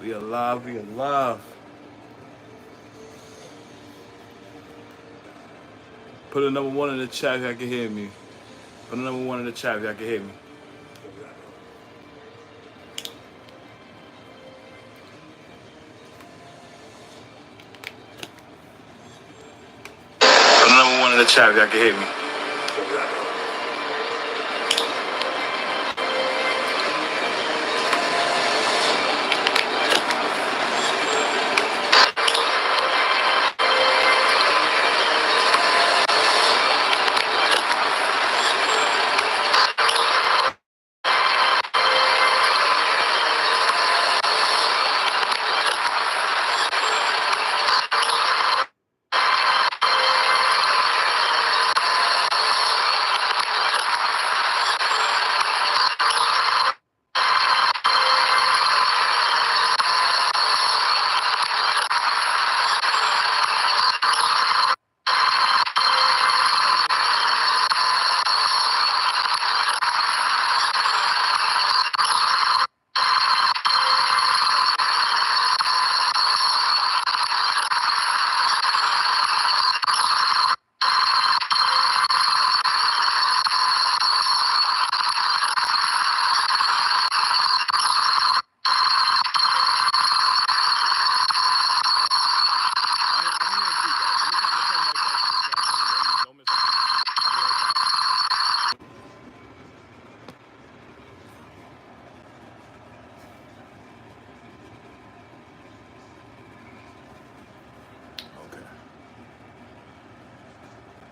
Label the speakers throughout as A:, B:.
A: We alive, we alive. Put a number one in the chat if y'all can hear me. Put a number one in the chat if y'all can hear me. Put a number one in the chat if y'all can hear me.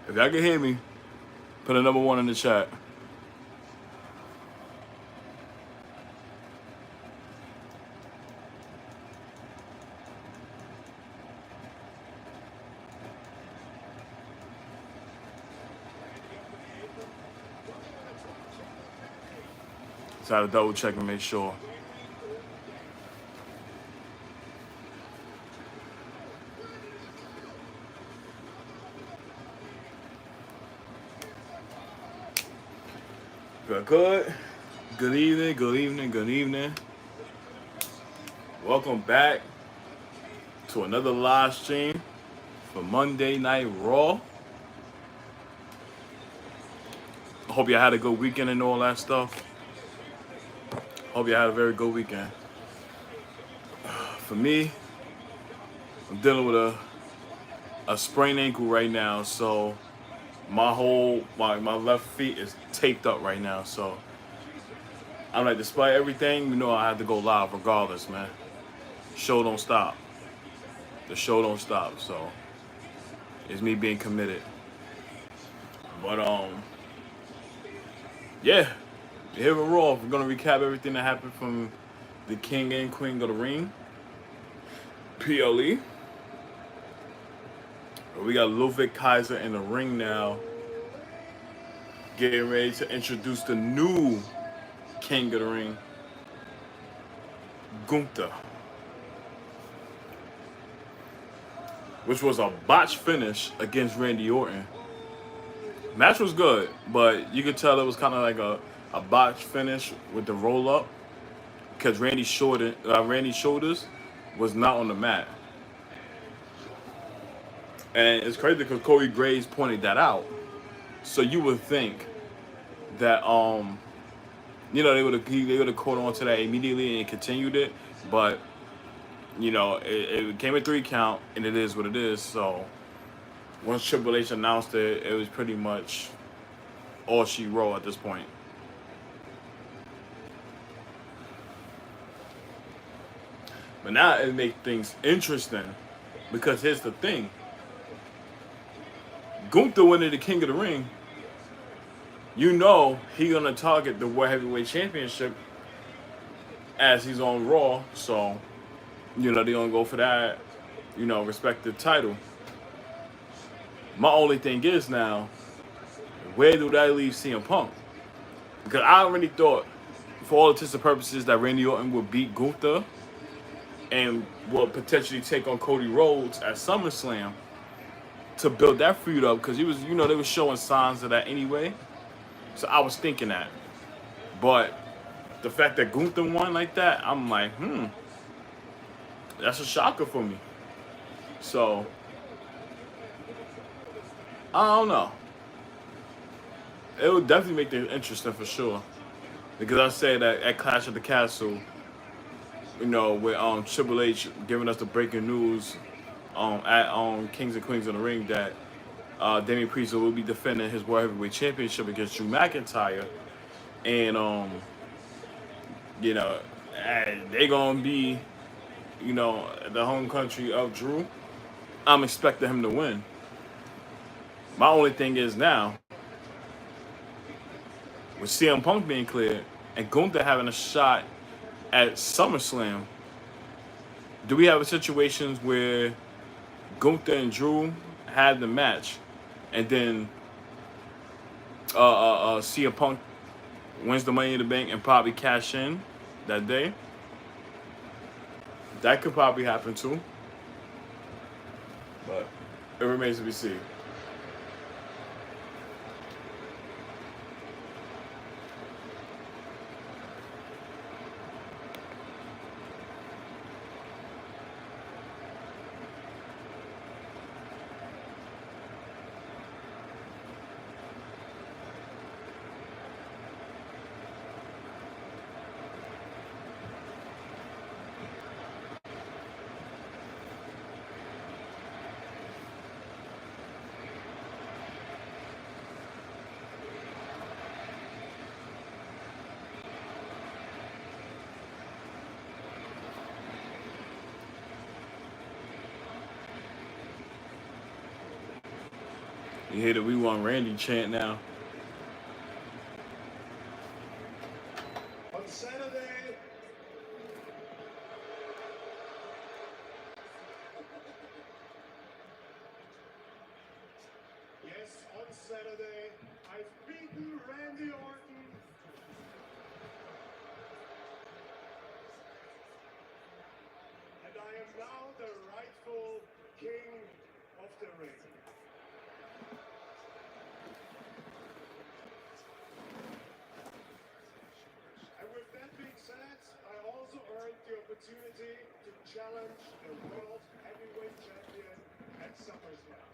A: If y'all can hear me, put a number one in the chat. So I had to double check and make sure. Good. Good evening, good evening, good evening. Welcome back to another live stream for Monday Night Raw. I hope y'all had a good weekend and all that stuff. Hope y'all had a very good weekend. For me, I'm dealing with a sprained ankle right now, so my left feet is taped up right now. So I'm like, despite everything, I have to go live regardless, man. Show don't stop. The show don't stop. So it's me being committed. But yeah, here we're Raw. We're gonna recap everything that happened from the King and Queen of the Ring, PLE. We got Ludwig Kaiser in the ring now, getting ready to introduce the new King of the Ring, Gunther, which was a botch finish against Randy Orton. Match was good, but you could tell it was kind of like a botch finish with the roll up because Randy's shoulders was not on the mat. And it's crazy because Corey Graves pointed that out. So you would think that they would have caught on to that immediately and continued it, but it came a 3 count and it is what it is. So once Triple H announced it, it was pretty much all she wrote at this point. But now it makes things interesting because here's the thing. Gunther winning the King of the Ring, he gonna target the World Heavyweight Championship as he's on Raw. So, they gonna go for that, respective title. My only thing is now, where do that leave CM Punk? Because I already thought, for all intents and purposes, that Randy Orton would beat Gunther and would potentially take on Cody Rhodes at SummerSlam to build that feud up, because he was, they were showing signs of that anyway. So I was thinking that. But the fact that Gunther won like that, I'm like, That's a shocker for me. So I don't know. It would definitely make things interesting for sure. Because I say that at Clash of the Castle, with Triple H giving us the breaking news at Kings and Queens of the Ring that Damian Priest will be defending his World Heavyweight Championship against Drew McIntyre, and you know, they gonna be the home country of Drew. I'm expecting him to win. My only thing is now with CM Punk being cleared and Gunther having a shot at SummerSlam, do we have situations where Gunther and Drew had the match, and then CM Punk wins the Money in the Bank and probably cash in that day? That could probably happen too, but it remains to be seen. You hear the "We Want Randy" chant now.
B: On Saturday, yes, on Saturday, I've beaten Randy Orton. And I am now the rightful king of the ring. And with that being said, I also earned the opportunity to challenge the World Heavyweight Champion at SummerSlam.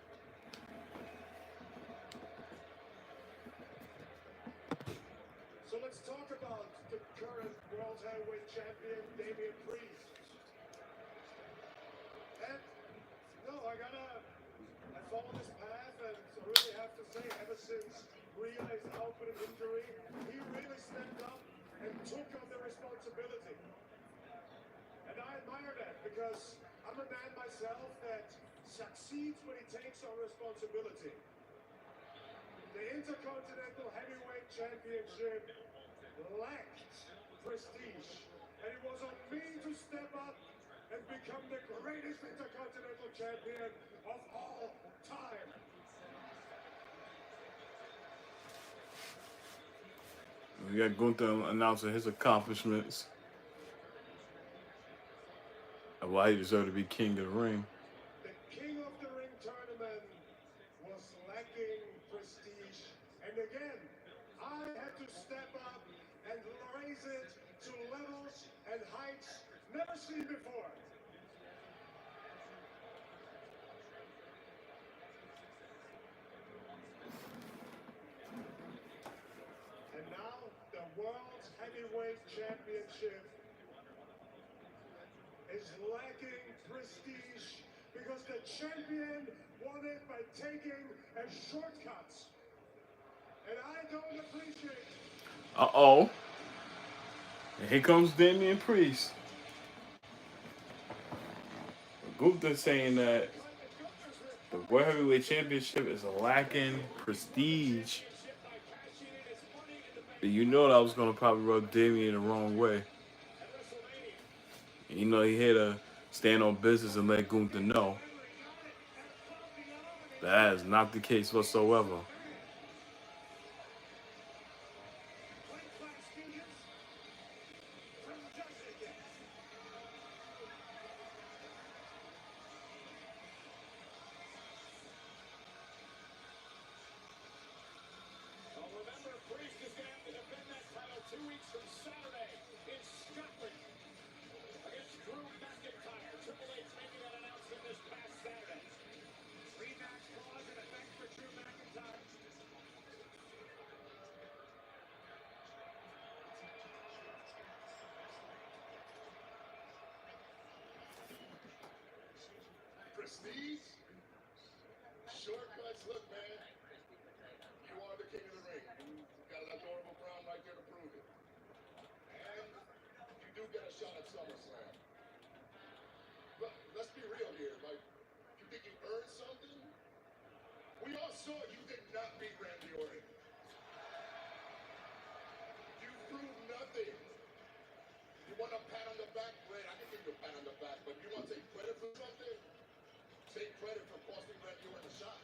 B: So let's talk about the current World Heavyweight Champion, Damian Priest. And no, I followed his path, and I really have to say, ever since Rhea's out with an injury, he really stepped up and took on the responsibility. And I admire that because I'm a man myself that succeeds when he takes on responsibility. The Intercontinental Heavyweight Championship lacked prestige, and it was on me to step up and become the greatest Intercontinental Champion of all time.
A: We got Gunther announcing his accomplishments and why he deserved to be king of the ring.
B: The King of the Ring tournament was lacking prestige, and again, I had to step up and raise it to levels and heights never seen before. And now, the World Heavyweight Championship is lacking prestige because the champion won it by taking a shortcut. And I don't appreciate it.
A: Uh-oh. And here comes Damian Priest. Gunther saying that the World Heavyweight Championship is lacking prestige. But you know that was going to probably rub Damian the wrong way. And he had to stand on business and let Gunther know that is not the case whatsoever.
B: Remember, Priest is going to have to defend that title 2 weeks from Saturday in Scotland against Drew McIntyre. Triple prestige, shortcuts. Look, man, you are the king of the ring. You got an adorable crown right there to prove it. And you do get a shot at SummerSlam. But let's be real here. Like, you think you earned something? We all saw you did not beat Randy Orton. You proved nothing. You want a pat on the back? Great, I can give you a pat on the back. But you want to take credit for something? Take credit for costing Randy Orton a shot.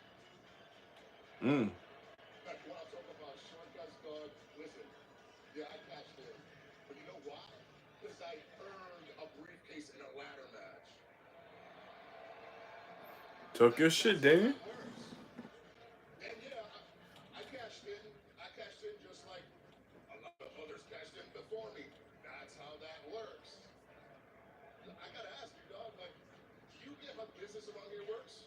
B: Like, when I talk about shortcuts, dog, listen. Yeah, I cashed in. But you know why? Because I earned a briefcase in a ladder match.
A: Talk your shit, Damien.
B: And yeah, I cashed in. I cashed in just like a lot of others cashed in before me. That's how that works. I gotta ask you, dog, like, do you get how business around here works?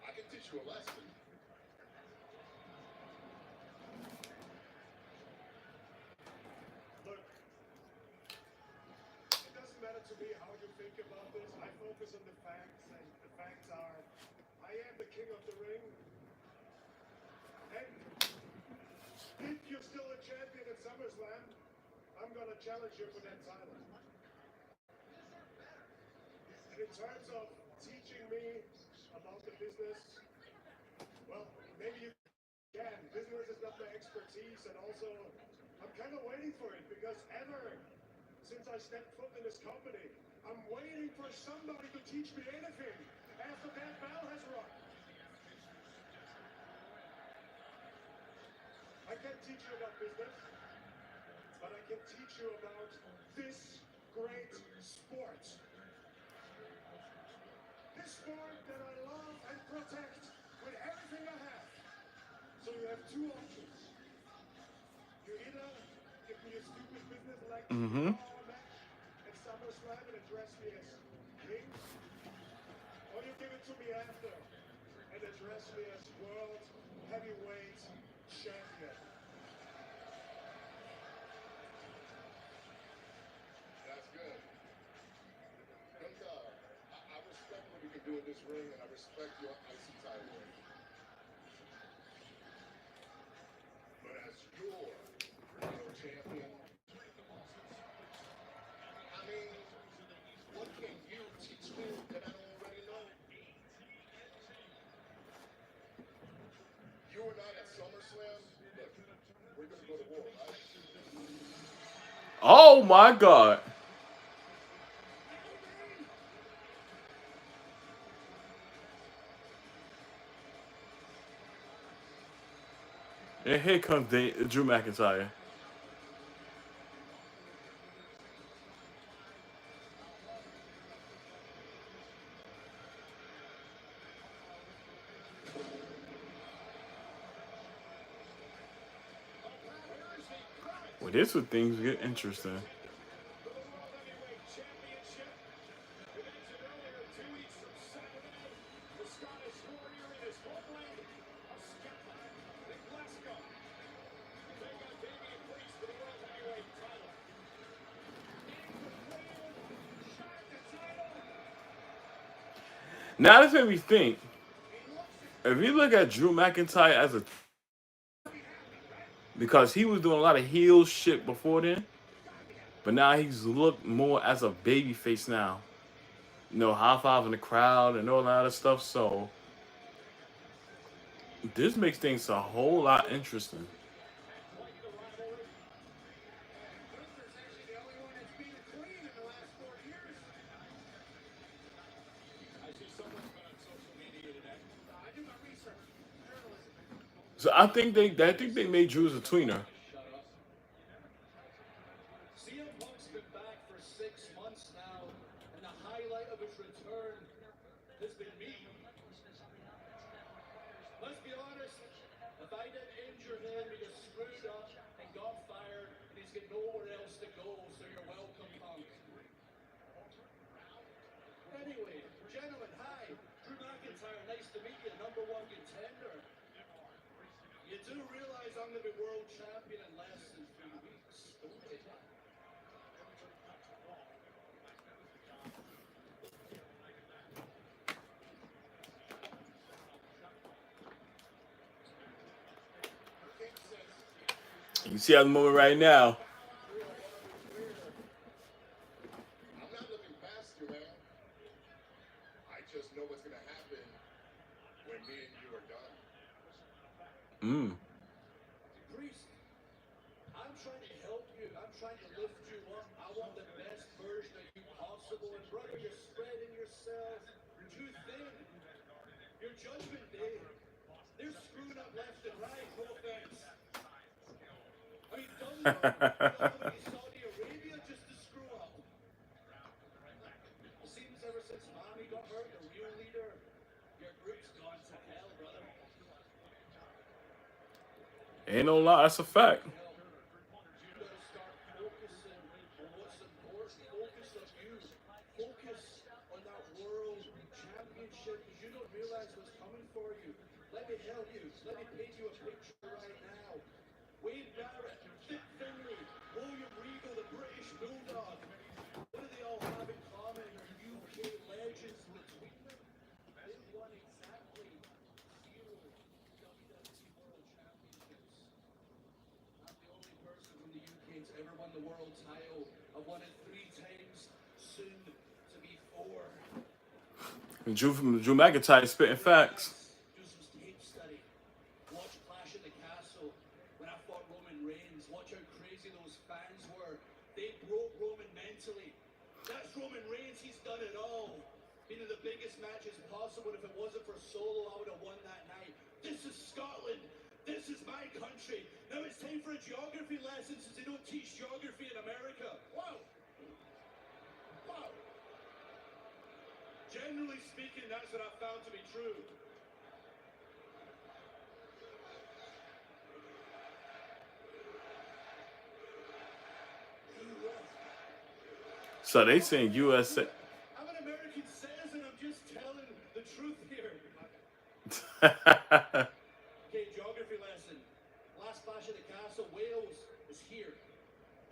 B: I can teach you a lesson. Look, it doesn't matter to me how you think about this. I focus on the facts, and the facts are, I am the king of the ring. And if you're still a champion at SummerSlam, I'm gonna challenge you for that title. And in terms of teaching me about the business, well, maybe you can. Business is not my expertise, and also, I'm kind of waiting for it, because ever since I stepped foot in this company, I'm waiting for somebody to teach me anything after that bell has rung. I can't teach you about business, but I can teach you about this great sport. This sport that I love and protect with everything I have. So you have two options. You either give me a stupid business like match at SummerSlam and address me as king, or you give it to me after and address me as world heavyweight champion. That's good. Gunther, I respect what you can do in this ring, and I respect your IC title ring. But as your world champion, I mean, what can you teach me that I don't already know? You and I at SummerSlam, look, we're going to go to war, right?
A: Oh my God. And here comes Drew McIntyre. Well, this where things get interesting.
B: For the World Heavyweight Championship, we mentioned earlier, 2 weeks from Saturday, the Scottish Warrior in his homeland of Scotland in Glasgow. They got Damian Priest for the World Heavyweight title. Incomplete shot at the title.
A: Now this made me think. If you look at Drew McIntyre as a, because he was doing a lot of heel shit before then, but now he's looked more as a baby face now. You know, high five in the crowd and all that other stuff. So this makes things a whole lot interesting.
B: Quite the rivalry. Gunther's actually the only one that's beaten clean in the last 4 years. I see someone's been on social media today. I do my research. Journalism.
A: So I think they made Drew as a tweener.
B: Shut up. CM Punk's been back for 6 months now, and the highlight of his return has been me. Let's be honest, if I didn't injure him, he just screwed up and got fired, and he's got nowhere else to go, so you're welcome, Punk. Anyway, gentlemen, hi. Drew McIntyre, nice to meet you, #1 contender. You do realize I'm going to be world champion in less than 3 weeks, don't you?
A: You see at the moment right now.
B: I'm not looking past you, man. I just know what's gonna happen when me and you are done.
A: Mm.
B: Priest, I'm trying to help you. I'm trying to lift you up. I want the best version of you possible. And brother, you're spreading yourself too thin. Your judgment day, they're screwing up left and right. No offense. I mean, WWE Saudi Arabia just to screw up. It seems ever since Mommy got hurt, the real leader, your group's gone to hell, brother.
A: Ain't no lie, that's a fact.
B: You gotta start focusing on what's important. Focus on you. Focus on that world championship because you don't realize what's coming for you. Let me help you. Let me paint you a picture right now. Wade Barrett, Dick Finlay, William Regal, the British Bulldog. What do they all have in common? Are UK legends between them? They won exactly 0 WWE World Championships. I'm the only person from the UK to ever won the world title. I've won it 3 times, soon to be 4.
A: Drew McIntyre spitting facts.
B: Do some tape study. Watch Clash at the Castle when I fought Roman Reigns. Watch how crazy those fans were. They broke Roman mentally. That's Roman Reigns. He's done it all. Been in the biggest matches possible. If it wasn't for Solo, I would have won that night. This is Scotland. This is my country. Now it's time for a geography lesson since they don't teach geography in America. Wow. Wow. Generally speaking, that's what I've found to be true.
A: So they saying USA.
B: I'm an American citizen. I'm just telling the truth here. Okay, geography lesson. Last Clash at the Castle, Wales is here.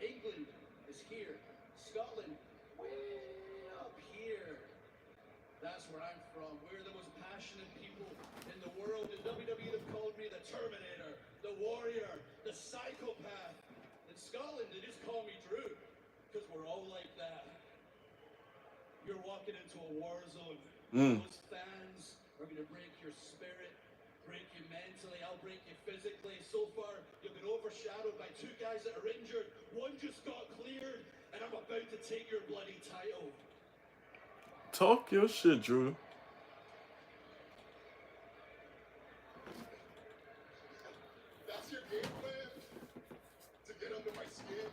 B: England is here. Scotland, way up here. That's where I'm from. We're the most passionate people in the world. The WWE have called me the Terminator, the Warrior, the Psychopath. In Scotland, they just call me Drew, because we're all like that. You're walking into a war zone. Those fans are going to break your spirit, break you mentally, I'll break you physically. So far, you've been overshadowed by 2 guys that are injured. One just got cleared, and I'm about to take your bloody title.
A: Talk your shit, Drew.
B: That's your game plan? To get under my skin?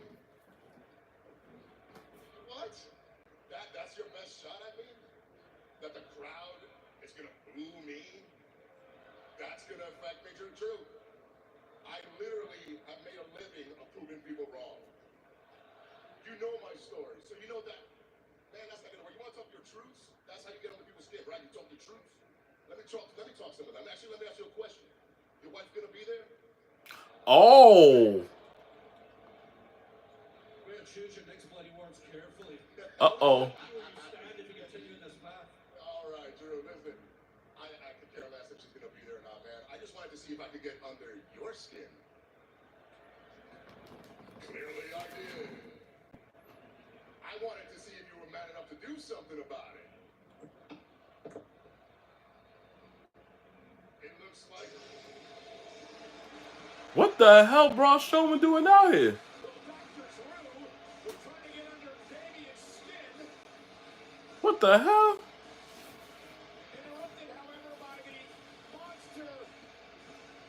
B: What? That's your best shot at me? That the crowd is gonna boo me? That's gonna affect me, Drew. I literally have made a living of proving people wrong. You know my story, so you know that. Man, that's not gonna work. You wanna talk your truths? That's how you get under people's skin, right? You talk the truth. Let me talk some of them. Actually, let me ask you a question. Your wife gonna be there?
A: Oh.
B: We're gonna choose your next bloody words carefully.
A: Uh-oh.
B: Stand if you continue in this path. All right, Drew, listen. I could care less if she's gonna be there or not, man. I just wanted to see if I could get under your skin. Clearly I did. I wanted to see if you were mad enough to do something about it. It looks like
A: What the hell Braun Strowman doing out here? What the hell?
B: interrupted, however, by the monster of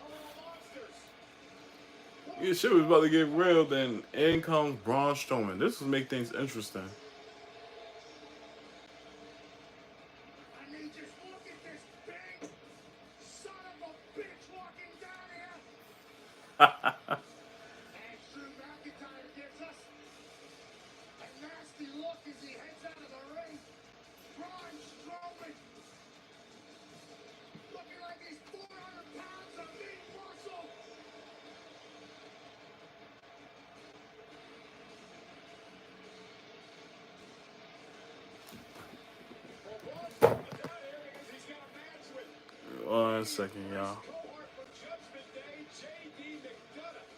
B: all monsters.
A: Your shit was about to get real, then in comes Braun Strowman. This will make things interesting.
B: I mean, just look at this big son of a bitch walking down here. And Drew McIntyre gives us a nasty look as he heads out of the ring. Braun Strowman looking like he's 400 pounds of meat muscle. Well, Braun Strowman's out here because he's got a match with
A: 1 second, y'all.
B: cohort from Judgment Day, J.D. McDonough.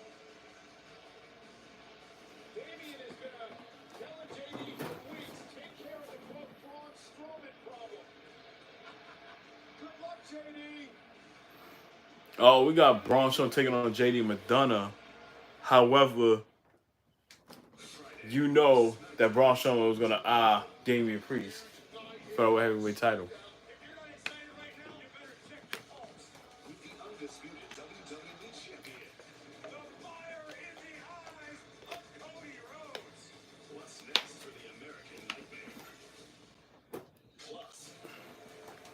A: Oh, we got Braun Strowman taking on JD McDonough. However, you know that Braun Strowman was gonna Damian Priest for the heavyweight title.
B: With the undisputed WWE champion. The fire in the eyes of Cody Rhodes. What's next for the American Nightmare? Plus,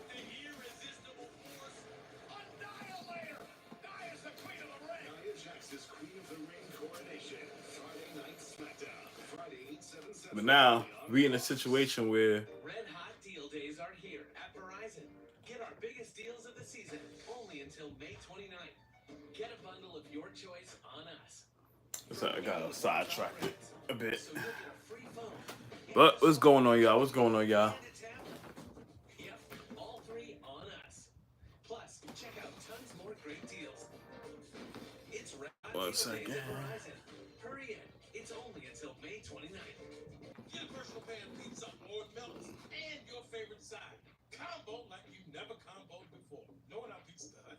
B: the irresistible force, Annihilator. Nia is the queen of the ring. Nia Jax's queen of the ring coronation. Friday night SmackDown. Friday 8/7
A: But
B: Central.
A: now we in a situation where
C: Red Hot Deal Days are here at Verizon. Get our biggest deals of the season only until May 29th. Get a bundle of your choice on us.
A: I got sidetracked a bit.
C: So you'll get a free phone.
A: But what's going on, y'all? What's going on, y'all?
C: Yep, all three on us. Plus, check out tons more great deals. It's Red Hot
A: 1
C: Deal Days
A: second.
C: at Verizon. Hurry in. It's only until May 29th.
D: Get a personal pan pizza, Lord Melts, and your favorite side. Combo like you never comboed before. No one out Pizza Hut.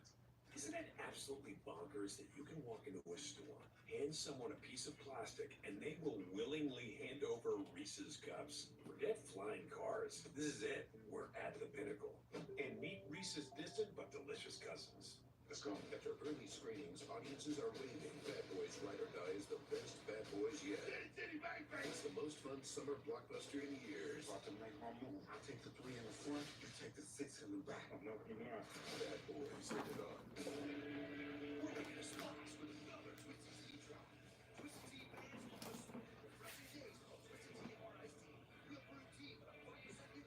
E: Isn't it absolutely bonkers that you can walk into a store, hand someone a piece of plastic, and they will willingly hand over Reese's cups? Forget flying cars. This is it. We're at the pinnacle. And meet Reese's distant but delicious cousins. Let's go. After early screenings, audiences are raving Bad Boys Ride or Die is the best Bad Boys yet.
B: City bang bang.
E: It's the most fun summer blockbuster in years.
B: About to make my move. I'll take the 3 in the front. You take the 6 in the back. I'm not gonna lie.
E: Bad Boys, hit it up.
B: We're making a splash with another Twisted Tea drop. Twisted Tea fans love the smoke. Refreshing days called Twisted Tea Hard Iced Tea. Good brew tea for the finest of you.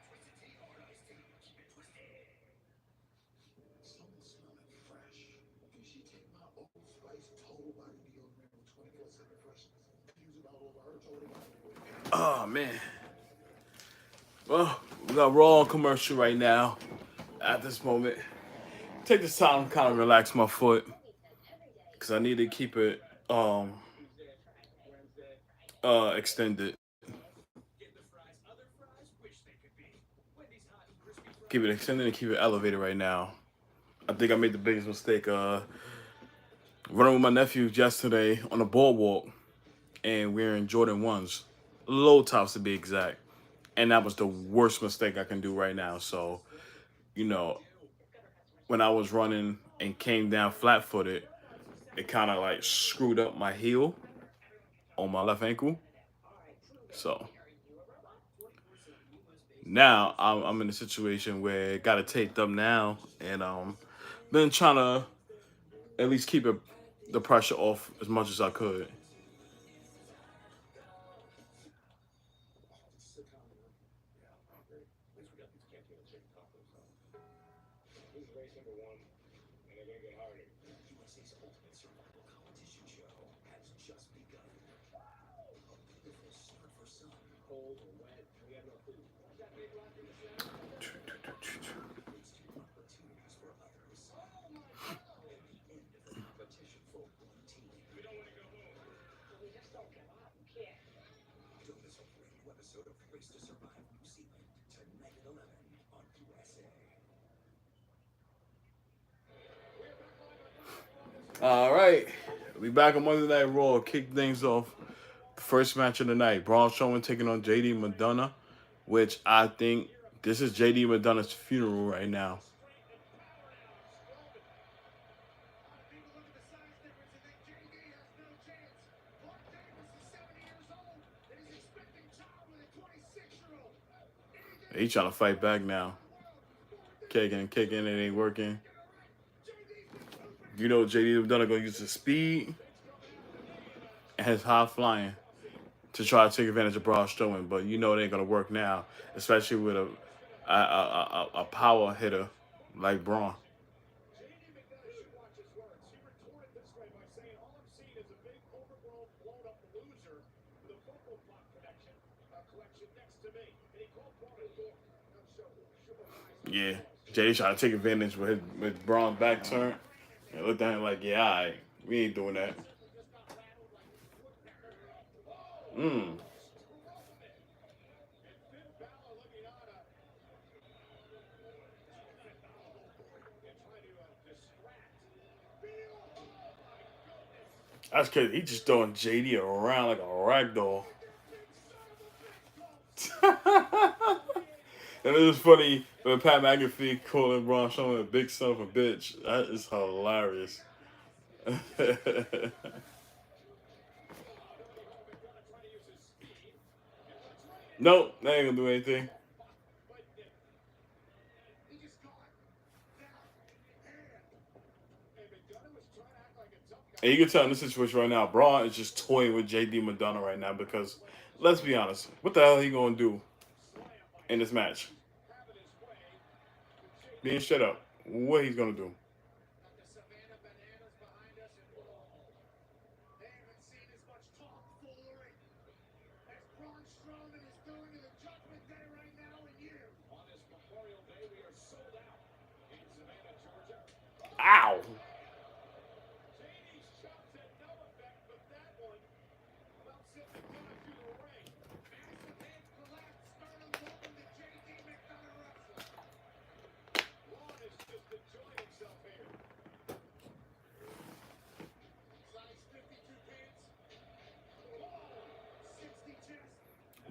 B: Twisted Tea Hard Iced Tea. Keep it twisted. Something smelling fresh. You should take my Old Spice Total Body Deodorant with 24/7 freshness. Use it all over her total body.
A: Oh man. Well, we got Raw on commercial right now. At this moment, take this time to kind of relax my foot because I need to keep it extended. Keep it extended and keep it elevated right now. I think I made the biggest mistake running with my nephew yesterday on the boardwalk and wearing Jordan 1s, low tops to be exact. And that was the worst mistake I can do right now. So, you know, when I was running and came down flat footed, it kind of like screwed up my heel on my left ankle. So now I'm in a situation where it got it taped up now, and been trying to at least keep the pressure off as much as I could.
E: USA's Ultimate Survival Competition show has just begun. A beautiful start for some. Cold or wet, we have no food. Opportunities for others. And the end of the competition for one team. We don't want to go home. We just don't give up. We can't. Don't miss a brand new episode of Race to Survive New Zealand tonight at 11 on USA.
A: All right, we back on Monday Night Raw. Kick things off. The first match of the night: Braun Strowman taking on JD McDonough, which I think this is JD McDonough's funeral right now.
B: People look at the size difference and think JD has no chance. Mark Davis is 70 years old and he's expecting child with a 26-year-old.
A: He trying to fight back now. Kicking, it ain't working. You know JD McDonough gonna use his speed and his high flying to try to take advantage of Braun Strowman, but you know it ain't gonna work now, especially with a power hitter like Braun.
B: JD McDonough should watch his words. He retorted this way by saying, all I'm seeing is a big, overgrown, blown-up loser with a vocal block collection next to me. And he called Braun a dork. I'm sure.
A: Yeah, JD trying to take advantage with Braun's back turn. And looked at him like, yeah, all right, we ain't doing that. That's crazy. He just throwing JD around like a rag doll. And it was funny when Pat McAfee calling Braun Strowman a big son of a bitch. That is hilarious. Nope, that ain't gonna do anything. And you can tell in this situation right now, Braun is just toying with JD Madonna right now because, let's be honest, what the hell are he gonna do in this match? Being shut up. What he's gonna do? Ow!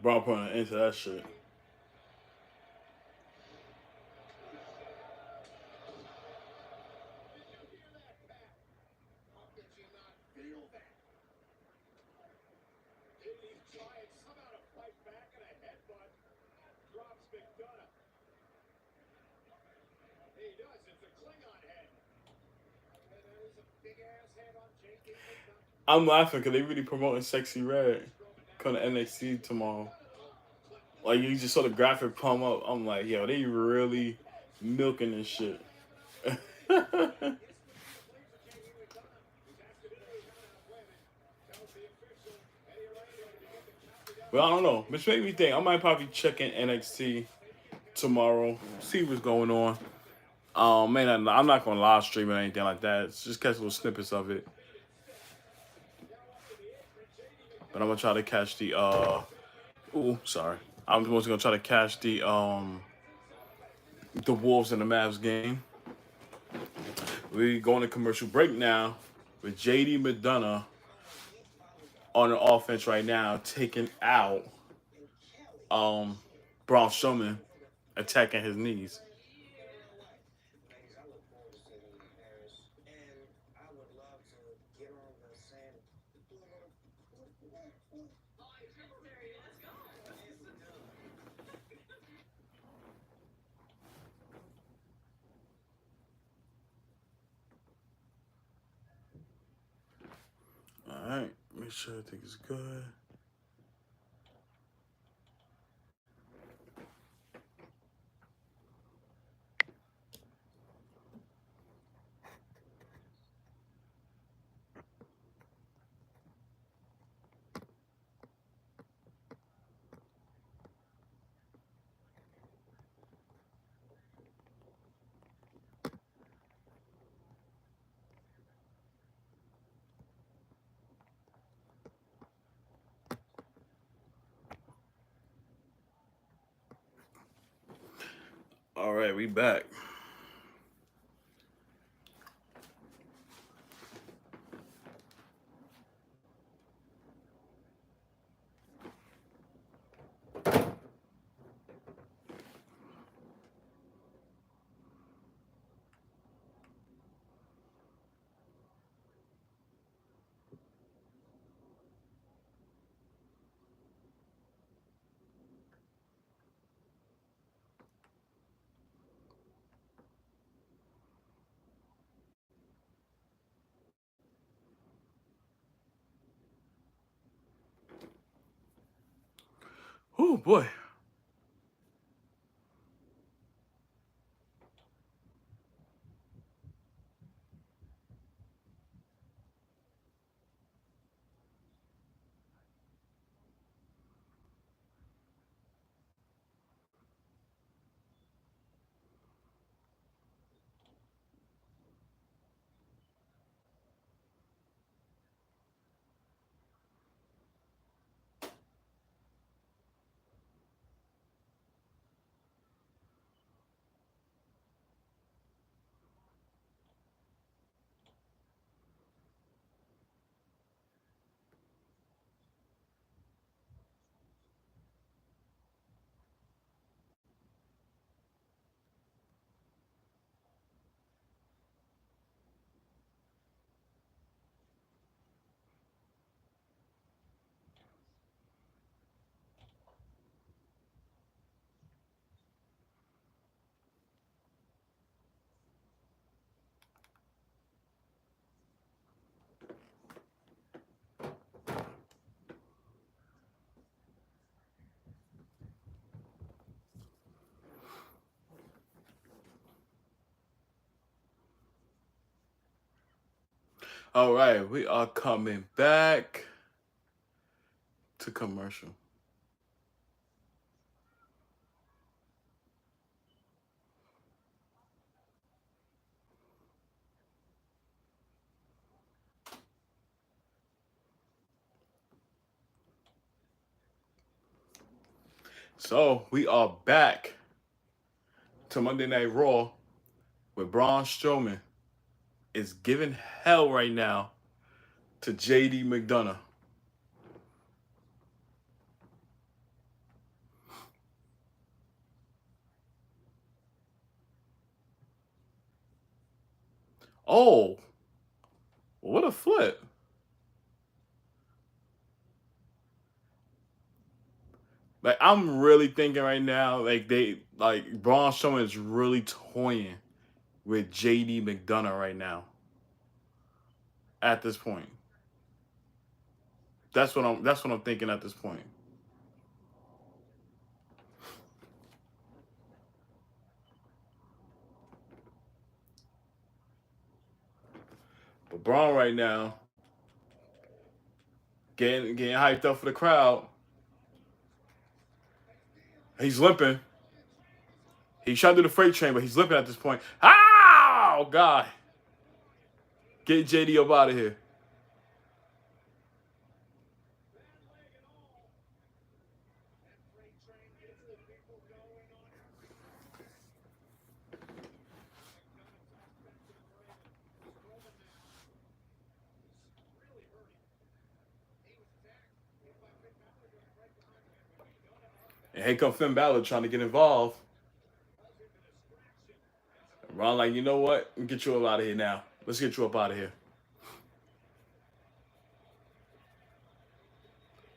A: Braun putting an end to that shit. I'm laughing because they really promoting Sexy Red coming to NXT tomorrow. Like you just saw the graphic come up. I'm like, yo, they really milking this shit. But I don't know. Which made me think I might probably check in NXT tomorrow, see what's going on. Man, I'm not gonna live stream or anything like that. It's just catch little snippets of it. But I'm gonna try to catch the ooh, sorry. I'm just gonna try to catch the Wolves and the Mavs game. We going to commercial break now with JD McDonough on the offense right now, taking out Braun Strowman, attacking his knees. All right, make sure everything is good. All right, we back. Oh boy. All right, we are coming back to commercial. So we are back to Monday Night Raw with Braun Strowman is giving hell right now to JD McDonough. Oh, what a flip. Like, I'm really thinking right now, like Braun Strowman is really toying with JD McDonough right now. At this point. That's what I'm thinking at this point. But Braun right now, getting hyped up for the crowd. He's limping. He's trying to do the freight train, but he's limping at this point. Oh, God. Get JD up out of here. And here comes Finn Balor trying to get involved. Ron like, you know what? Let me get you up out of here now. Let's get you up out of here.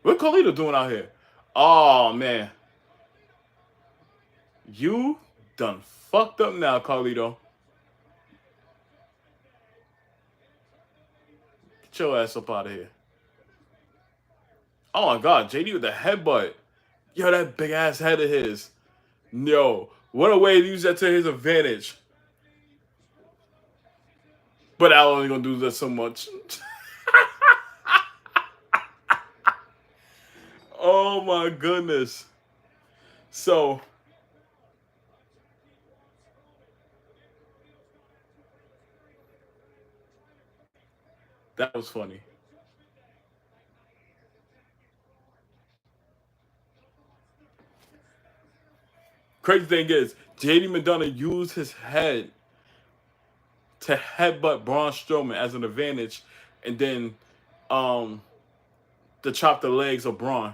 A: What Carlito doing out here? Oh, man. You done fucked up now, Carlito. Get your ass up out of here. Oh, my God. JD with the headbutt. Yo, that big ass head of his. Yo, what a way to use that to his advantage. But I only gonna do that so much. Oh my goodness. So that was funny. Crazy thing is, JD McDonough used his head to headbutt Braun Strowman as an advantage, and then to chop the legs of Braun.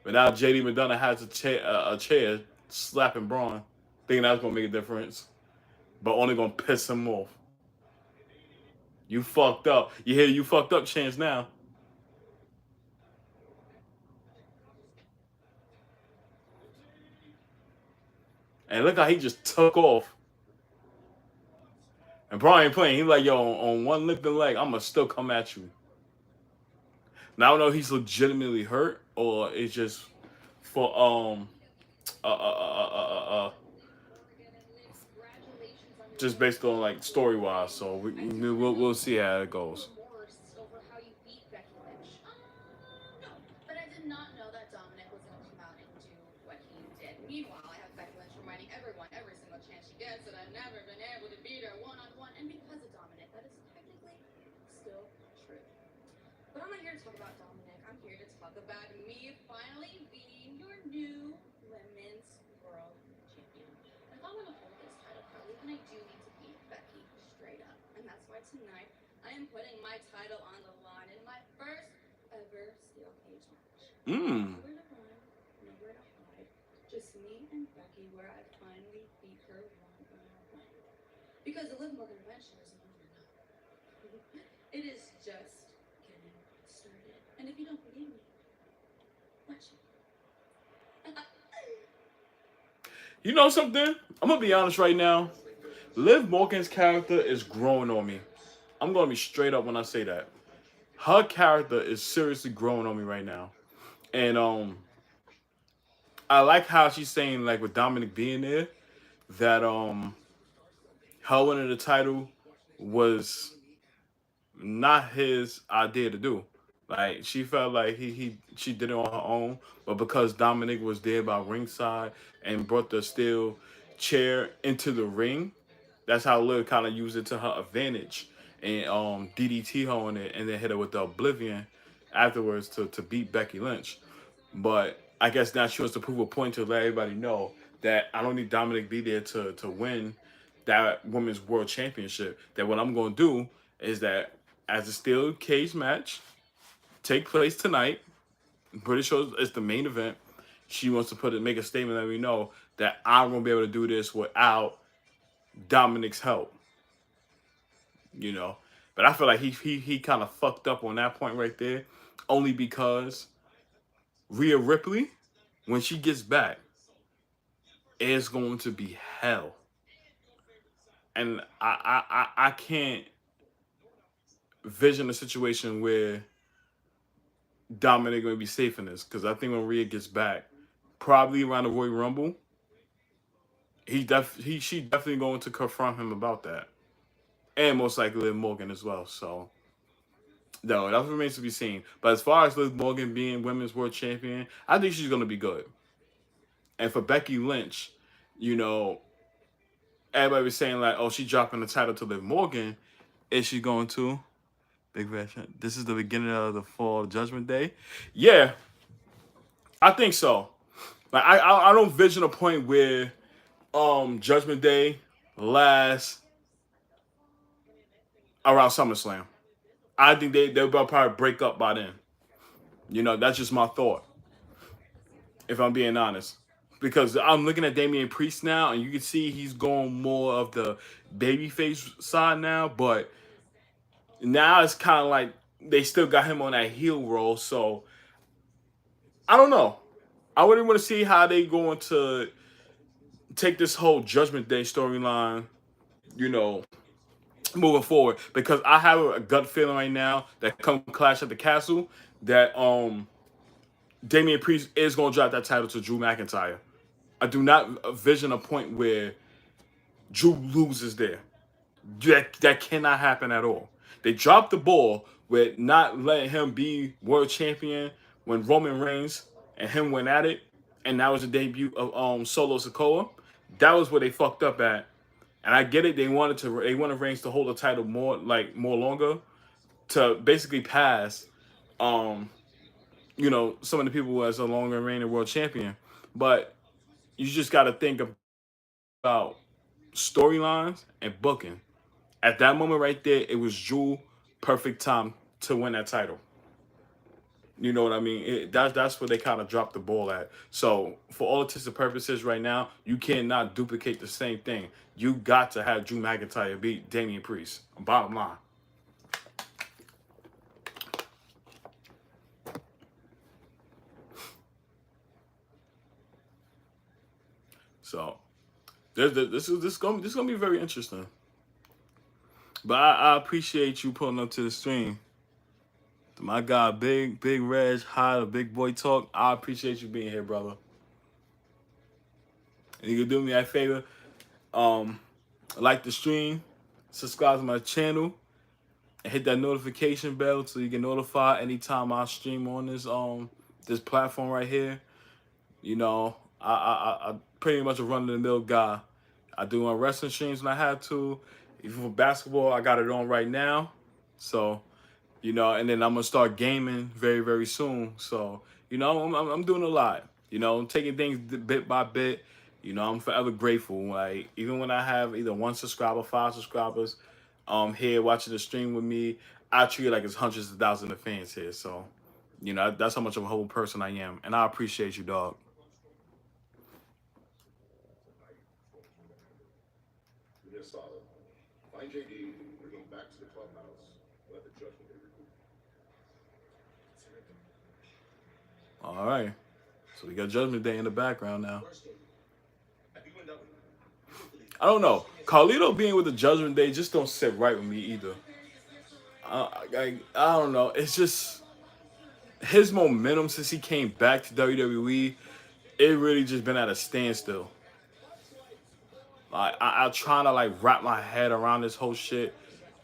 A: But now JD McDonough has a chair slapping Braun, thinking that's gonna make a difference, but only gonna piss him off. You fucked up. You hear you fucked up chance now. And look how he just took off. And Braun ain't playing. He's like, yo, on one limping leg, I'm gonna still come at you. Now I don't know if he's legitimately hurt or it's just for just based on like story wise. So we'll see how it goes.
F: Over how you beat Becky Lynch. No, but I did not know that Dominic was going to come out and do what he did. Meanwhile, I have Becky Lynch reminding everyone every single chance she gets that I've never been able to beat her one-on-one, and because of Dominic, that is technically still true. But I'm not here to talk about Dominic. I'm here to talk about me finally being your new women's world champion. If I want to hold this title, probably then I do need to beat Becky straight up, and that's why tonight I am putting my title on the line in my first ever steel cage match. Nowhere to run, nowhere to hide. Just me and Becky, where I finally beat her one-on-one. Because the Liv Morgan adventure is not enough. It is just getting started. And if you don't believe me, watch it.
A: You know something? I'm gonna be honest right now. Liv Morgan's character is growing on me. I'm gonna be straight up when I say that. Her character is seriously growing on me right now. And I like how she's saying, like, with Dominic being there, that her winning the title was not his idea to do. Like she felt like she did it on her own, but because Dominic was there by ringside and brought the steel chair into the ring, that's how Liv kind of used it to her advantage and DDT her on it and then hit her with the Oblivion afterwards to beat Becky Lynch. But I guess now she wants to prove a point to let everybody know that I don't need Dominic be there to win that women's world championship. That what I'm going to do is that as a steel cage match take place tonight, British show is the main event. She wants to make a statement that we know that I won't be able to do this without Dominic's help. You know, but I feel like he kind of fucked up on that point right there, only because Rhea Ripley, when she gets back, is going to be hell. And I can't vision a situation where Dominic going to be safe in this, because I think when Rhea gets back, probably around the Royal Rumble, she definitely going to confront him about that, and most likely Liv Morgan as well. So no, that remains to be seen. But as far as Liv Morgan being women's world champion, I think she's going to be good. And for Becky Lynch, you know, everybody was saying like, oh, she dropping the title to Liv Morgan. Is she going to? Big version. This is the beginning of the fall Judgment Day. Yeah, I think so. Like I don't vision a point where Judgment Day lasts around SummerSlam. I think they'll probably break up by then. You know, that's just my thought, if I'm being honest. Because I'm looking at Damian Priest now, and you can see he's going more of the babyface side now, but now it's kind of like they still got him on that heel role. So I don't know. I wouldn't want to see how they going to take this whole Judgment Day storyline, you know, moving forward. Because I have a gut feeling right now that come Clash at the Castle that Damian Priest is going to drop that title to Drew McIntyre. I do not vision a point where Drew loses there. That cannot happen at all. They dropped the ball with not letting him be world champion when Roman Reigns and him went at it, and that was the debut of Solo Sikoa. That was where they fucked up at. And I get it. They wanted Reigns to hold the title more longer to basically pass, you know, some of the people as a longer reigning world champion. But you just got to think about storylines and booking. At that moment right there, it was Drew perfect time to win that title. You know what I mean? That's where they kind of dropped the ball at. So for all intents and purposes right now, you cannot duplicate the same thing. You got to have Drew McIntyre beat Damian Priest. Bottom line. So this is gonna be very interesting. But I appreciate you pulling up to the stream. To my guy, Big Reg, hi to Big Boy Talk. I appreciate you being here, brother. And you can do me a favor, like the stream, subscribe to my channel, and hit that notification bell so you get notified anytime I stream on this platform right here. You know, I pretty much a run-of-the-mill guy. I do my wrestling streams when I have to. Even for basketball, I got it on right now. So, you know, and then I'm gonna start gaming very, very soon. So, you know, I'm doing a lot. You know, I'm taking things bit by bit. You know, I'm forever grateful. Like even when I have either 1 subscriber, 5 subscribers, here watching the stream with me, I treat it like it's hundreds of thousands of fans here. So, you know, that's how much of a whole person I am, and I appreciate you, dog.
B: Yes, solid. Find JD, bring him back to the clubhouse. Let the Judgment Day recoup.
A: All right. So we got Judgment Day in the background now. I don't know. Carlito being with the Judgment Day just don't sit right with me either. I don't know. It's just his momentum since he came back to WWE. It really just been at a standstill. Like I'm trying to like wrap my head around this whole shit.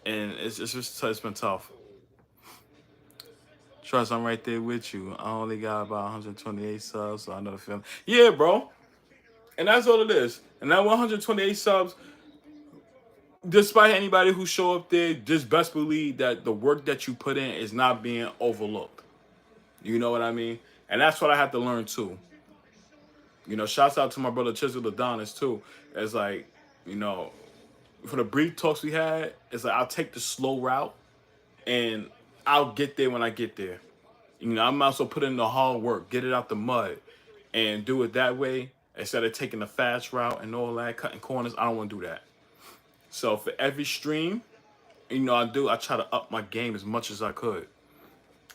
A: and it's been tough. Trust, I'm right there with you. I only got about 128 subs, so I know the feeling. Yeah, bro. And that's all it is. And that 128 subs, despite anybody who show up there, just best believe that the work that you put in is not being overlooked. You know what I mean? And that's what I have to learn too. You know, shouts out to my brother Chisel Adonis too. It's like, you know, for the brief talks we had, it's like I'll take the slow route and I'll get there when I get there. You know, I might also put in the hard work, get it out the mud, and do it that way instead of taking the fast route and all that, cutting corners. I don't want to do that. So for every stream, you know, I try to up my game as much as I could.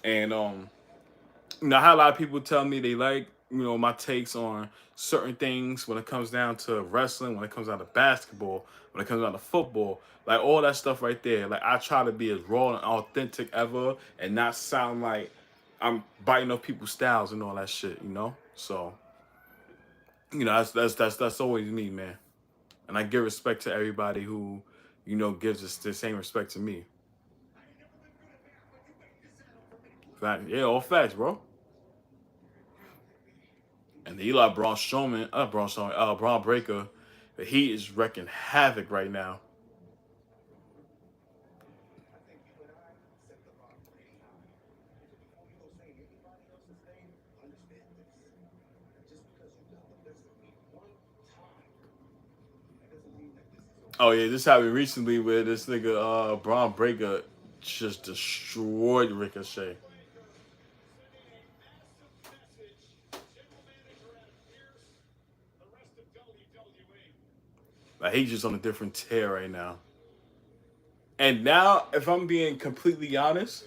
A: And you know, I had a lot of people tell me they like, you know, my takes on certain things when it comes down to wrestling, when it comes down to basketball, when it comes down to football, like all that stuff right there. Like I try to be as raw and authentic ever and not sound like I'm biting off people's styles and all that shit, you know? So, you know, that's always me, man. And I give respect to everybody who, you know, gives us the same respect to me. Fact, yeah, all facts, bro. And the Eli Braun Breaker, he is wrecking havoc right now. Oh yeah, this happened recently where this nigga Braun Breaker just destroyed Ricochet. Like he's just on a different tear right now. And now, if I'm being completely honest,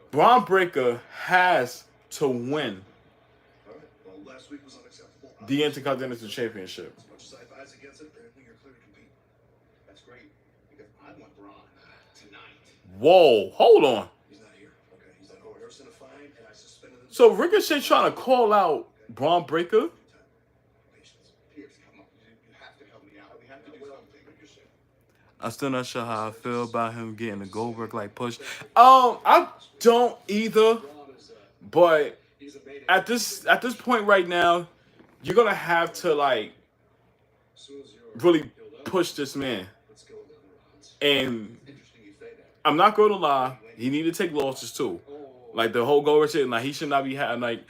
A: Braun Breaker has to win
B: All right. Well, last week was unacceptable.
A: the Intercontinental Championship.
B: As much as I advise against it, apparently you're clear to compete.
D: That's great, because I want Braun tonight.
A: Whoa, hold on.
B: He's not here. Okay. He's not rehearsing a fight, and I suspended him.
A: So Ricochet trying to call out Braun Breaker?
B: Patience.
D: Pierce, come on. You have to help me out. We have to do something.
B: Ricochet.
A: I'm still not sure how I feel about him getting the Goldberg like push. I don't either. But at this point right now, you're gonna have to like really push this man. And I'm not gonna lie, he need to take losses too. Like the whole Goldberg shit, like he should not be having like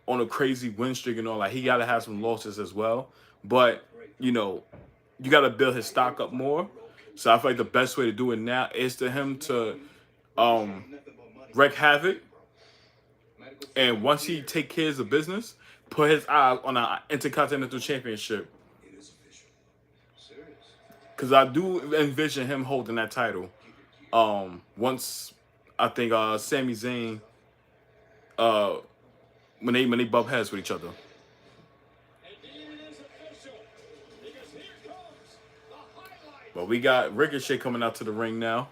A: on a crazy win streak and all. Like he gotta have some losses as well. But you know, you gotta build his stock up more. So I feel like the best way to do it now is to him to wreak havoc. And once he take care of the business, put his eyes on an Intercontinental Championship. Because I do envision him holding that title. Once I think Sami Zayn, when they bump heads with each other. But we got Ricochet coming out to the ring now.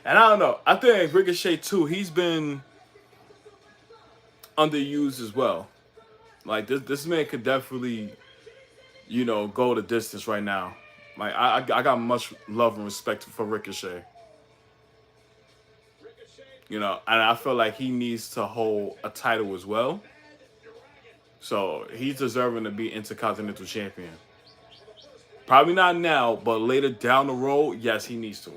A: And I don't know. I think Ricochet too, he's been underused as well. Like this man could definitely, you know, go the distance right now. Like I got much love and respect for Ricochet. You know, and I feel like he needs to hold a title as well. So he's deserving to be Intercontinental Champion. Probably not now, but later down the road, yes, he needs to.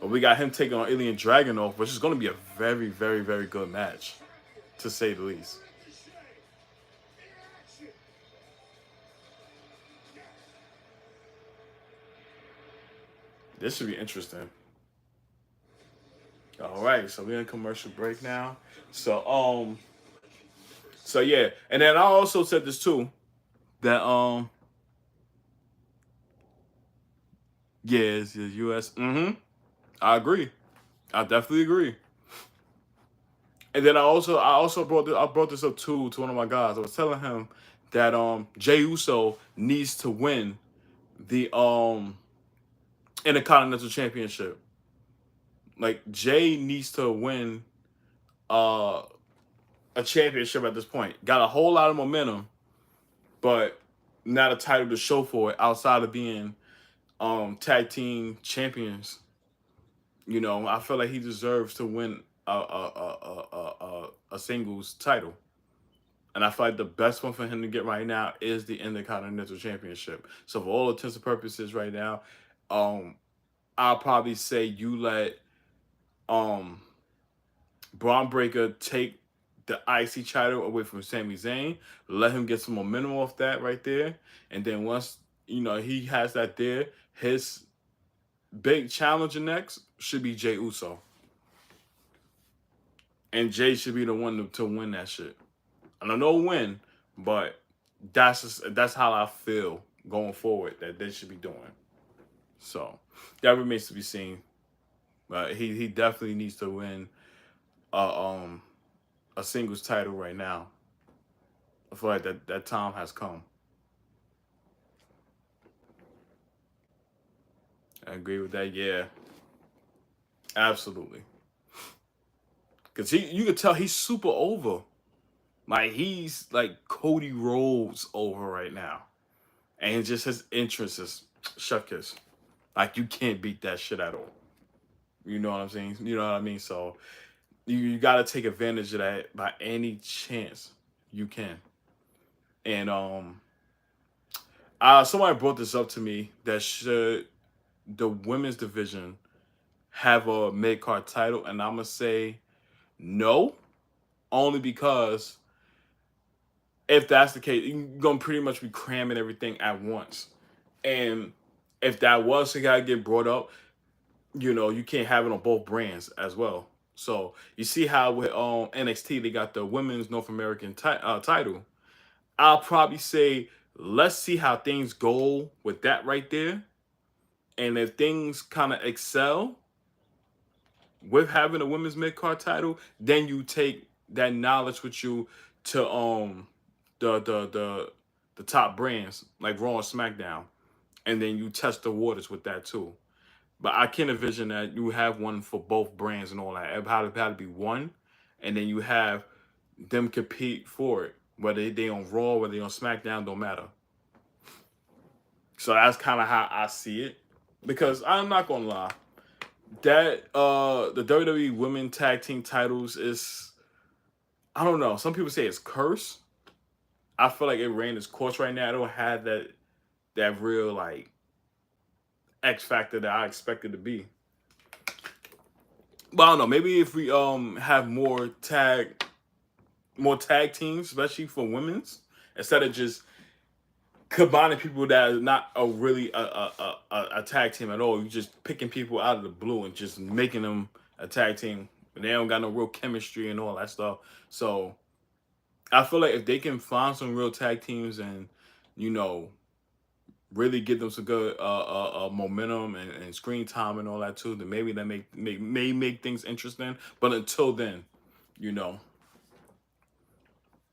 A: But we got him taking on Ilya Dragunov, which is going to be a very, very, very good match, to say the least. This should be interesting. All right, so we're in commercial break now. So yeah, and then I also said this too, that yeah, it's the U.S. I agree. I definitely agree. And then I also brought this up too to one of my guys. I was telling him that Jey Uso needs to win the Intercontinental Championship. Like Jey needs to win a championship at this point. Got a whole lot of momentum. but not a title to show for it outside of being tag team champions. You know, I feel like he deserves to win a singles title. And I feel like the best one for him to get right now is the Intercontinental Championship. So for all intents and purposes right now, I'll probably say you let um Braun Breaker take the IC title away from Sami Zayn, let him get some momentum off that right there. And then once, you know, he has that there, his big challenger next should be Jey Uso. And Jay should be the one to win that shit. I don't know when, but that's how I feel going forward that they should be doing. So that remains to be seen. But he definitely needs to win a singles title right now. I feel like that time has come. I agree with that. Yeah, absolutely. Cause you could tell he's super over. Like he's like Cody Rhodes over right now, and just his interest is chef kiss. Like you can't beat that shit at all. You know what I'm saying? You know what I mean? So you got to take advantage of that by any chance you can. And somebody brought this up to me that should the women's division have a mid card title, and I'm gonna say no, only because if that's the case, you're gonna pretty much be cramming everything at once. And if that was to get brought up, you know, you can't have it on both brands as well. So you see how with NXT they got the women's North American title. I'll probably say let's see how things go with that right there, and if things kind of excel with having a women's mid card title, then you take that knowledge with you to the top brands like Raw and SmackDown, and then you test the waters with that too. But I can envision that you have one for both brands and all that. It had to be one, and then you have them compete for it. Whether they on Raw, whether they on SmackDown, don't matter. So that's kind of how I see it. Because I'm not gonna lie, that the WWE Women Tag Team titles is, I don't know. Some people say it's cursed. I feel like it ran its course right now. I don't have that real like X factor that I expected to be. But I don't know. Maybe if we have more tag teams, especially for women's, instead of just combining people that are not really a tag team at all. You're just picking people out of the blue and just making them a tag team. And they don't got no real chemistry and all that stuff. So I feel like if they can find some real tag teams and, you know, really give them some good momentum and screen time and all that too, then maybe that may make things interesting. But until then, you know,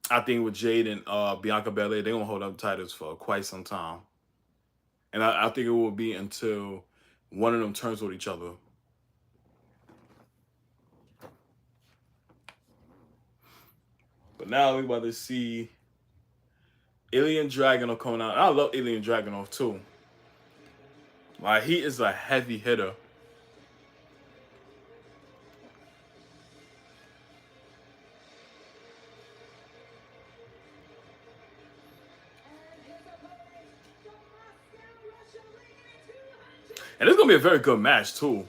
A: I think with Jade and Bianca Belair, they're gonna hold up titles for quite some time. And I think it will be until one of them turns with each other. But now we're about to see Ilya Dragunov coming out. I love Ilya Dragunov too. Like he is a heavy hitter. And it's gonna be a very good match too.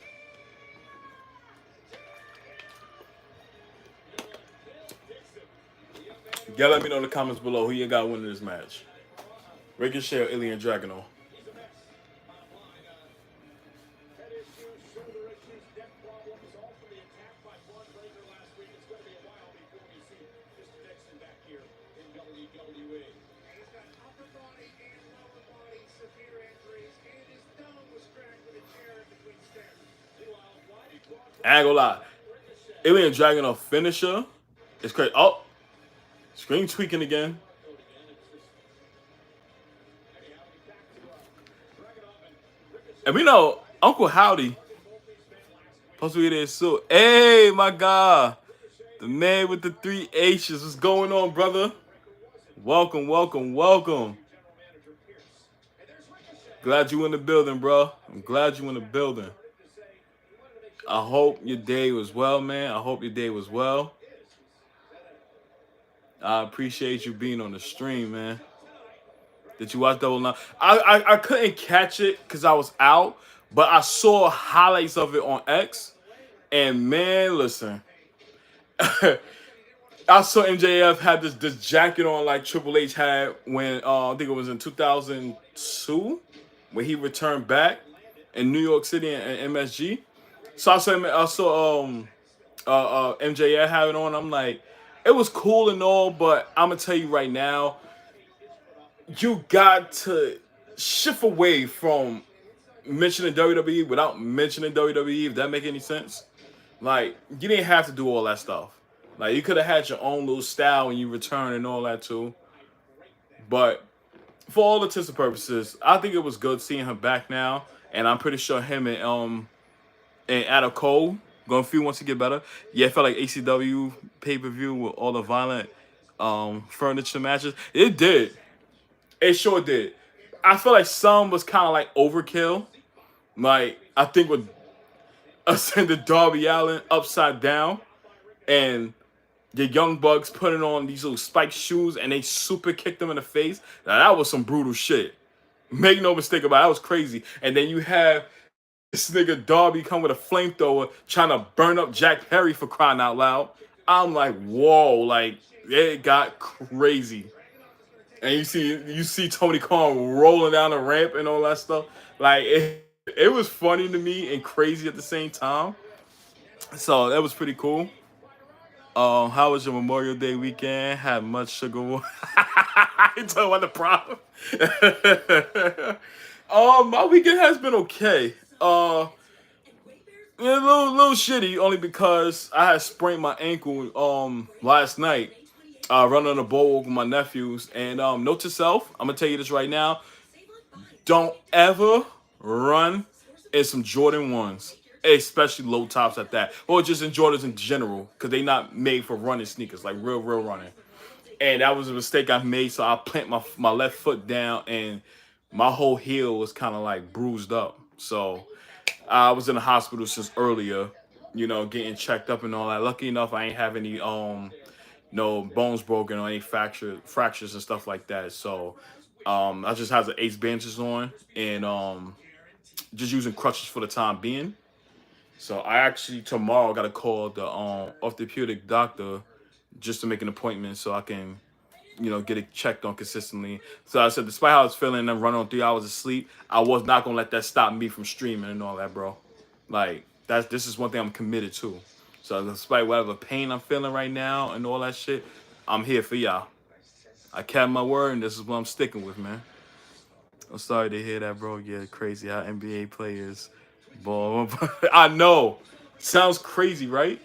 A: Y'all let me know in the comments below who you got winning this match. Ricochet or Ilya Dragunov.
B: Head issues, shoulder issues, neck problems, all from the attack by Braun Breaker last week. It's going to be a while before we see Mr. Dixon back here in WWE. And he's got upper body and lower body severe injuries, and his thumb was cracked with a chair in between stairs. Meanwhile, why did Braun
A: I ain't gonna lie. Ilya Dragunov finisher is crazy. Oh, screen tweaking again. And we know Uncle Howdy supposed to be there soon. Hey, my God. The man with the 3 H's. What's going on, brother? Welcome, welcome, welcome. Glad you in the building, bro. I'm glad you in the building. I hope your day was well, man. I hope your day was well. I appreciate you being on the stream, man. Did you watch Double Nine? I couldn't catch it because I was out, but I saw highlights of it on X. And man, listen, I saw MJF had this jacket on like Triple H had when I think it was in 2002 when he returned back in New York City and MSG. So I saw MJF having on. I'm like, it was cool and all, but I'm gonna tell you right now, you got to shift away from mentioning WWE without mentioning WWE. If that make any sense, like you didn't have to do all that stuff. Like you could have had your own little style when you return and all that too. But for all intents and purposes, I think it was good seeing him back now, and I'm pretty sure him and Adam Cole gonna feel once he get better. Yeah, it felt like ACW pay-per-view with all the violent furniture matches. It did. It sure did. I feel like some was kind of like overkill. Like I think with sending Darby Allin upside down and the Young Bucks putting on these little spiked shoes and they super kicked them in the face. Now that was some brutal shit. Make no mistake about it, that was crazy. And then you have this nigga Darby come with a flamethrower trying to burn up Jack Perry for crying out loud. I'm like, whoa, like it got crazy. And you see Tony Khan rolling down the ramp and all that stuff. Like it was funny to me and crazy at the same time. So that was pretty cool. How was your Memorial Day weekend? Had much sugar? You talking about the problem? My weekend has been okay. Yeah, a little shitty only because I had sprained my ankle last night. Running on the bowl with my nephews. And note to self, I'm gonna tell you this right now. Don't ever run in some Jordan 1s, especially low tops at that. Or just in Jordans in general, because they not made for running sneakers, like real running. And that was a mistake I made, so I plant my left foot down and my whole heel was kind of like bruised up. So I was in the hospital since earlier, getting checked up and all that. Lucky enough, I ain't have any no bones broken or any fractures and stuff like that. So I just have the ace bandages on and just using crutches for the time being. So I actually tomorrow got to call the orthopedic doctor just to make an appointment so I can get it checked on consistently. So I said, despite how I was feeling and running on 3 hours of sleep, I was not gonna let that stop me from streaming and all that, bro. Like this is one thing I'm committed to. So despite whatever pain I'm feeling right now and all that shit, I'm here for y'all. I kept my word, and this is what I'm sticking with, man. I'm sorry to hear that, bro. Yeah, crazy how NBA players ball. I know. Sounds crazy, right?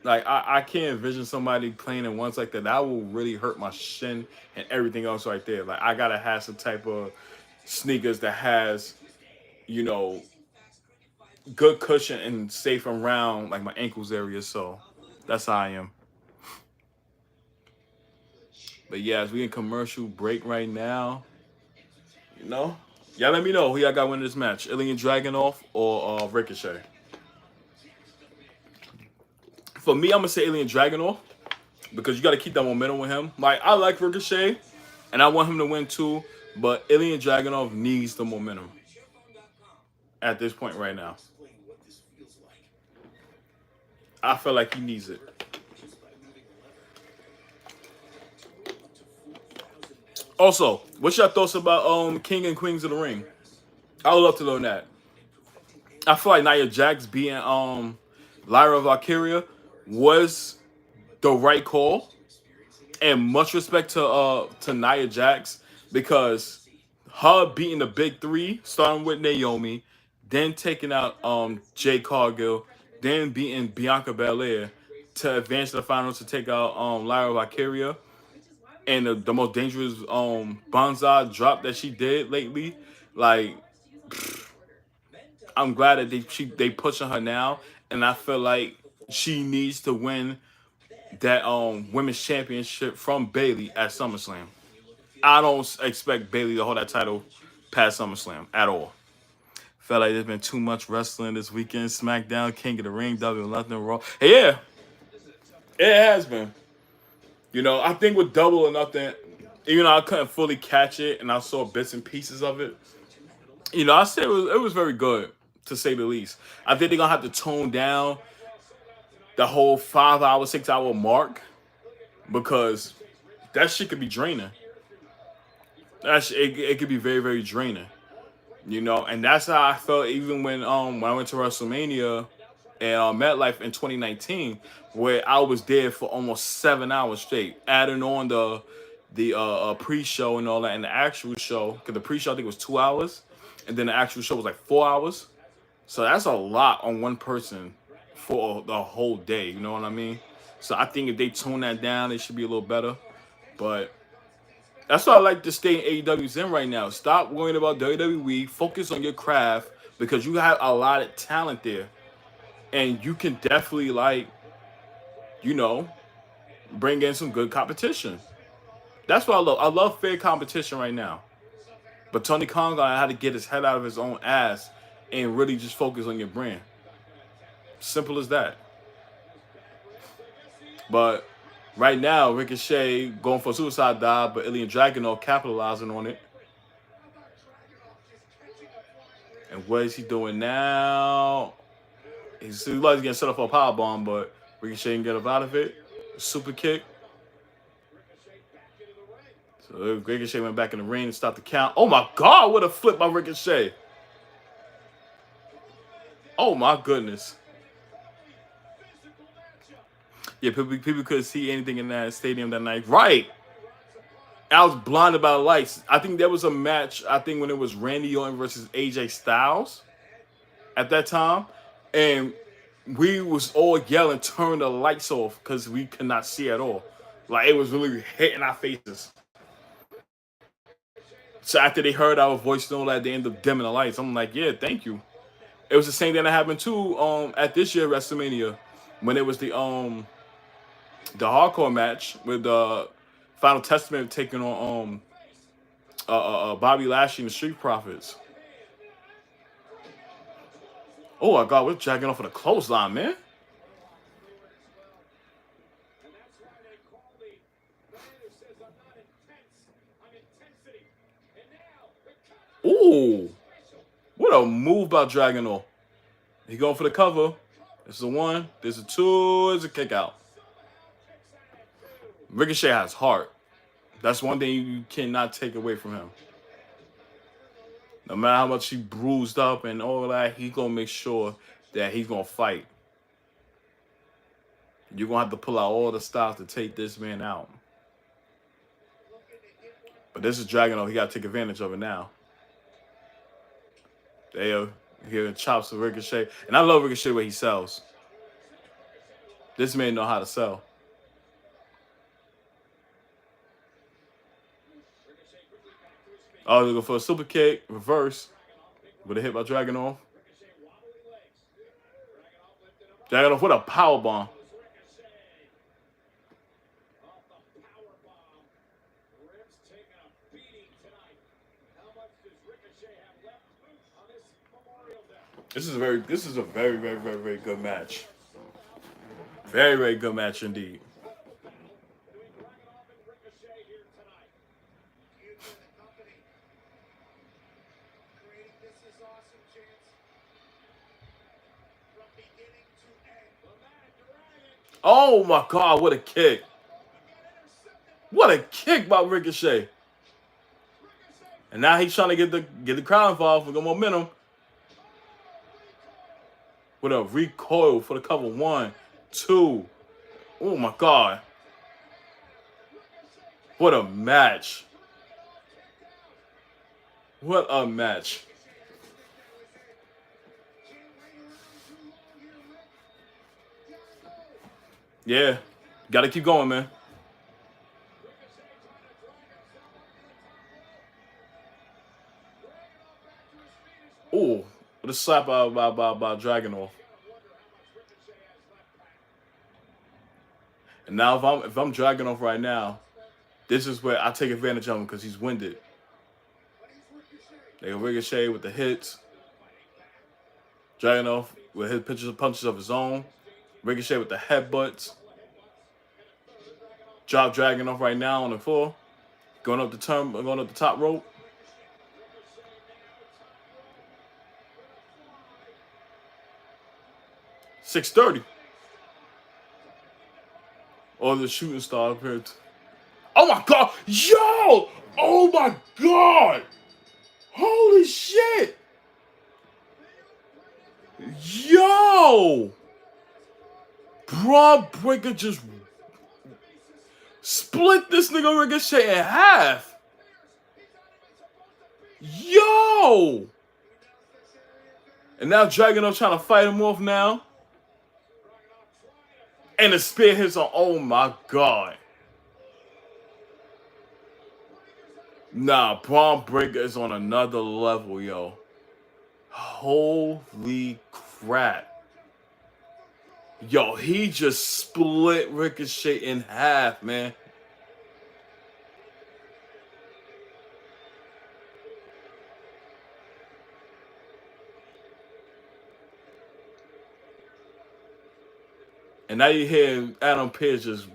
A: Like I can't envision somebody playing in ones like that. That will really hurt my shin and everything else right there. Like I gotta have some type of sneakers that has, you know, good cushion and safe around like my ankles area. So that's how I am. But yeah, as we in commercial break right now, y'all let me know who y'all got winning this match: Ilya Dragunov or Ricochet. For me, I'm gonna say Ilya Dragunov because you got to keep that momentum with him. Like I like Ricochet, and I want him to win too, but Ilya Dragunov needs the momentum at this point right now. I feel like he needs it. Also, what's your thoughts about King and Queens of the Ring? I would love to learn that. I feel like Nia Jax being Lyra Valkyria was the right call, and much respect to Nia Jax because her beating the big three, starting with Naomi, then taking out Jay Cargill, then beating Bianca Belair to advance to the finals to take out Lyra Valkyria, and the most dangerous Banzai drop that she did lately. Like, I'm glad that they pushing her now, and I feel like she needs to win that women's championship from Bailey at SummerSlam. I don't expect Bailey to hold that title past SummerSlam at all. Felt like there's been too much wrestling this weekend. SmackDown, King of the Ring, Double or Nothing, Raw. Yeah, it has been. You know, I think with Double or Nothing, even though I couldn't fully catch it and I saw bits and pieces of it, you know, I said it was very good, to say the least. I think they're going to have to tone down the whole 5 hour, 6 hour mark because that shit could be draining. It could be very, very draining. You know, and that's how I felt even when I went to WrestleMania and MetLife in 2019, where I was there for almost 7 hours straight, adding on the pre-show and all that, and the actual show. Because the pre-show I think was 2 hours, and then the actual show was like 4 hours. So that's a lot on one person for the whole day. You know what I mean? So I think if they tone that down, it should be a little better. But that's why I like to stay in AEW's in right now. Stop worrying about WWE. Focus on your craft because you have a lot of talent there. And you can definitely, like, you know, bring in some good competition. That's what I love. I love fair competition right now. But Tony Khan had to get his head out of his own ass and really just focus on your brand. Simple as that. But right now, Ricochet going for a suicide dive, but Ilya Dragunov capitalizing on it. And what is he doing now? He's like getting set up for a powerbomb, but Ricochet can get up out of it. Super kick. So Ricochet went back in the ring and stopped the count. Oh my God, what a flip by Ricochet. Oh my goodness. Yeah, people couldn't see anything in that stadium that night. Right. I was blinded by the lights. I think there was a match, I think when it was Randy Orton versus AJ Styles at that time. And we was all yelling, turn the lights off because we could not see at all. Like, it was really hitting our faces. So after they heard our voice and all that, they ended up dimming the lights. I'm like, yeah, thank you. It was the same thing that happened too at this year WrestleMania when it was the hardcore match with the Final Testament taking on Bobby Lashley and the Street Profits. Oh my God, we're jacking off of the clothesline, man. Ooh, what a move by Dragunov. He going for the cover. This is a 1. This is a 2. It's a kick out. Ricochet has heart. That's one thing you cannot take away from him. No matter how much he bruised up and all that, he's going to make sure that he's going to fight. You're going to have to pull out all the stops to take this man out. But this is Dragunov. He got to take advantage of it now. They are giving chops to Ricochet. And I love Ricochet where he sells. This man know how to sell. Oh, looking for a super kick. Reverse. With a hit by Dragunov. Dragunov with a powerbomb. This is a very, very, very, very good match. Very, very good match indeed. Oh my God, what a kick. What a kick by Ricochet. And now he's trying to get the crowd involved with the momentum. With a recoil for the cover. 1, 2. Oh my God. What a match. What a match. Yeah. Gotta keep going, man. Oh, what a slap by Dragunov. And now if I'm dragging off right now, this is where I take advantage of him because he's winded. They Ricochet with the hits. Dragging off with his pitches and punches of his own. Ricochet with the headbutts. Drop dragging off right now on the floor. Going up the top rope. .630. Or the shooting star appeared. Oh my god! Yo! Oh my god! Holy shit! Yo! Braun Breaker just split this nigga Ricochet in half. Yo! And now Dragunov trying to fight him off now. And the spear hits on. Oh my god. Nah, Braun Breaker is on another level, yo. Holy crap. Yo, he just split Ricochet in half, man. And now you hear Adam Pearce just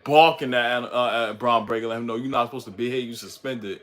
A: barking at Braun Breaker, let him know you're not supposed to be here, you suspended.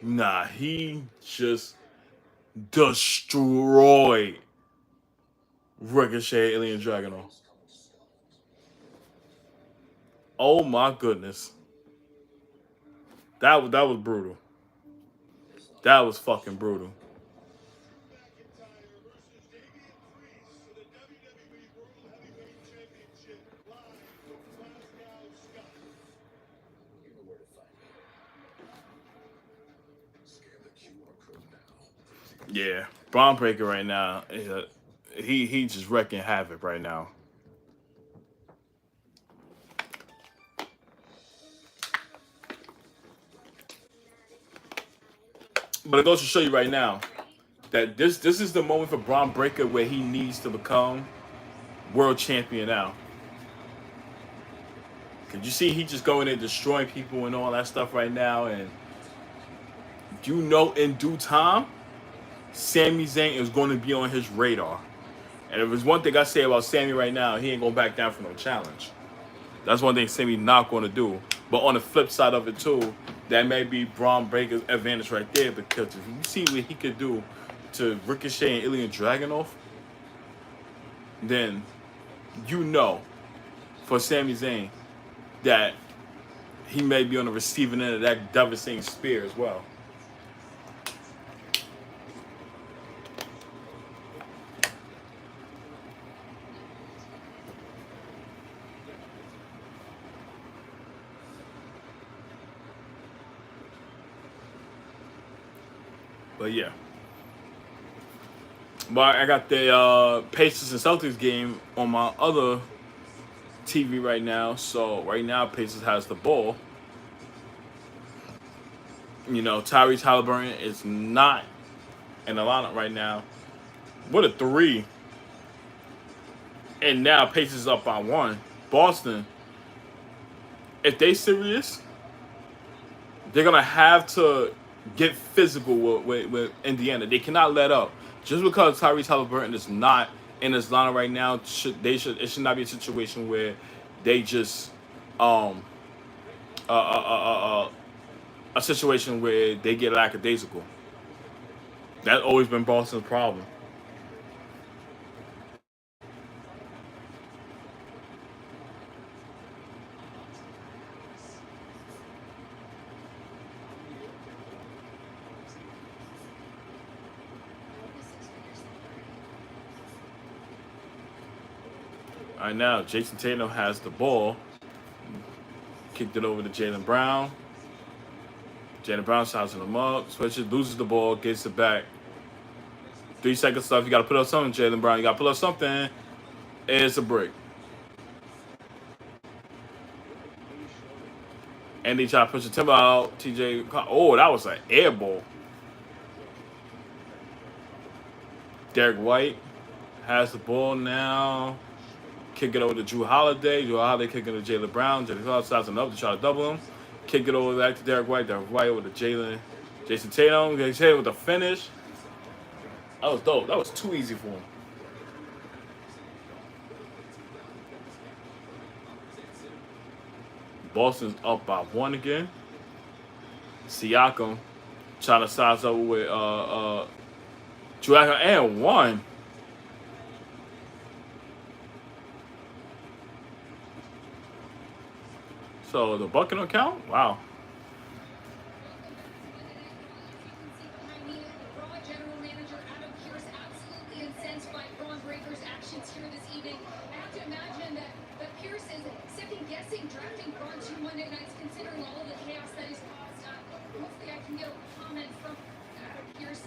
A: Nah, he just destroyed Ricochet, Alien Dragunov. Oh my goodness. That was brutal. That was fucking brutal. Yeah, Braun Breaker right now, he just wrecking havoc right now. But it goes to show you right now that this is the moment for Braun Breaker where he needs to become world champion now. Cause you see he just going in destroying people and all that stuff right now, and you know in due time, Sami Zayn is going to be on his radar. And if there's one thing I say about Sami right now, he ain't going to back down for no challenge. That's one thing Sami's not going to do. But on the flip side of it too, that may be Braun Breaker's advantage right there, because if you see what he could do to Ricochet and Ilya Dragunov, then you know for Sami Zayn that he may be on the receiving end of that devastating spear as well. But yeah. But I got the Pacers and Celtics game on my other TV right now. So right now Pacers has the ball. You know, Tyrese Halliburton is not in the lineup right now. What a 3. And now Pacers up by 1. Boston, if they serious, they're going to have to get physical with Indiana. They cannot let up. Just because Tyrese Halliburton is not in his lineup right now, it should not be a situation where they just a situation where they get lackadaisical. That's always been Boston's problem. Right now, Jason Tatum has the ball. Kicked it over to Jaylen Brown. Jaylen Brown sizing him up. Switches, loses the ball, gets it back. 3 seconds left. You got to put up something, Jaylen Brown. You got to put up something. It's a break. And they try to push the timber out. TJ. Oh, that was an air ball. Derek White has the ball now. Kick it over to Drew Holiday. Drew Holiday kicking to Jaylen Brown. Jaylen Brown sizing up to try to double him. Kick it over back to Derek White. Derek White over to Jason Tatum. Jason Tatum with the finish. That was dope. That was too easy for him. Boston's up by 1 again. Siakam trying to size up with Siakam and 1. So the bucket don't count? Wow.
F: Raw General Manager Adam Pierce absolutely incensed by Braun Breaker's actions here this evening. I have to imagine that Pierce is second-guessing drafting Braun to Monday nights, considering all of the chaos that he's caused. Hopefully I can get a comment from Adam Pierce.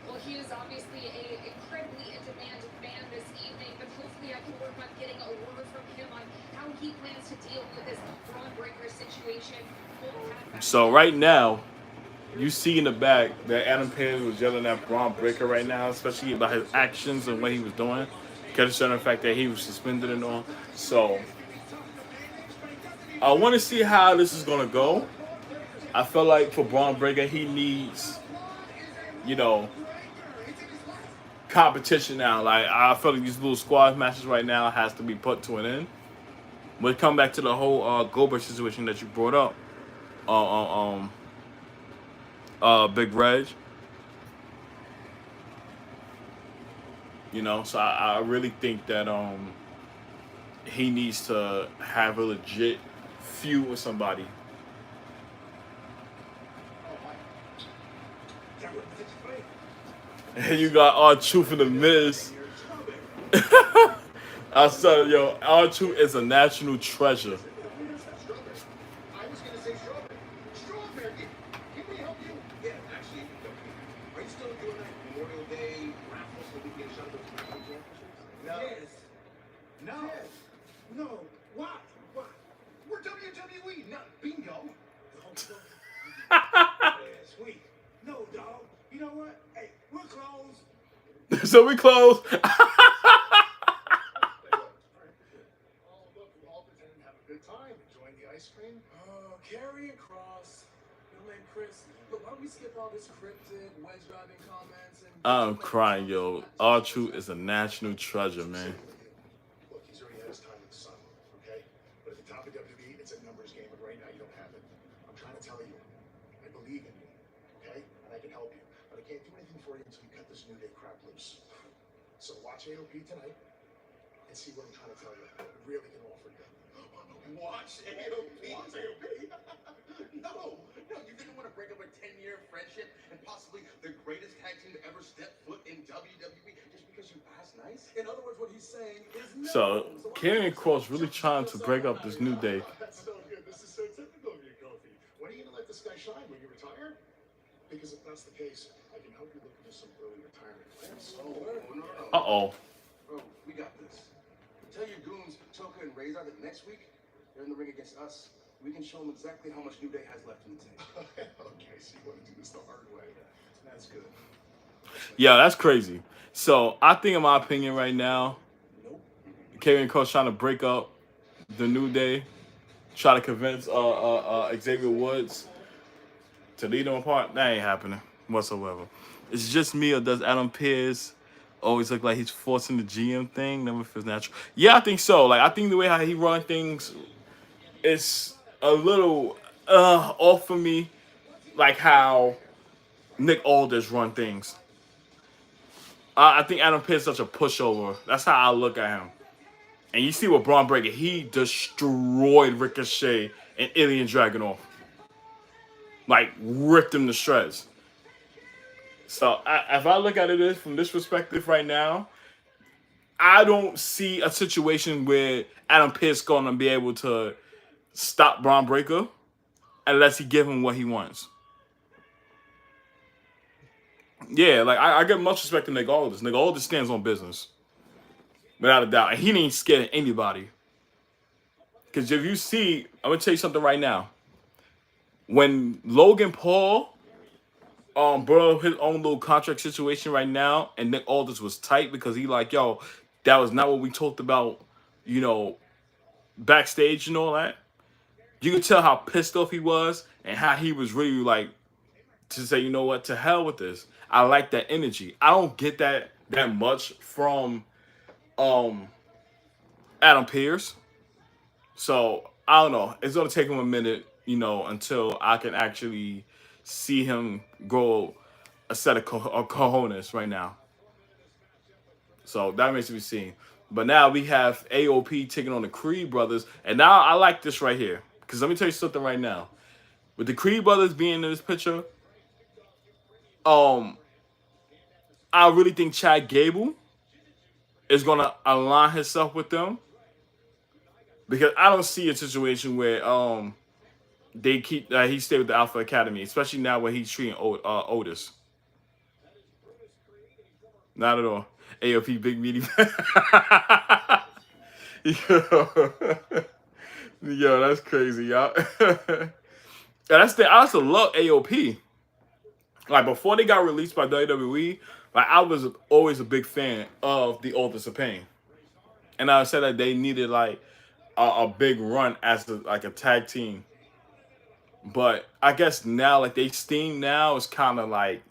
F: Well, he is obviously an incredibly in-demand man this evening, but hopefully I can work on getting a word from him on how he plans to deal with this Braun Breaker situation.
A: So right now, you see in the back that Adam Pierce was yelling at Braun Breaker right now, especially about his actions and what he was doing, considering the fact that he was suspended and all. So I want to see how this is going to go. I feel like for Braun Breaker, he needs, competition now. Like, I feel like these little squad matches right now has to be put to an end. We'll come back to the whole Goldberg situation that you brought up. Big Reg. So I really think that he needs to have a legit feud with somebody. And you got R-Truth in the Miz. I said, yo, R-Truth is a national treasure.
B: I was going to say strawberry. Strawberry? Can we help you?
E: Yeah, actually, are you still doing that Memorial Day raffle so we can get shot those championships?
B: No.
E: Yes.
B: No. No. Why? Why? We're WWE, not bingo.
E: Yeah, sweet.
B: No, dog. You know what? Hey, we're closed.
A: So we close.
B: Oh, look, we all pretended to have a good time, enjoying the ice cream.
G: Oh, carry across. Yo, man, Chris, look, why don't we skip all this cryptic, wedge driving comments and...
A: I'm crying, yo. R-Truth is a national treasure, man.
B: Look, he's already had his time in the sun, okay? But at the top of WWE, it's a numbers game, and right now you don't have it. I'm trying to tell you, I believe in you, okay? And I can help you. But I can't do anything for you until you cut this New Day crap loose. So watch AOP tonight and see what I'm trying to tell you. I really can offer you.
E: Watch AOP. No, you didn't want to break up a 10-year friendship and possibly the greatest tag team to ever step foot in WWE just because you asked nice?
G: In other words, what he's saying is no.
A: So, Karrion Kross really trying to break up this New Day.
B: That's so good. This is so typical of you, Kofi. When are you going to let this guy shine? When you retire? Because if that's the case, I can help you look into some early retirement plans.
E: No.
A: Uh-oh.
E: Bro, we got this. Tell your goons, Toka and Razor, that next week, they're in the ring against us. We can show them exactly how much New Day has left in the tank.
B: Okay, so you want to do this the hard way. That's good.
A: Yeah, that's crazy. So, I think in my opinion right now, Karrion Kross trying to break up the New Day, try to convince Xavier Woods to lead them apart. That ain't happening whatsoever. It's just me, or does Adam Pearce always look like he's forcing the GM thing? Never feels natural. Yeah, I think so. Like, I think the way how he run things is a little off for me. Like how Nick Aldis run things. I think Adam Pearce is such a pushover. That's how I look at him. And you see what Braun Breaker, he destroyed Ricochet and Ilya Dragunov. Like, ripped him to shreds. So, if I look at it from this perspective right now, I don't see a situation where Adam Pearce gonna be able to stop Braun Breaker unless he give him what he wants. Yeah, like I get much respect to Nick Aldis. Nick Aldis stands on business, without a doubt, and he ain't scared of anybody. Because if you see, I'm gonna tell you something right now. When Logan Paul, bro, his own little contract situation right now, and Nick Aldis was tight because he like, yo, that was not what we talked about, you know, backstage and all that. You could tell how pissed off he was and how he was really like to say, you know what, to hell with this. I like that energy. I don't get that much from Adam Pearce. So I don't know. It's gonna take him a minute, you know, until I can actually see him grow a set of cojones right now. So that remains to be seen. But now we have AOP taking on the Creed brothers, and now I like this right here because let me tell you something right now. With the Creed brothers being in this picture, I really think Chad Gable is gonna align himself with them because I don't see a situation where they keep he stay with the Alpha Academy, especially now when he's treating Otis. Not at all. AOP big meaty. Yo, that's crazy, y'all. I also love AOP. Like before they got released by WWE, like I was always a big fan of the Authors of Pain, and I said that they needed like a big run as like a tag team. But I guess now, like they steam now is kind of like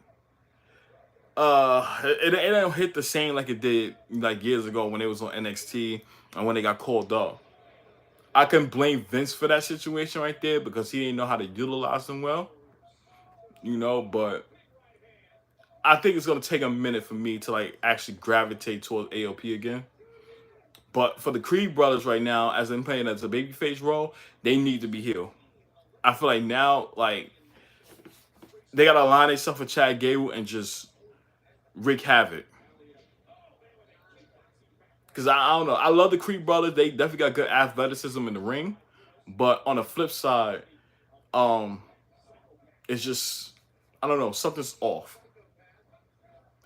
A: it don't hit the same like it did like years ago when it was on NXT and when they got called up. I can blame Vince for that situation right there because he didn't know how to utilize them well, you know. But I think it's gonna take a minute for me to like actually gravitate towards AOP again. But for the Creed brothers right now, as I'm playing as a babyface role, they need to be healed. I feel like now, like they gotta align themselves with Chad Gable and just wreak havoc. Because I don't know, I love the Creed brothers. They definitely got good athleticism in the ring, but on the flip side, it's just I don't know, something's off.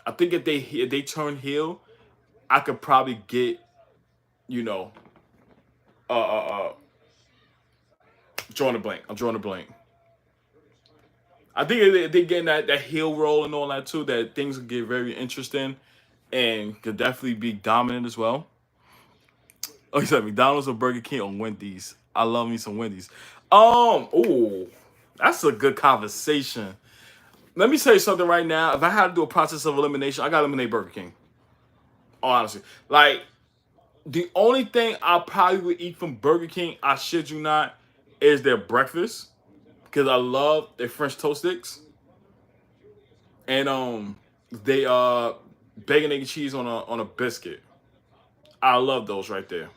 A: I think if they turn heel, I could probably get, you know, drawing a blank. I'm drawing a blank. I think if they getting that heel roll and all that too, that things will get very interesting and could definitely be dominant as well. Oh, you said McDonald's or Burger King or Wendy's? I love me some Wendy's. Oh, that's a good conversation. Let me tell you something right now. If I had to do a process of elimination, I gotta eliminate Burger King. Honestly, like the only thing I probably would eat from Burger King, I shit you not, is their breakfast because I love their French toast sticks and they bacon, egg, and cheese on a biscuit. I love those right there.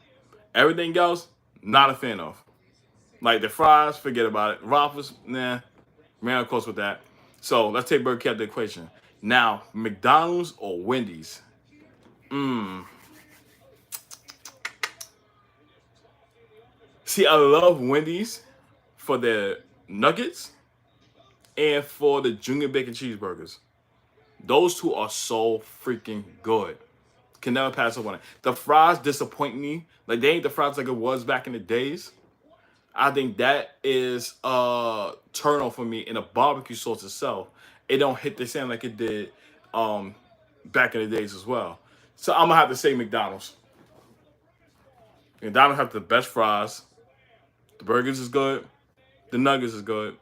A: Everything else, not a fan of. Like the fries, forget about it. Waffles, nah, man, of course with that. So let's take Burger King out of the equation. Now, McDonald's or Wendy's? See, I love Wendy's for their nuggets and for the junior bacon cheeseburgers. Those two are so freaking good. Can never pass up on it. The fries disappoint me. Like they ain't the fries like it was back in the days. I think that is a turn off for me in the barbecue sauce itself. It don't hit the same like it did back in the days as well. So I'm gonna have to say McDonald's. McDonald's have the best fries. The burgers is good. The nuggets is good,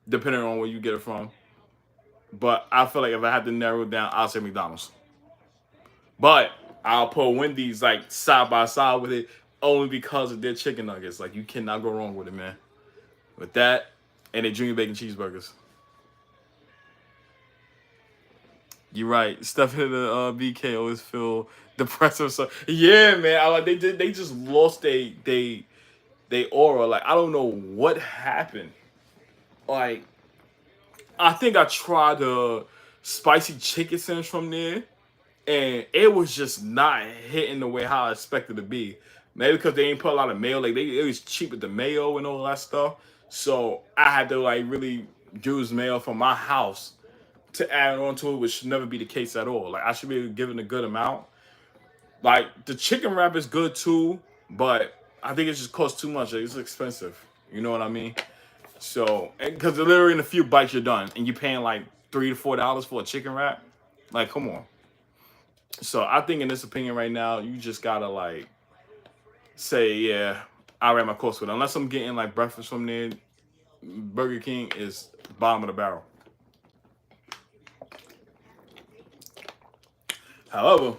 A: depending on where you get it from. But I feel like if I had to narrow it down, I'll say McDonald's. But I'll put Wendy's like side by side with it only because of their chicken nuggets. Like you cannot go wrong with it, man. With that and their junior bacon cheeseburgers. You're right. Stuff in the BK always feel depressive. So yeah, man. They just lost they aura. Like I don't know what happened. Like I think I tried the spicy chicken sandwich from there, and it was just not hitting the way how I expected it to be. Maybe because they ain't put a lot of mayo, like it was cheap with the mayo and all that stuff. So I had to like really use mayo from my house to add on to it, which should never be the case at all. Like I should be given a good amount. Like the chicken wrap is good too, but I think it just costs too much. Like, it's expensive. You know what I mean? So because literally in a few bites you're done, and you're paying like $3 to $4 for a chicken wrap. Like, come on. So I think in this opinion right now, you just gotta like say, yeah, I ran my course with it. Unless I'm getting like breakfast from there, Burger King is bottom of the barrel. However,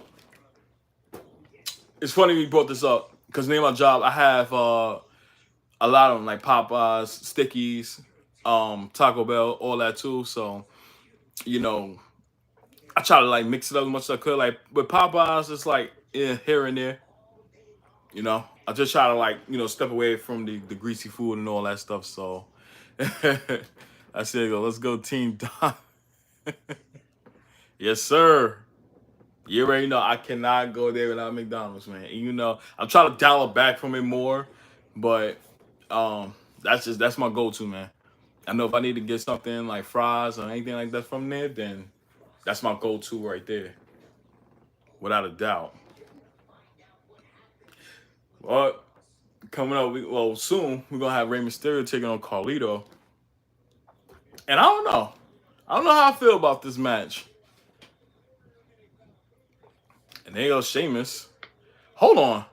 A: it's funny we brought this up because near my job, I have a lot of them like Popeyes, Stickies, Taco Bell, all that too. So, you know, I try to like mix it up as much as I could. Like with Popeyes, it's like here and there. You know, I just try to like, step away from the greasy food and all that stuff. So I said, let's go Team Don. Yes, sir. You already know I cannot go there without McDonald's, man. And I'm trying to dial it back from it more, but that's my go-to, man. I know if I need to get something like fries or anything like that from there, then that's my go-to right there, without a doubt. Well, coming up, soon we're gonna have Rey Mysterio taking on Carlito, and I don't know how I feel about this match. And there goes Sheamus. Hold on.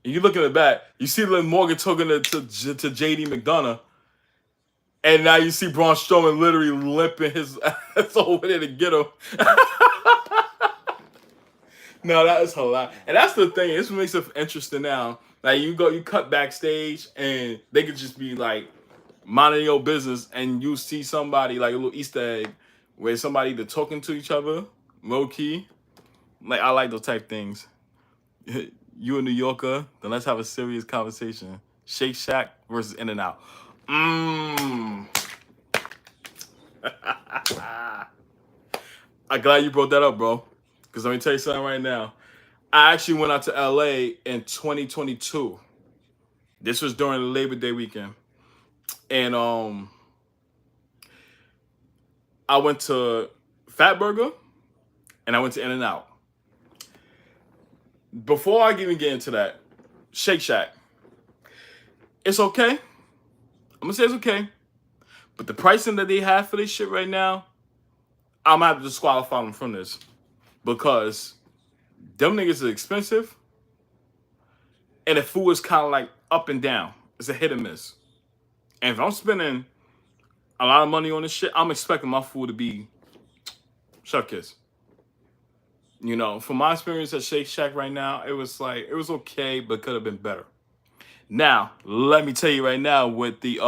A: And you look at the back, you see Liv Morgan talking to JD McDonough, and now you see Braun Strowman literally limping his ass over there to get him. No, that is hilarious. And that's the thing. This makes it interesting now. Like you cut backstage, and they could just be like minding your business, and you see somebody like a little Easter egg where somebody either talking to each other, low key. Like I like those type things. You a New Yorker, then let's have a serious conversation. Shake Shack versus In-N-Out. I'm glad you brought that up, bro. Because let me tell you something right now. I actually went out to LA in 2022. This was during the Labor Day weekend. And I went to Fat Burger and I went to In-N-Out. Before I even get into that, Shake Shack. It's okay. I'm gonna say it's okay. But the pricing that they have for this shit right now, I'm gonna have to disqualify them from this. Because them niggas are expensive. And the food is kind of like up and down. It's a hit or miss. And if I'm spending a lot of money on this shit, I'm expecting my food to be chef kiss. From my experience at Shake Shack right now, it was okay, but could have been better. Now, let me tell you right now with the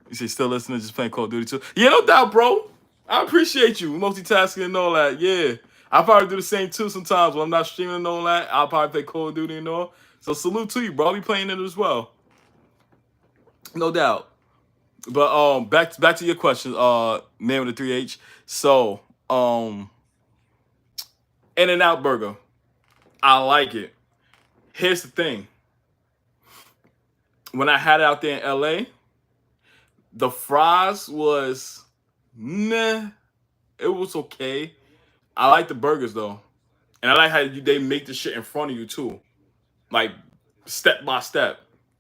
A: you say still listening, just playing Call of Duty 2. Yeah, no doubt, bro. I appreciate you multitasking and all that. Yeah, I probably do the same too sometimes when I'm not streaming and all that. I'll probably play Call of Duty and all. So salute to you, bro. I'll be playing it as well, no doubt. But back to your question, man with the 3H. So In-N-Out Burger, I like it. Here's the thing. When I had it out there in LA, the fries was meh. It was okay. I like the burgers though. And I like how they make the shit in front of you too. Like step by step.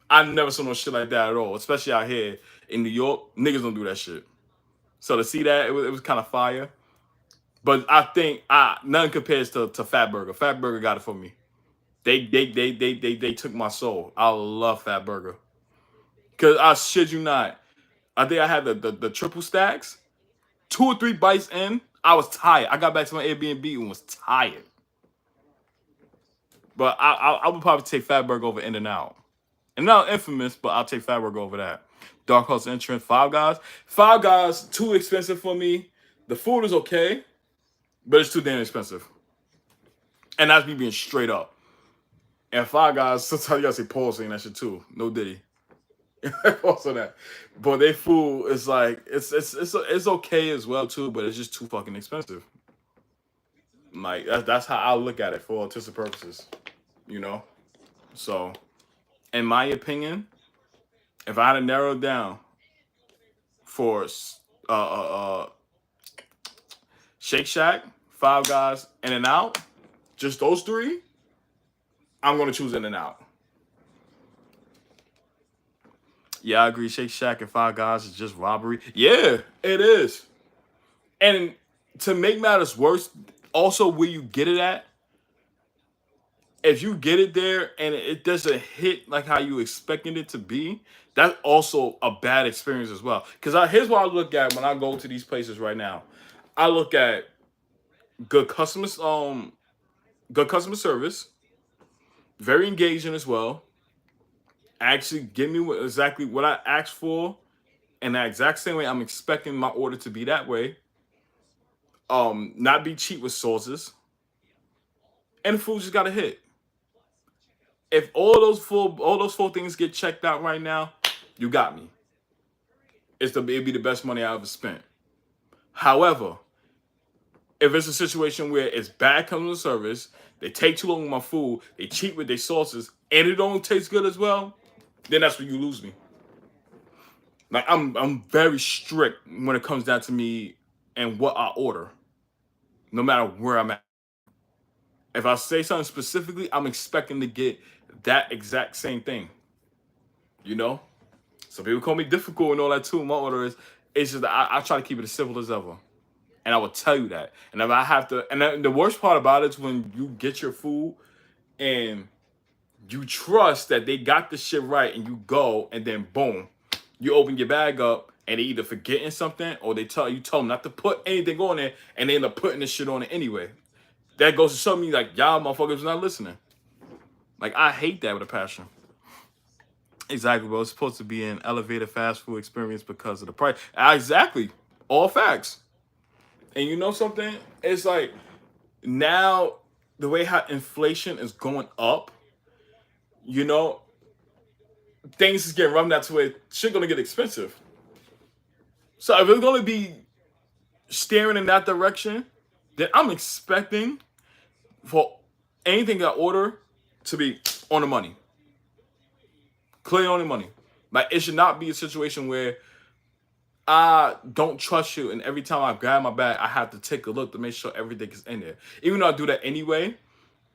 A: I never saw no shit like that at all. Especially out here in New York. Niggas don't do that shit. So to see that, it was kind of fire. But I think nothing compares to Fat Burger. Fat Burger got it for me. They took my soul. I love Fat Burger. Cause I shit you not. I think I had the triple stacks. 2 or 3 bites in, I was tired. I got back to my Airbnb and was tired. But I would probably take Fat Burger over In-N-Out. And not infamous, but I'll take Fat Burger over that. Dark Horse entrance, Five Guys. Five Guys, too expensive for me. The food is okay, but it's too damn expensive. And that's me being straight up. And Five Guys, sometimes you gotta say Paul saying that shit too. No Diddy. Also that, but they food is like it's okay as well too, but it's just too fucking expensive. Like that's how I look at it for autistic purposes, you know. So, in my opinion, if I had to narrow it down for uh, uh, uh, Shake Shack, Five Guys, In and Out, just those three, I'm gonna choose In and Out. Yeah, I agree. Shake Shack and Five Guys is just robbery. Yeah, it is. And to make matters worse, also where you get it at, if you get it there and it doesn't hit like how you expected it to be, that's also a bad experience as well. Because here's what I look at when I go to these places right now. I look at good good customer service, very engaging as well. Actually, give me exactly what I asked for, in that exact same way I'm expecting my order to be that way. Not be cheap with sauces, and the food just gotta hit. If all those four things get checked out right now, you got me. It'd be the best money I ever spent. However, if it's a situation where it's bad customer service, they take too long with my food, they cheat with their sauces, and it don't taste good as well, then that's where you lose me. Like I'm very strict when it comes down to me and what I order, no matter where I'm at. If I say something specifically, I'm expecting to get that exact same thing. You know? Some people call me difficult and all that too. My order is, it's just that I try to keep it as simple as ever. And I will tell you that. And if I have to, and the worst part about it is when you get your food and you trust that they got the shit right and you go and then boom, you open your bag up and they either forgetting something or they tell them not to put anything on it and they end up putting the shit on it anyway. That goes to show me like y'all motherfuckers not listening. Like I hate that with a passion. Exactly, bro. It's supposed to be an elevated fast food experience because of the price. Exactly. All facts. And you know something? It's like now the way how inflation is going up, you know, things is getting run that way. Shit gonna get expensive. So if it's gonna be staring in that direction, then I'm expecting for anything I order to be on the money. Clearly on the money. Like it should not be a situation where I don't trust you, and every time I grab my bag, I have to take a look to make sure everything is in there. Even though I do that anyway,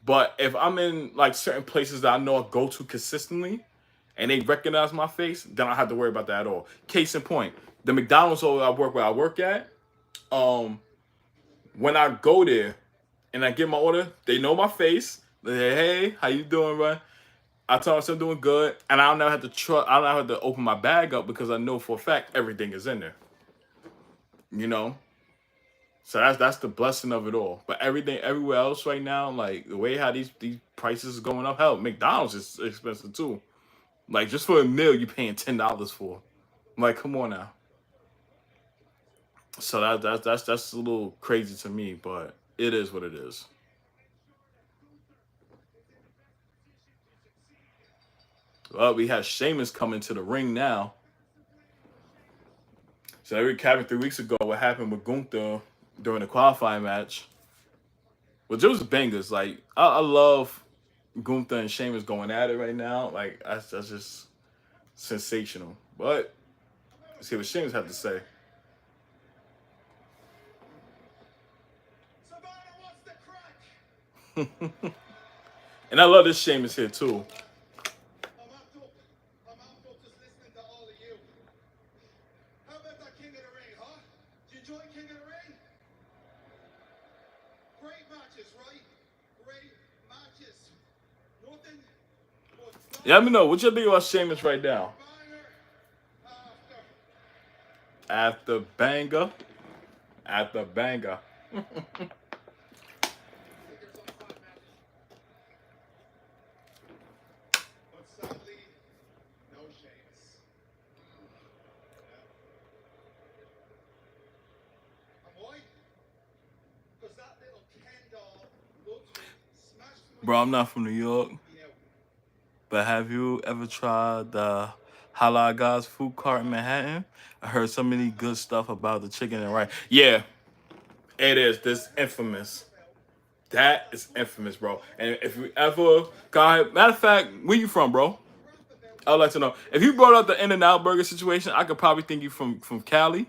A: but if I'm in like certain places that I know I go to consistently, and they recognize my face, then I don't have to worry about that at all. Case in point, the McDonald's where I work at, when I go there and I get my order, they know my face. They say, "Hey, how you doing, bro?" I tell them I'm doing good, and I don't never have to I don't have to open my bag up because I know for a fact everything is in there. You know, so that's the blessing of it all. But everything everywhere else right now, like the way how these prices is going up, hell, McDonald's is expensive too. Like just for a meal, you paying $10 for. Like, come on now. So that's a little crazy to me, but it is what it is. Well, we have Sheamus coming to the ring now. So every recapping 3 weeks ago what happened with Gunther during the qualifying match. Well, there was bangers. Like I love Gunther and Sheamus going at it right now. Like that's just sensational. But let's see what Sheamus had to say.
B: Savannah, what's the crack?
A: And I love this Sheamus here too.
B: I'm amped up. I'm amped up just listening to all of you. How about that King of the Ring, huh? Do you enjoy King of the Ring? Great matches, right? Great matches. Nothing but
A: Yeah, let me know what you think about Sheamus right now.
B: banger after.
A: After banger, after banger.
B: Figures on 5 matches. But sadly, no Sheamus. And why? Because that little Ken doll Ludwig smashed my
A: Bro, I'm not from New York,
B: TV out.
A: but have you ever tried the Hala God's food cart in Manhattan. I heard so many good stuff about the chicken and rice. Yeah, it is. This infamous. That is infamous, bro. And if you ever, God, matter of fact, where you from, bro? I'd like to know. If you brought up the In-N-Out burger situation, I could probably think you from Cali.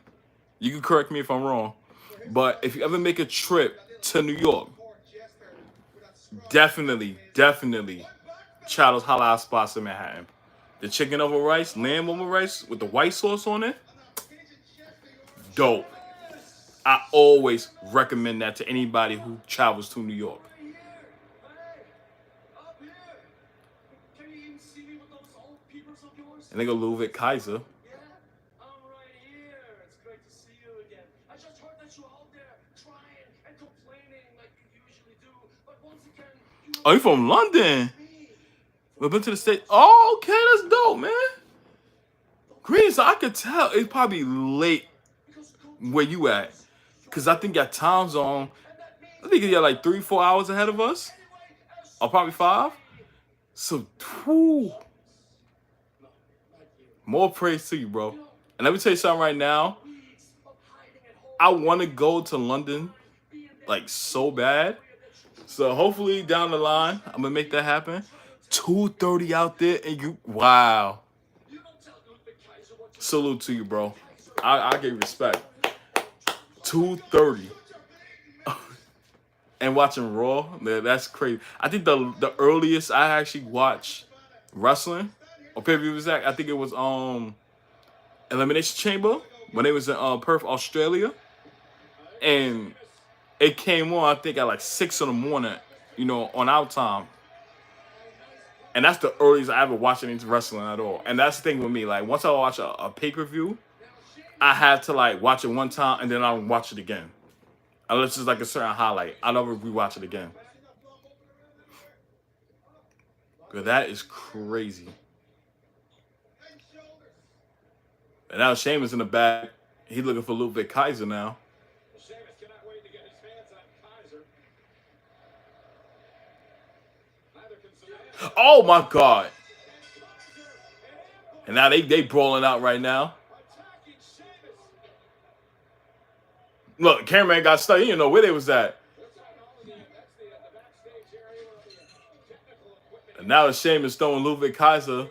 A: You can correct me if I'm wrong. But if you ever make a trip to New York, definitely try those halal spots in Manhattan. The chicken over rice, lamb over rice with the white sauce on it, dope. I always recommend that to anybody who travels to New York.
G: Hey, up here. Can you even see me with those old peepers of yours?
A: And they go Ludwig Kaiser.
G: Yeah, I'm right here. It's great to see you again. I just heard that you're out there trying and complaining like you usually do, but once again, you
A: Oh, you from London? We've been to the States. Oh, okay, that's dope, man. Green, so I could tell it's probably late where you at. Because I think your time zone, I think you're like 3-4 hours ahead of us. Or probably 5. So, whew. More praise to you, bro. And let me tell you something right now. I want to go to London like so bad. So hopefully down the line, I'm going to make that happen. 2:30 out there and you, wow. Salute to you, bro. I give respect. 2:30. And watching Raw, man, that's crazy. I think the earliest I actually watched wrestling or pay-per-view was that, I think it was Elimination Chamber when it was in Perth, Australia. And it came on, I think, at like 6 in the morning, you know, on our time. And that's the earliest I ever watched any wrestling at all. And that's the thing with me. Like, once I watch a pay-per-view, I have to, like, watch it one time and then I'll watch it again. Unless it's like a certain highlight. I'll never rewatch it again. But that is crazy. And now Sheamus in the back. He's looking for Ludwig Kaiser now.
D: Sheamus cannot wait to get his hands on Kaiser. Neither can Samantha.
A: Oh my God. And now they brawling out right now.
D: Attacking Sheamus.
A: Look, cameraman got stuck. You didn't know where they was at.
D: That's the backstage area where the technical equipment
A: And now Sheamus throwing Ludwig Kaiser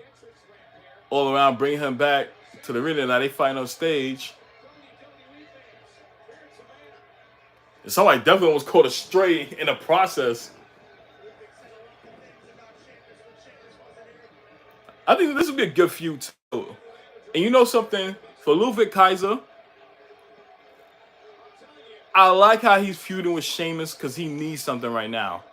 A: all around, bringing him back to the arena. Now they fighting on stage. And somebody definitely almost caught a stray in the process. I think this would be a good feud too. And you know something? For Ludwig Kaiser, I like how he's feuding with Sheamus because he needs something right now.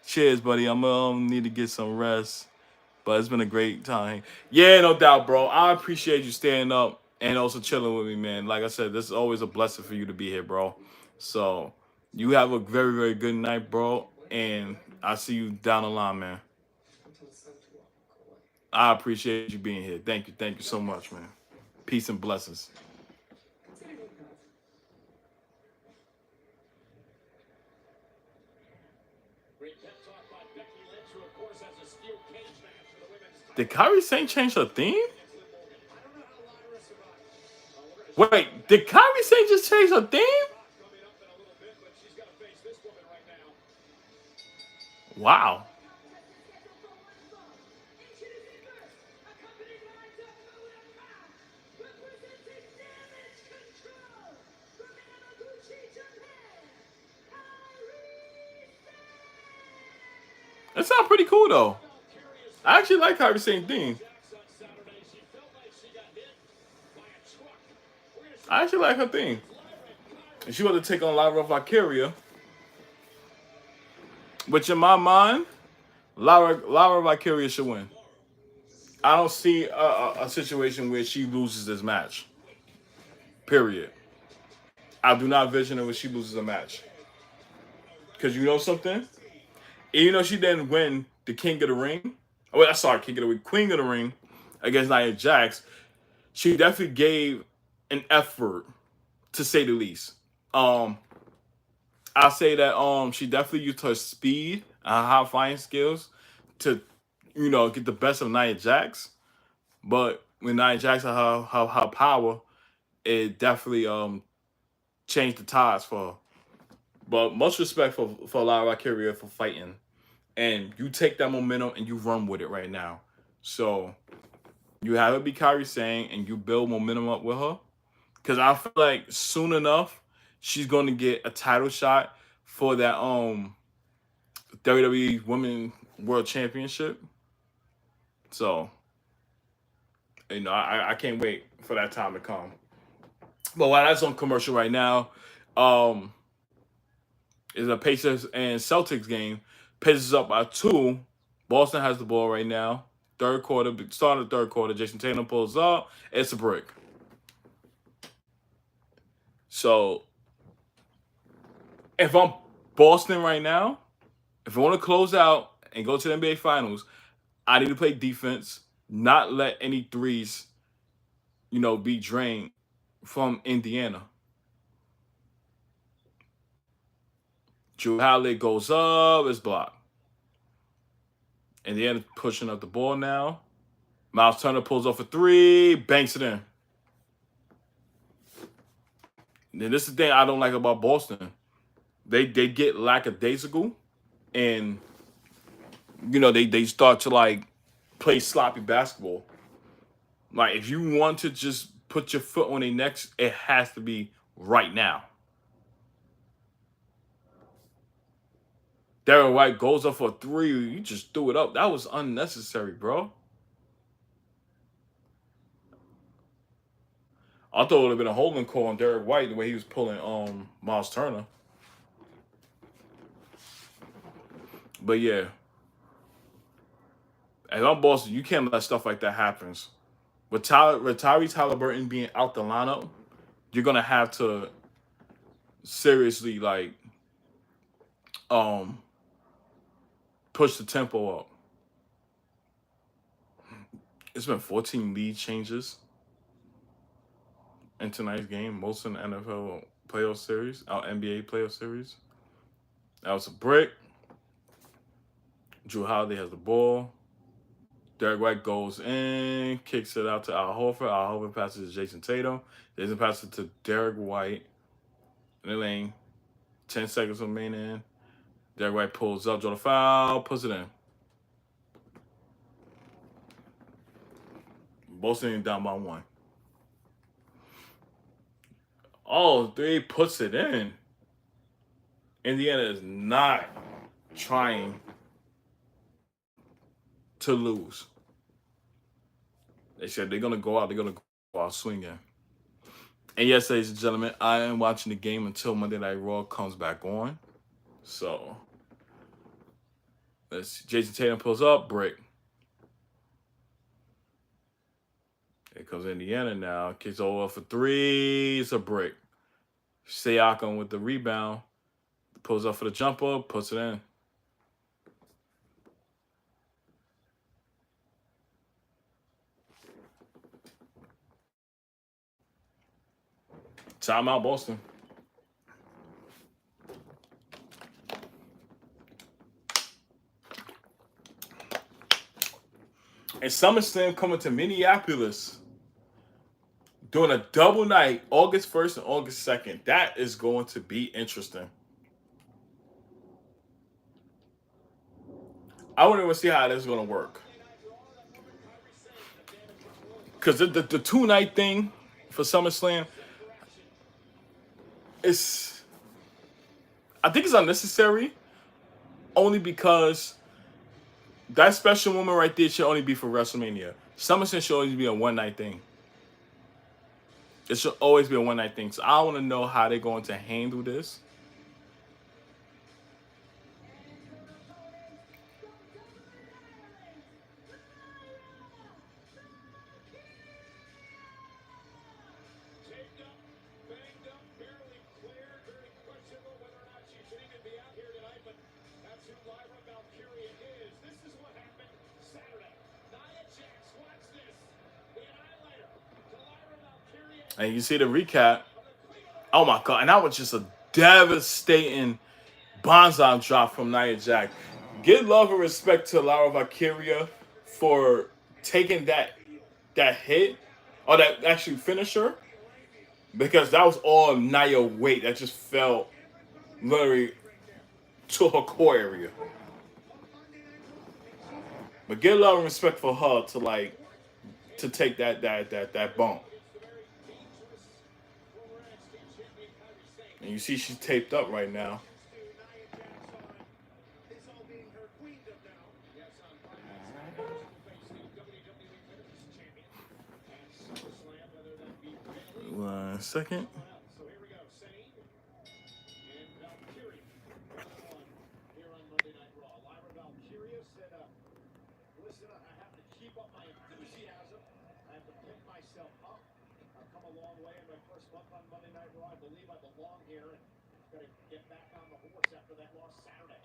A: Cheers, buddy. I'm gonna need to get some rest. But it's been a great time. Yeah, no doubt, bro. I appreciate you staying up and also chilling with me, man. Like I said, this is always a blessing for you to be here, bro. So you have a very, very good night, bro. And I'll see you down the line, man. I appreciate you being here. Thank you. Thank you so much, man. Peace and blessings.
D: Great pep talk by Becky Lynch, who of course has a steel cage match for the women's title.
A: Did Kyrie Sane change her theme?
B: I don't know how Lyra survived.
A: Wait, did Kyrie Sane just change her theme?
D: Coming up in a little bit, but she's got to face this woman right now.
A: Wow. That sounds pretty cool, though. I actually like Kyrie Sane theme.
D: On Saturday, she felt like she got hit by a truck. We're gonna see
A: I actually like her theme. And she want to take on Lyra Valkyria. Which in my mind, Lyra Valkyria should win. I don't see a situation where she loses this match. Period. I do not vision it when she loses a match. Because you know something? And you know she didn't win the King of the Ring. Oh, wait, sorry, King of the Ring. Queen of the Ring against Nia Jax. She definitely gave an effort, to say the least. I'll say that she definitely used her speed and her high flying skills to get the best of Nia Jax. But when Nia Jax had her power, it definitely changed the tides for her. But much respect for Lara Valkyria for fighting. And you take that momentum and you run with it right now. So you have it be Kairi Sane and you build momentum up with her. Because I feel like soon enough, she's going to get a title shot for that WWE Women's World Championship. So, I can't wait for that time to come. But while that's on commercial right now, is a Pacers and Celtics game. Pacers up by 2. Boston has the ball right now. Third quarter, start of the third quarter. Jason Tatum pulls up. It's a brick. So, if I'm Boston right now, if I want to close out and go to the NBA Finals, I need to play defense, not let any threes, be drained from Indiana. Drew Holiday goes up, it's blocked. Indiana pushing up the ball now. Miles Turner pulls off a 3, banks it in. And this is the thing I don't like about Boston. They get lackadaisical, and they start to play sloppy basketball. Like if you want to just put your foot on their necks, it has to be right now. Derrick White goes up for a 3. You just threw it up. That was unnecessary, bro. I thought it would have been a holding call on Derrick White the way he was pulling Miles Turner. But yeah. As I'm Boston, you can't let stuff like that happen. With Tyrese Halliburton being out the lineup, you're gonna have to seriously push the tempo up. It's been 14 lead changes in tonight's game, most in the NFL playoff series, NBA playoff series. That was a brick. Drew Holiday has the ball. Derrick White goes in, kicks it out to Al Horford. Al Horford passes to Jason Tatum. Jason passes it to Derrick White in the lane. 10 seconds remaining. Derrick White pulls up, draw the foul, puts it in. Boston down by 1. Oh, 3 puts it in. Indiana is not trying to lose. They said they're going to go out swinging. And yes, ladies and gentlemen, I am watching the game until Monday Night Raw comes back on. So, let's see. Jason Tatum pulls up, break. Here comes Indiana now. Kicks over for 3. It's a break. Siakam with the rebound. Pulls up for the jumper, puts it in. Timeout, Boston. And SummerSlam coming to Minneapolis. Doing a double night, August 1st and August 2nd. That is going to be interesting. I want to see how this is going to work. Because the 2-night thing for SummerSlam, I think it's unnecessary. Only because that special moment right there should only be for WrestleMania. SummerSlam should always be a one-night thing. It should always be a one-night thing. So I want to know how they're going to handle this. And you see the recap. Oh my God. And that was just a devastating bonsai drop from Nia Jax. Give love and respect to Lara Valkyria for taking that hit or that actually finisher because that was all Nia weight that just fell literally to her core area. But get a lot of respect for her to like to take that bump. And you see she's taped up right now.
B: This all being her queendom now.
D: Yes, on Friday, facing WWE Women's Champion at SummerSlam, whether that be PLE or
A: 1 second.
D: someone else. So here we go, Sane and Valkyria. On here on Monday Night Raw. Lyra Valkyria said, listen, I have to keep up my enthusiasm. I have to pick myself up. I've come a long way in my first month on Monday Night Raw. I believe I belong here and got to get back on the horse after that loss Saturday.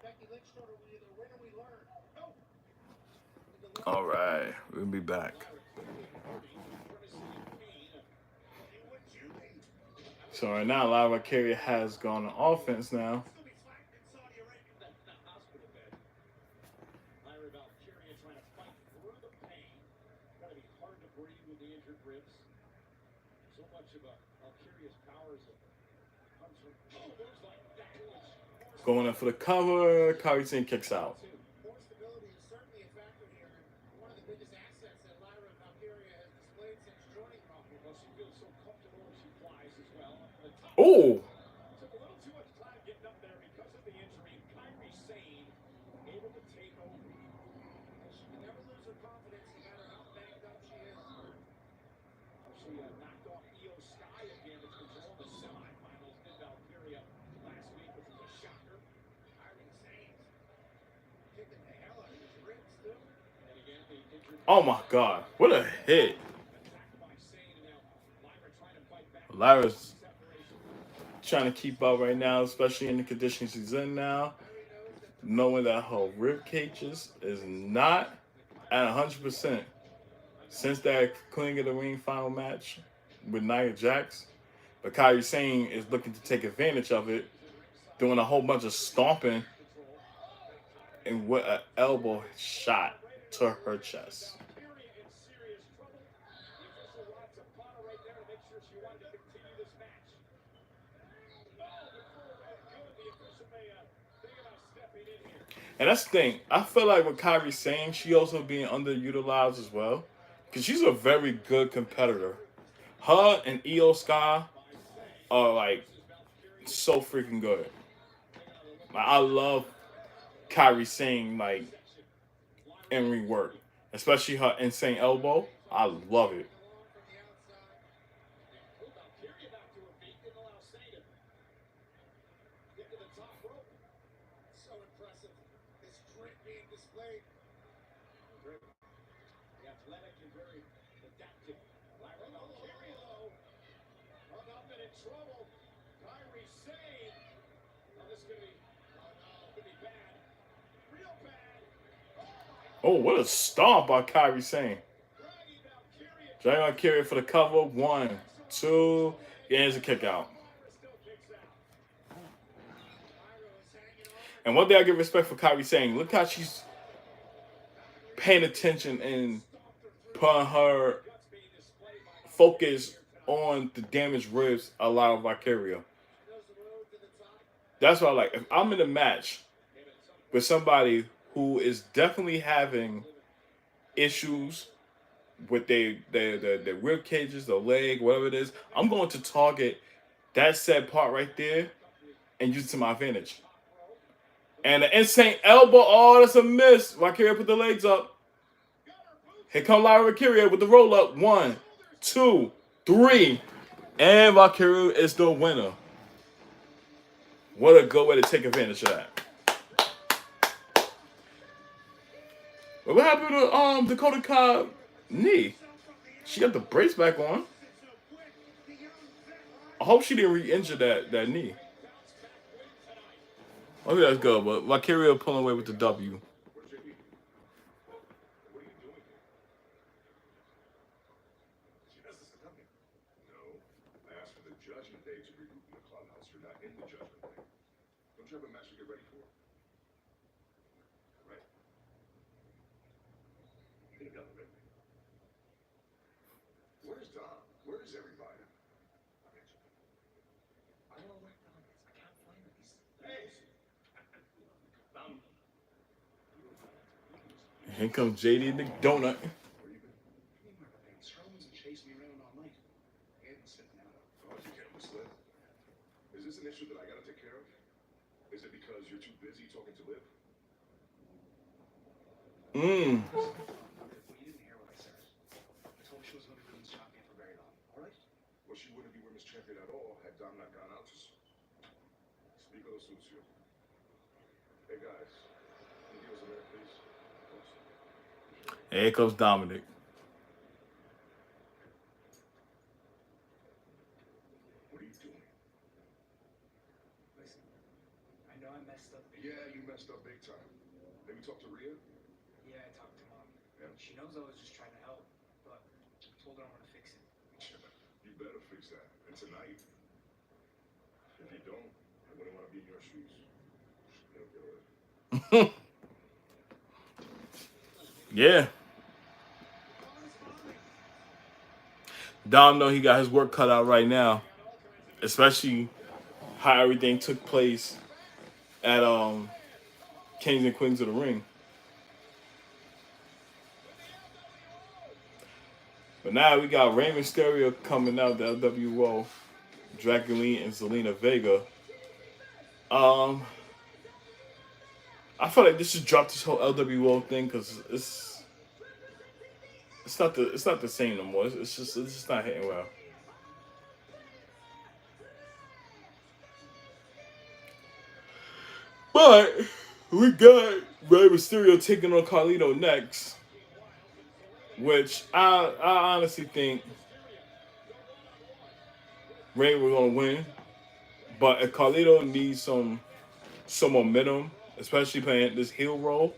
B: Becky Lynch told her we either win or we learn. No.
A: All right, we'll be back. So right now, Lyra Carrier has gone on offense now.
D: Lyra Valkyria trying to fight through the pain. Got to be hard to breathe with the injured ribs. So much of Valkyria's powers comes from moves like that, which
A: Going in for the cover. Kairi Sane kicks out.
B: More stability is certainly a factor here, and one of the biggest assets that Lyra Valkyria has displayed since joining Raw.
D: well, she feels so comfortable as she flies as well. The top
A: Oh,
D: took a little too much time getting up there because of the injury. Kairi Sane able to take over.
B: She can never lose her confidence no matter how banged up she is.
D: She knocked off Io Sky at Damage Control in the semifinals. Did Valkyria last week, which was a shocker.
B: Kyrie Sane's kicking the hell out of his ribs, too.
D: And again, the injured
A: oh my God! What a hit!
D: attacked by Sane, and now Lyra trying to fight back.
A: Lyra's
D: Separation.
A: trying to keep up right now, especially in the conditions she's in now, knowing that her rib cages is not at 100% since that Queen of the Ring final match with Nia Jax. But Kairi Sane is looking to take advantage of it, doing a whole bunch of stomping and with an elbow shot to her chest.
D: Valkyria in serious trouble. The official Rod Zapata right there to make sure she wanted to continue this match. Oh, the forward good. The official may think about stepping in here.
A: And that's the thing. I feel like with Kairi Sane, she also being underutilized as well. Because she's a very good competitor. Her and Io Sky are like so freaking good. Like, I love Kairi Sane like in ring work. Especially her insane elbow. I love it.
D: Pulled Valkyria back to her feet. Didn't allow Sane to get to the top rope.
B: So impressive. His grit being displayed.
D: Great. The athletic and very adaptive. Lyra Valkyria, though, hung up and in trouble. Kairi Sane. Now this could be bad. Real bad.
A: Oh, what a stomp by Kairi Sane.
D: Dragging Valkyria.
A: Dragging Valkyria for the cover. 1, 2. Yeah, it's a kick out.
D: Lyra still kicks out.
B: Lyra was hanging on.
A: And one thing I give respect for Kairi Sane, look how she's paying attention and putting her
D: Guts being displayed by
A: focus on the damaged ribs of Lyra Valkyria.
B: Knows the road to the top.
A: That's what I like. If I'm in a match with somebody who is definitely having issues with their rib cages, their leg, whatever it is, I'm going to target that said part right there and use it to my advantage. And the insane elbow, oh, that's a miss. Valkyria put the legs up. Here come Lyra Valkyria with the roll up. 1, 2, 3. And Valkyria is the winner. What a good way to take advantage of that. But what happened to Dakota Cobb knee? She got the brace back on. I hope she didn't re-injure that knee. Okay, that's good. But Valkyria pulling away with the W.
E: Where's JP? What are you doing here? She has this coming. No. I asked for the judgment day to regroup in the clubhouse. You're not in the judgment day. Don't you have a match to get ready for? Right.
A: Here comes JD and the donut.
B: Where you been? Give me my pants. Herman's been chasing me around all night. He ain't been sitting down. Oh, you can't slip. Is this an issue that I gotta take care of? Is it because you're too busy talking to Liv?
A: Mmm.
B: Well, you didn't hear what I said. I told her she wasn't gonna be women's champion for very long. All right? Well, she wouldn't be women's champion at all had Dom not gone out to speak of the Sucio. Hey guys, can you give us a minute, please?
A: Here comes Dominic.
B: What are you doing?
H: Listen, I know I messed up.
B: Yeah, you messed up big time. Maybe talk to Rhea?
H: Yeah, I talked to Mom.
B: Yeah.
H: She knows I was just trying to help, but I told her I'm gonna fix it.
B: You better fix that. And tonight, if you don't, I wouldn't want to be in your shoes. You know, get away.
A: Yeah. Dom know he got his work cut out right now, especially how everything took place at Kings and Queens of the Ring. But now we got Rey Mysterio coming out, the LWO, Draculene and Zelina Vega. I feel like they should drop this whole LWO thing because it's not the same no more. It's just not hitting well. But we got Rey Mysterio taking on Carlito next, which I honestly think Rey was gonna win. But if Carlito needs some momentum, especially playing this heel role,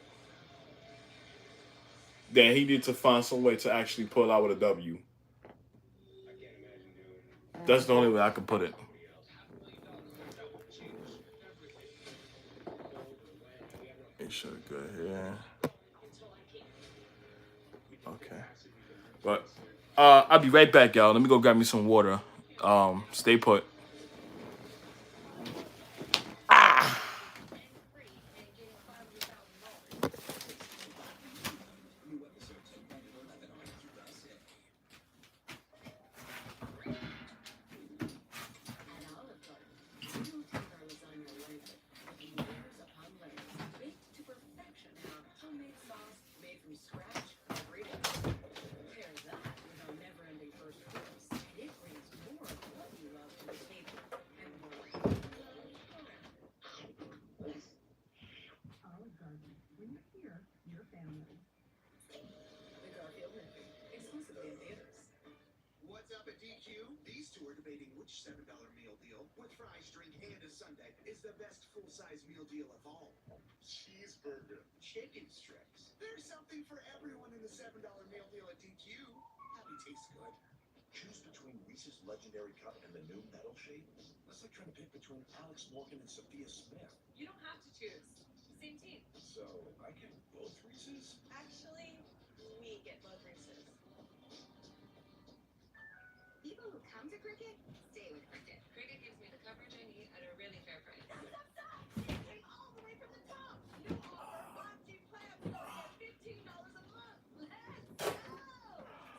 A: then he needs to find some way to actually pull out with a W. That's the only way I can put it. Make sure to go here. Okay. But I'll be right back, y'all. Let me go grab me some water. Stay put.
C: What's up at DQ? These two are debating which $7 meal deal with fries, drink, and a sundae is the best full-size meal deal of all.
B: Cheeseburger.
C: Chicken strips. There's something for everyone in the $7 meal deal at DQ. Probably tastes good.
E: Choose between Reese's Legendary Cup and the new metal shape. That's like trying to pick between Alex Morgan and Sophia Smith.
F: You don't have to choose. Same team.
E: So I get both Reese's?
F: Actually, we get both races.
I: People who come to cricket stay with cricket.
F: Cricket gives me the coverage I need at a really fair price.
I: Stop, stop, stop! It came all the way from the top. New offer, 5G plan starting at $15 a month. Let's go!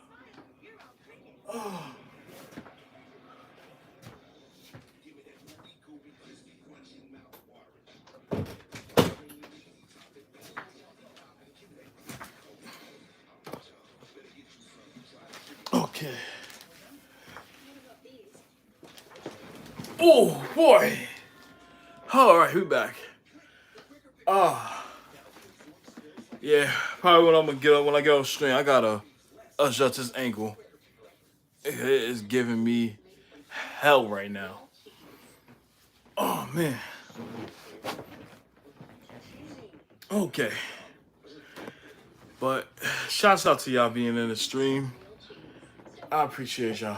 I: Smile, you're on cricket.
C: Give me that Ruby Gooby crispy crunching mouth watering.
A: Okay. Oh boy. All right, we back. Yeah, probably when I'm gonna get up when I get off stream, I gotta adjust this ankle. It is giving me hell right now. Oh man. Okay. But shouts out to y'all being in the stream. I appreciate y'all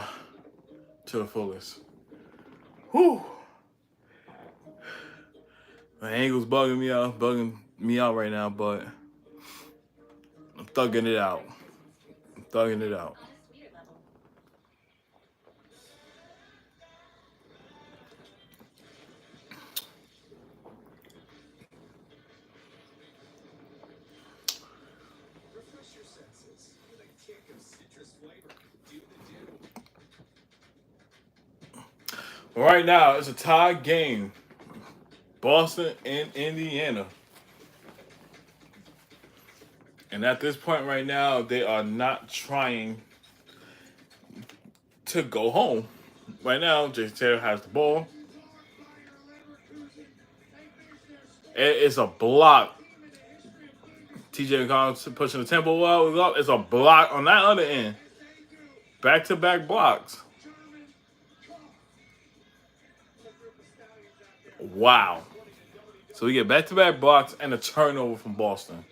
A: to the fullest. Whew. My ankle's bugging me out right now, but I'm thugging it out. Right now, it's a tie game. Boston and Indiana. And at this point right now, they are not trying to go home. Right now, Jason Taylor has the ball. It's a block. TJ McConnell pushing the tempo well up. It's a block on that other end. Back-to-back blocks. Wow. So we get back-to-back blocks and a turnover from Boston.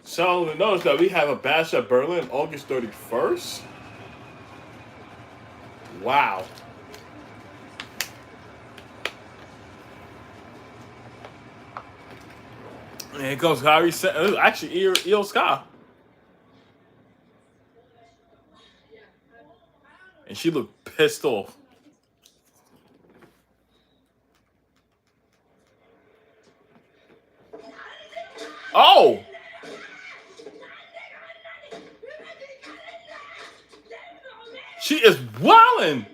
A: So notice that we have a bash at Berlin August 31st. Wow. And here comes Kyrie. Actually, Eo Sky. And she looked pissed off. Oh! She is wildin'.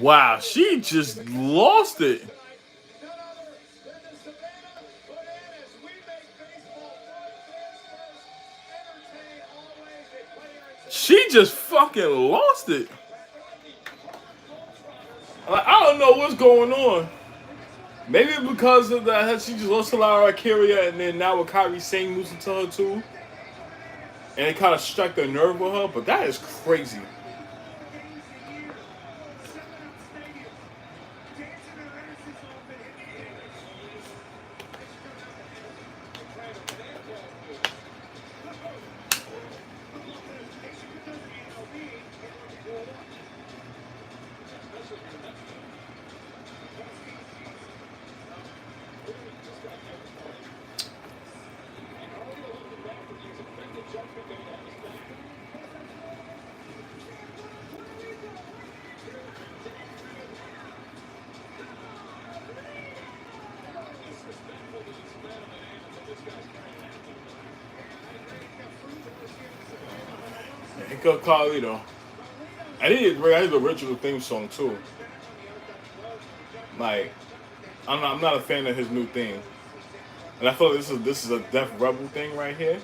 A: Wow, she just lost it. She just fucking lost it. Like, I don't know what's going on. Maybe because of that, she just lost to Lara Kyria, and then now with Kyrie saying moves into her too. And it kind of struck the nerve with her, but that is crazy. He could Carlito. I need his original theme song too. Like, I'm not a fan of his new theme, and I feel like this is a Def Rebel thing right here,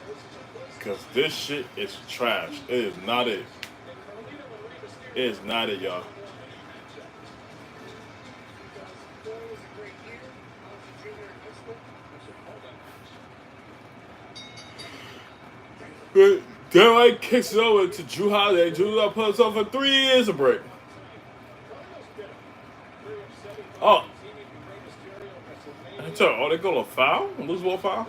A: because this shit is trash. It is not it. It is not it, y'all. But Derek kicks it over to Drew Holiday. Drew puts up for 3 years a break. Oh. Oh, they go to foul? Lose ball foul?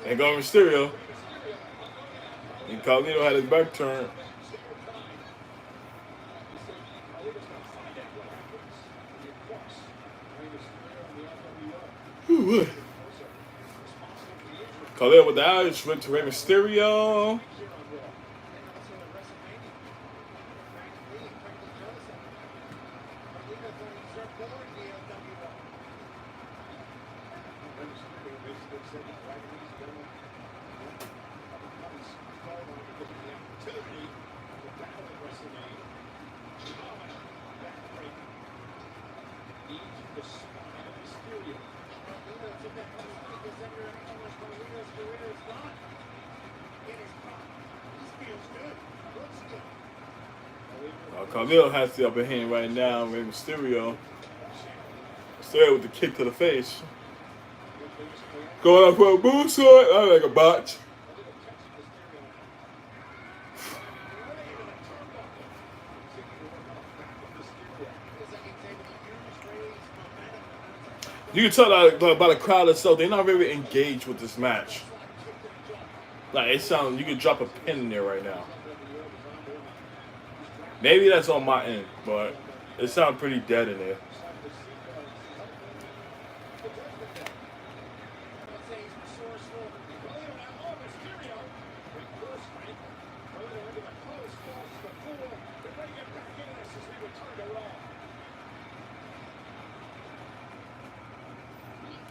A: And going Mysterio. And Carlito had his back turned. Carlito with the Irish went to Rey Mysterio. Carlito has the upper hand right now. Rey Mysterio. Mysterio with the kick to the face. Going up for a moonsault. I like a botch. You can tell that by the crowd itself, they're not very engaged with this match. Like, it sounds, you could drop a pin in there right now. Maybe that's on my end, but it sounds pretty dead in there.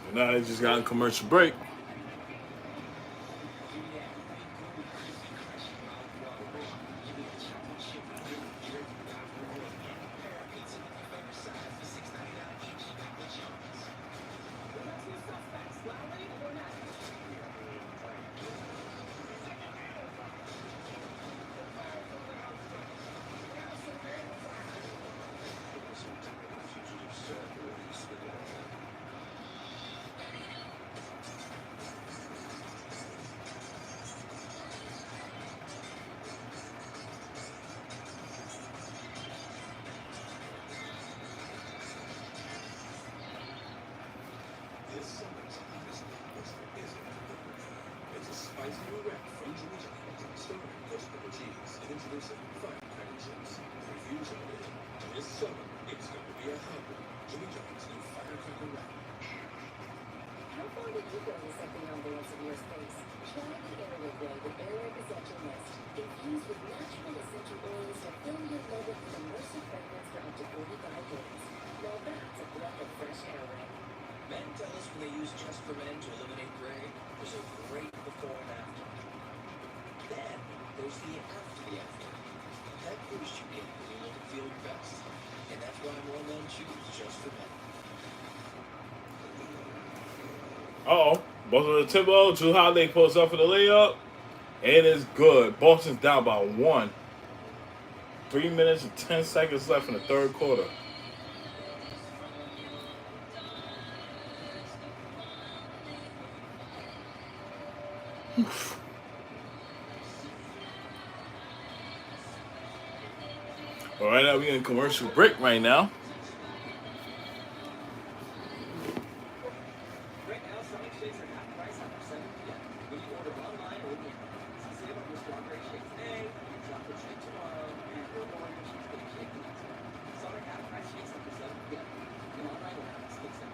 A: And now they just got a commercial break.
E: This summer's hottest is it's a spicy new wrap from Jimmy John's, starring Ghost Pepper Cheese and introducing firecracker chips. Reviews are in. This summer, it's going to be a hot one. Jimmy John's new firecracker wrap.
J: How far did you go with something on the ends of your space? Try the Airwick Way with Airwick Essential Mist. Infused with natural essential oils to fill your love with an immersive fragrance for up to 45 days. Now that's a breath of fresh Airwick.
C: Men tell us when they use Just for Men to eliminate gray, there's a great before and after. Then there's the after. That boost you get when you look and feel your best. And that's why more men choose Just for Men.
A: Uh-oh. Both of the Timberwolves, Drew Holiday posts up for the layup. And it's good. Boston's down by 1. 3 minutes and 10 seconds left in the third quarter. All right, now we're in a commercial break right now.
C: Right now, Sonic shakes are half price after 7 p.m. When you order online or in your house. Save on your strawberry shake today, your chocolate shake tomorrow, and your orange cheesecake shake next time. Sonic half price shakes after 7 p.m. Come online or have sticks out.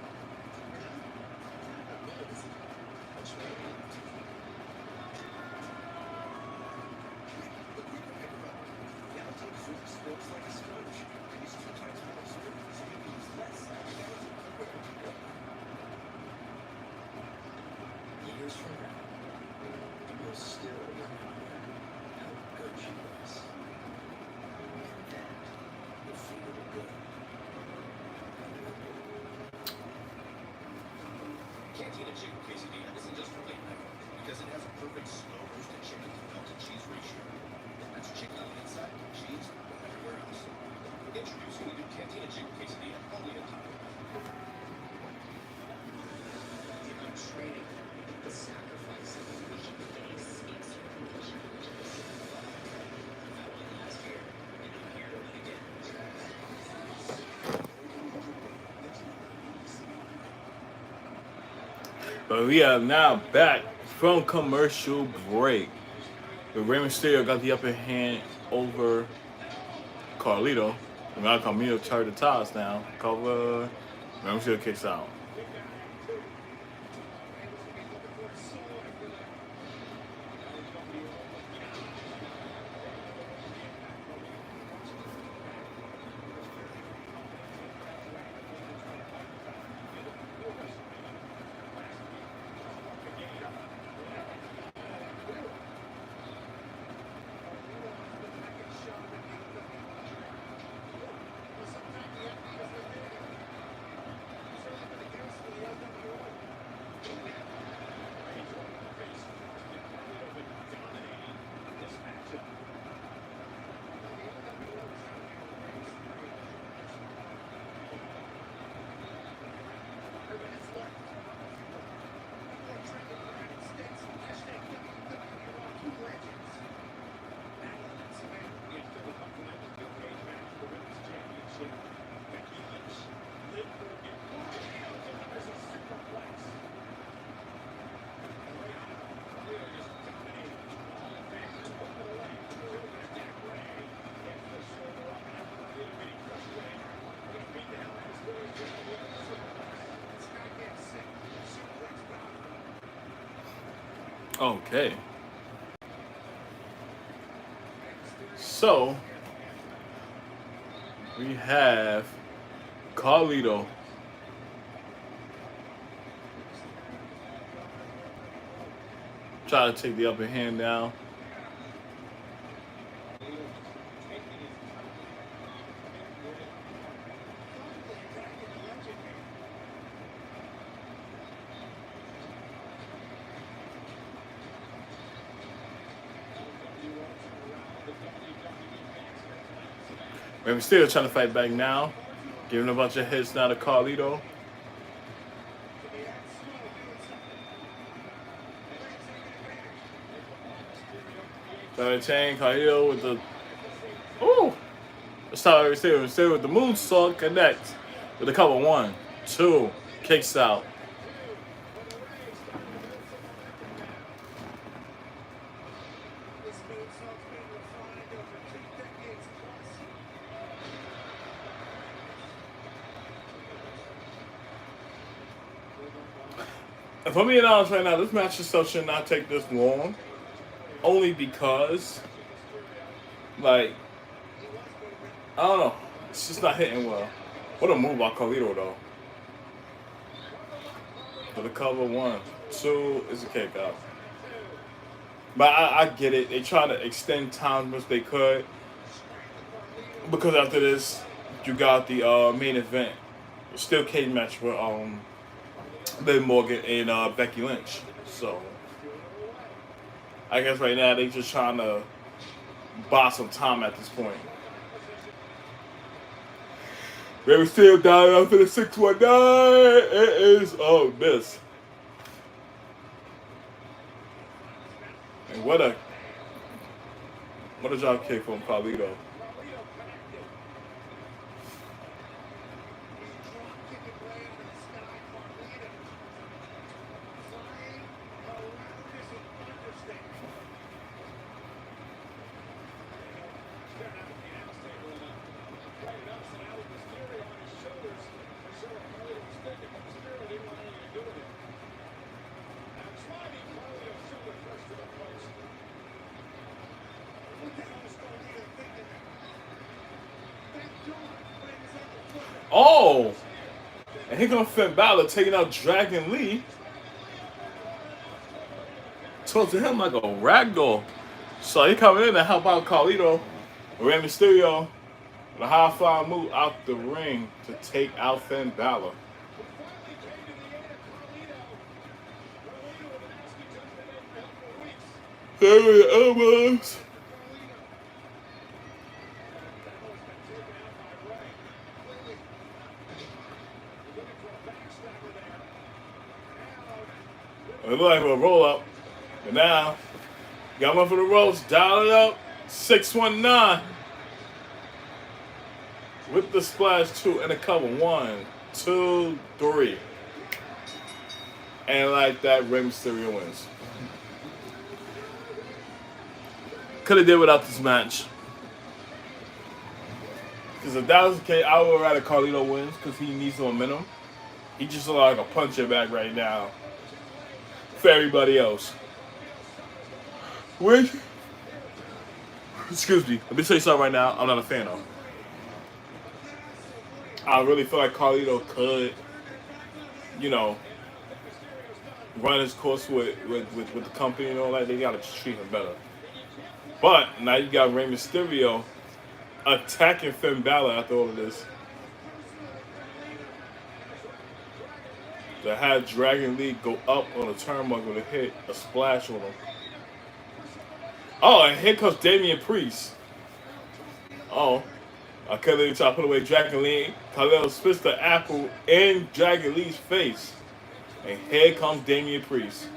C: Feels like a sponge. And it's 2 times more absorbent, so you can use less. Years from now, you'll still remember how good she was. And that will feel good. Cantina Chicken Quesadilla isn't just for late night, because it has a perfect slow roasted chicken to melted cheese ratio. That's chicken on the inside, cheese everywhere else. Introducing the new Cantina Chicken Quesadilla, only at Taco Bell. I'm training the sacrifice of the vision face makes you condition. That one last year, and I'm here to win again.
A: But we are now back from commercial break. But Rey Mysterio got the upper hand over Carlito. And now Carlito turned the toss down. Cover. Rey Mysterio kicks out. Okay. So we have Carlito trying to take the upper hand now. Rey Mysterio trying to fight back now. Giving a bunch of hits now to Carlito. Trying to chain Carlito with the... Ooh! That's how Rey Mysterio with the moonsault connects. With a couple. 1, 2. Kicks out.
B: This moonsault's been refined over 2 decades plus.
A: If I'm being honest right now, this match itself should not take this long. Only because, like, I don't know. It's just not hitting well. What a move by Carlito, though. For the cover. 1, 2 is a kick out. But I get it. They try to extend time as they could. Because after this, you got the main event. Steel cage match with Liv Morgan and Becky Lynch. So I guess right now they just trying to buy some time at this point. Rey Mysterio down after the 619. It is a miss. And what a drop kick from Carlito. Oh! And here comes Finn Balor taking out Dragon Lee. Tilting him like a ragdoll. So he coming in to help out Carlito. Rey Mysterio with a high flying move out the ring to take out Finn Balor. There were the elbows. It looked like a roll up. But now, got one for the ropes. Dial it up. 619. With the splash 2 and a cover. 1, 2, 3. And like that, Rey Mysterio wins. Could have did without this match. Because if that was the case, I would rather Carlito wins because he needs some momentum. He just looks like a puncher bag right now for everybody else. Which, excuse me, let me tell you something right now I'm not a fan of. I really feel like Carlito could, you know, run his course with the company and all that. They gotta treat him better. But now you got Rey Mysterio attacking Finn Balor after all of this. To have Dragon Lee go up on a turnbuckle to hit a splash on him. Oh, and here comes Damian Priest. Oh, I couldn't even try to put away Dragon Lee. Khalil spits the apple in Dragon Lee's face. And here comes Damian Priest.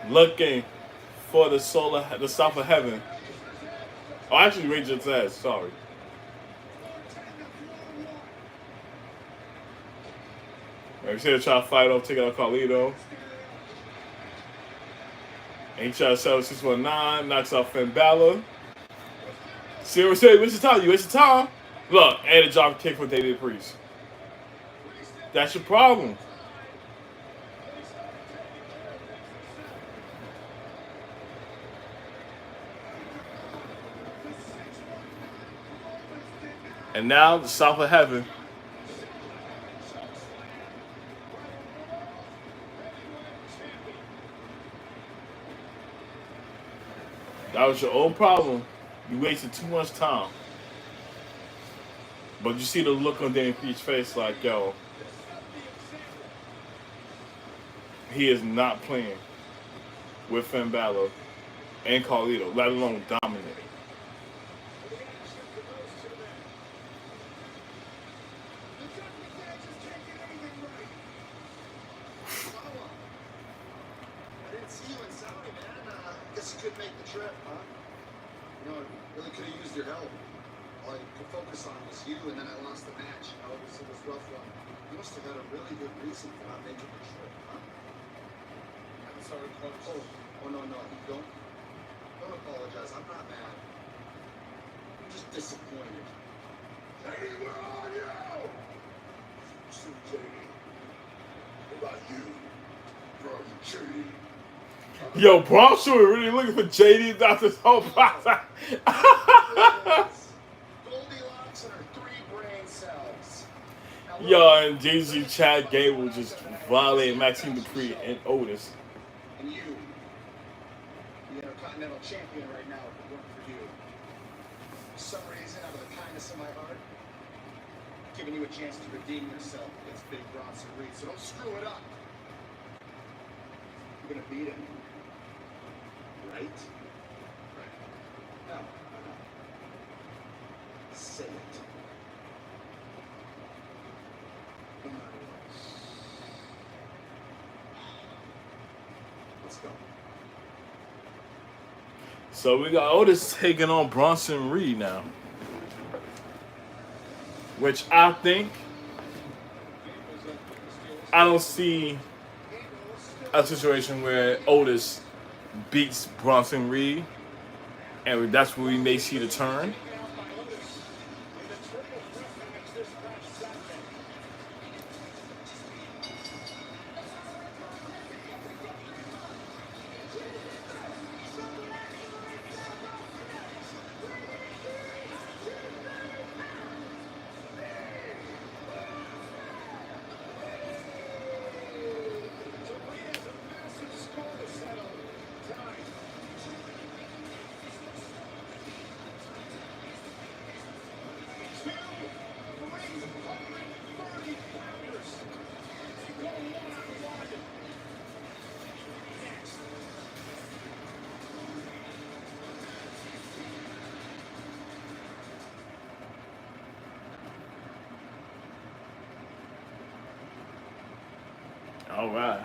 A: Looking for the south of heaven. Oh, actually, Rachel's ass. Sorry. He's here to try to fight off, take out Carlito. And he tries to settle 619, knocks out Finn Balor. See what I'm saying? Waste your time. You waste your time. Look, and a drop kick for Damian Priest. That's your problem. And now the South of Heaven. That was your own problem. You wasted too much time. But you see the look on Danny Peach's face like, yo, he is not playing with Finn Balor and Carlito, let alone dominate.
B: I didn't see you in Saudi, man. Guess you couldn't make the trip, huh? You know, I really could have used your help. All I could focus on was you, and then I lost the match. You know, it was rough one. You must have had a really good reason for not making the trip, huh?
H: I'm sorry, Coach.
B: Oh, no. Don't apologize. I'm not mad. I'm just disappointed. JD, where are you? So, JD, what about you? Where are you, JD?
A: Yo, bro, I'm sure we're really looking for JD throughout this whole process.
B: Goldilocks and her 3 brain cells.
A: Yo, and Jay-Z, Chad Gable just violated Maxine Dupree and Otis.
B: And you, the Intercontinental Champion right now, if it weren't for you. For some reason, out of the kindness of my heart, giving you a chance to redeem yourself against Big Bronson Reed, so don't screw it up. You're gonna beat him. Right? Right. No. Say it. No matter what. Let's go.
A: So we got Otis taking on Bronson Reed now. Which I think, I don't see a situation where Otis beats Bronson Reed, and that's where we may see the turn. All right.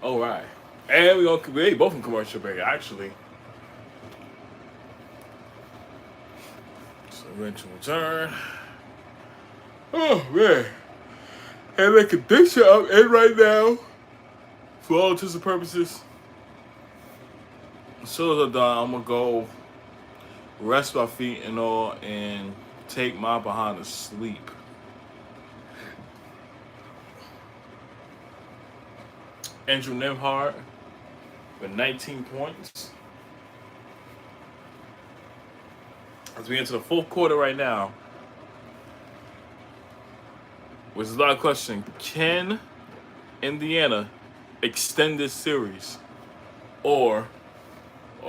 A: All right. And we both in commercial break, actually. So eventual return. Oh, man. And they can dish it up in right now. For all intents and purposes. As soon as I'm done, I'm going to go rest my feet and all and take my behind to sleep. Andrew Nemhard with 19 points. As we enter the fourth quarter right now, which is a lot of question. Can Indiana extend this series? Or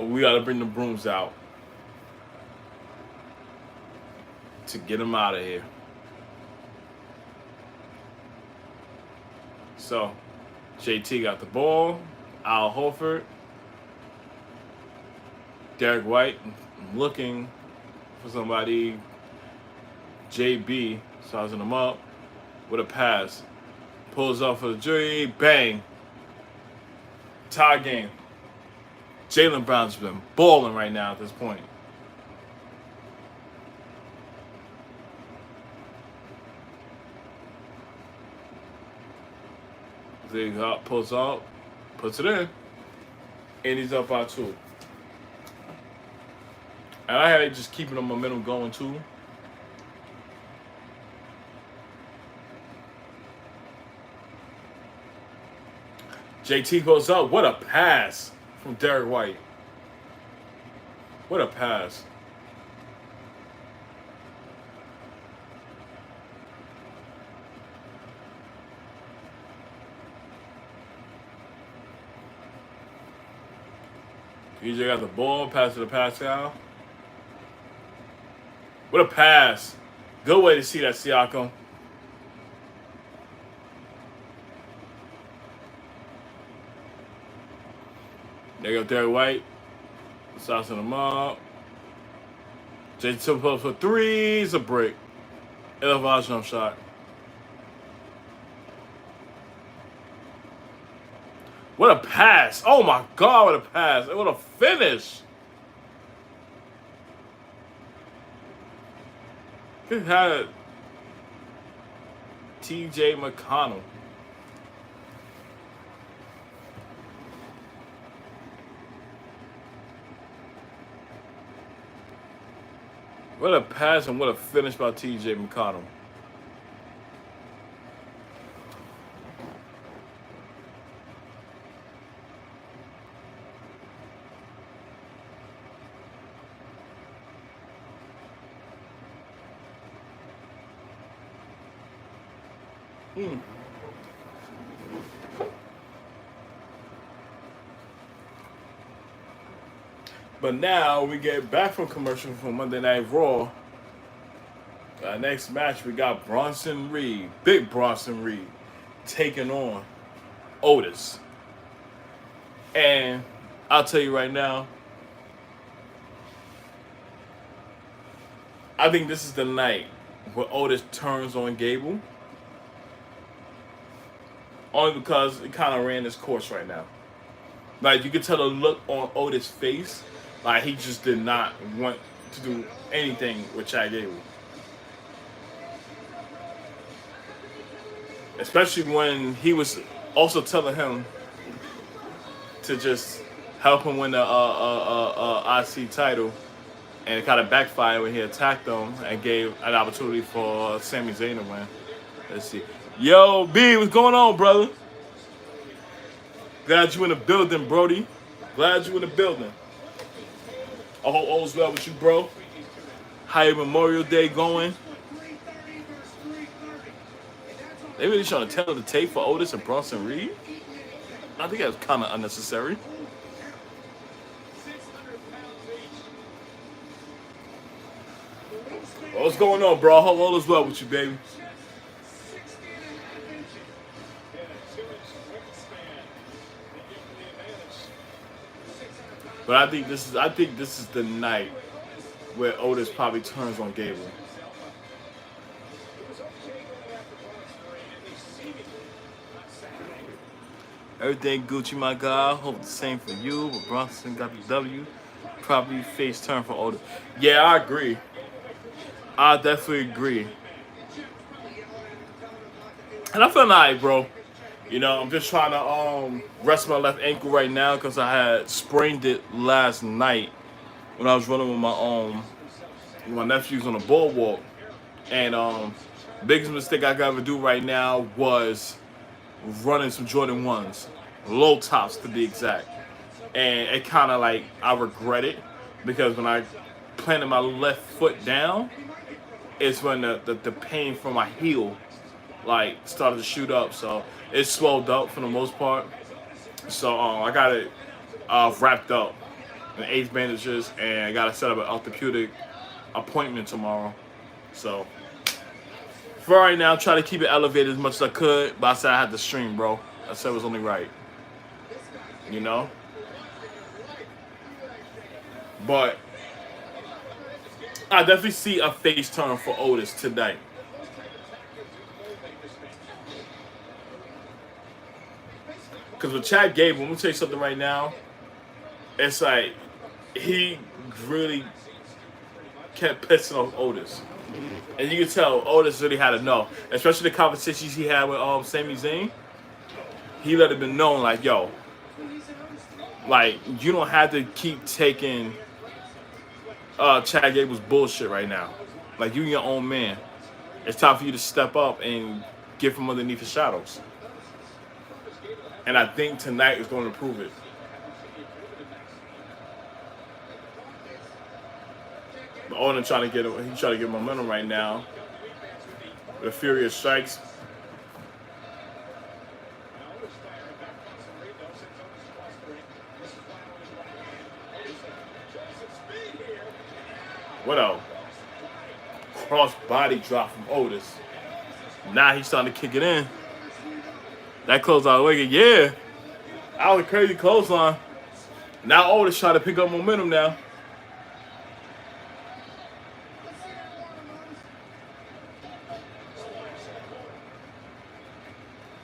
A: we got to bring the brooms out to get them out of here. So, JT got the ball. Al Horford. Derek White looking for somebody. JB sizing him up with a pass. Pulls off for the jury. Bang. Tie game. Jaylen Brown's been balling right now at this point. They got pulls out, puts it in, and he's up by 2. And I had just keeping the momentum going too. JT goes up. What a pass from Derek White. What a pass. EJ got the ball, pass to the Pascal. What a pass. Good way to see that, Siakam. There you go, Derek White. Saucing him up. JT pull up for 3. It's a break. Elevage jump shot. What a pass. Oh my God, what a pass. What a finish. Good had TJ McConnell. What a pass and what a finish by TJ McConnell. But now we get back from commercial from Monday Night Raw. Next match we got Bronson Reed, big Bronson Reed, taking on Otis. And I'll tell you right now, I think this is the night where Otis turns on Gable. Only because it kind of ran its course right now. Like, you could tell the look on Otis' face. Like, he just did not want to do anything with Chad Gable. Especially when he was also telling him to just help him win the IC title. And it kind of backfired when he attacked him and gave an opportunity for Sami Zayn to win. Let's see. Yo, B, what's going on, brother? Glad you in the building, Brody. Glad you in the building. I hope all's well with you, bro. How your Memorial Day going? They really trying to tell the tape for Otis and Bronson Reed? I think that's kind of unnecessary. What's going on, bro? I hope all is well with you, baby. But I think this is the night where Otis probably turns on Gable. Everything Gucci, my guy. Hope the same for you. But Bronson got the W. Probably face turn for Otis. Yeah, I agree. I definitely agree. And I feel alright, bro. You know, I'm just trying to rest my left ankle right now because I had sprained it last night when I was running with my nephews on the boardwalk. And biggest mistake I could ever do right now was running some Jordan 1s, low tops to be exact. And it kind of like, I regret it because when I planted my left foot down, it's when the pain from my heel like started to shoot up. So it swelled up for the most part. So I got it wrapped up in 8 bandages, and I got to set up an orthopedic appointment tomorrow. So for right now, try to keep it elevated as much as I could, but I said I had to stream, bro. I said it was only right. You know? But I definitely see a face turn for Otis tonight. Because with Chad Gable, I'm going to tell you something right now. It's like he really kept pissing off Otis. And you can tell Otis really had enough. Especially the conversations he had with Sami Zayn. he let it be known, like, yo, like, you don't have to keep taking Chad Gable's bullshit right now. Like, you your own man. It's time for you to step up and get from underneath the shadows. And I think tonight is going to prove it. But Odin trying to get momentum right now. The Furious strikes. What a cross body drop from Otis. Now he's starting to kick it in. That clothesline wicked, yeah. That was a crazy clothesline. Now Otis trying to pick up momentum now.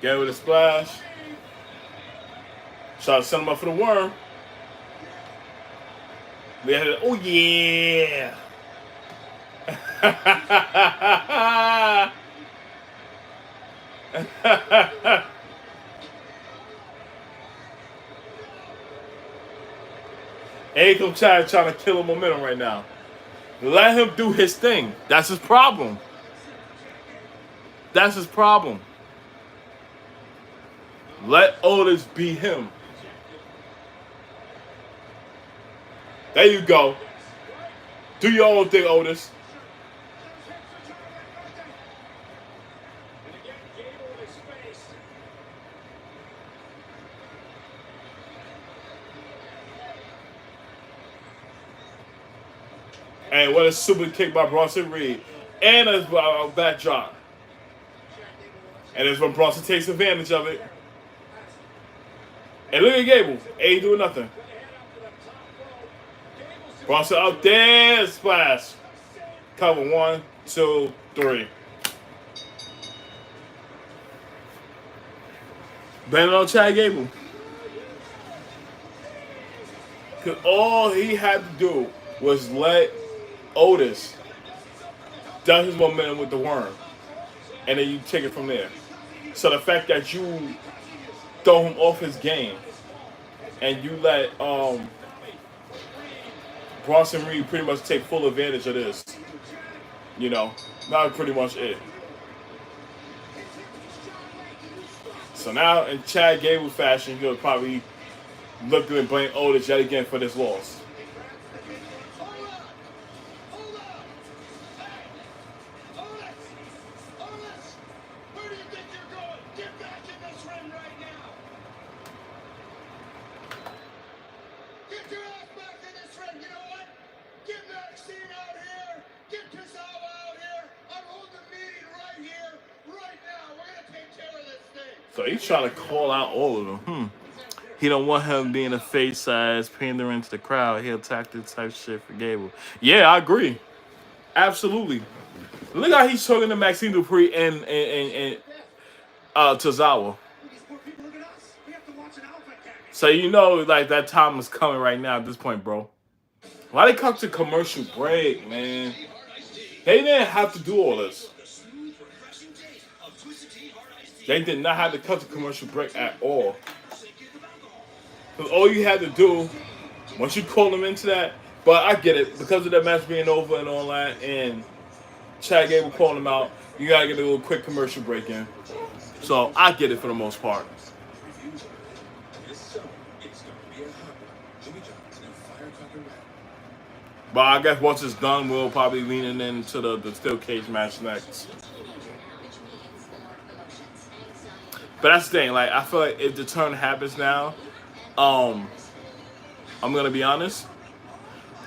A: Get with a splash. Try to send him up for the worm. Oh yeah. Here comes Chad trying to kill him momentum right now. Let him do his thing. That's his problem. That's his problem. Let Otis be him. There you go. Do your own thing, Otis. And what a super kick by Bronson Reed. And a back drop. And that's when Bronson takes advantage of it. And look at Gable. Ain't doing nothing. Bronson up there. Splash. Cover 1, 2, 3. Bending on Chad Gable. Because all he had to do was let Otis does his momentum with the worm, and then you take it from there. So the fact that you throw him off his game and you let Bronson Reed pretty much take full advantage of this, you know, that's pretty much it. So now in Chad Gable fashion, he'll probably look and blame Otis yet again for this loss. So he's trying to call out all of them. He don't want him being a face size pandering to the crowd. He'll attack this type of shit for Gable. Yeah, I agree. Absolutely. Look how he's talking to Maxine Dupree and Tozawa. So you know, like, that time is coming right now at this point, bro. Why they come to commercial break, man? They didn't have to do all this. They did not have to cut the commercial break at all. Because all you had to do, once you call them into that, but I get it, because of that match being over and all that, and Chad Gable calling them out, you got to get a little quick commercial break in. So I get it for the most part. But I guess once it's done, we'll probably lean into the steel cage match next. But that's the thing, like, I feel like if the turn happens now, I'm gonna be honest,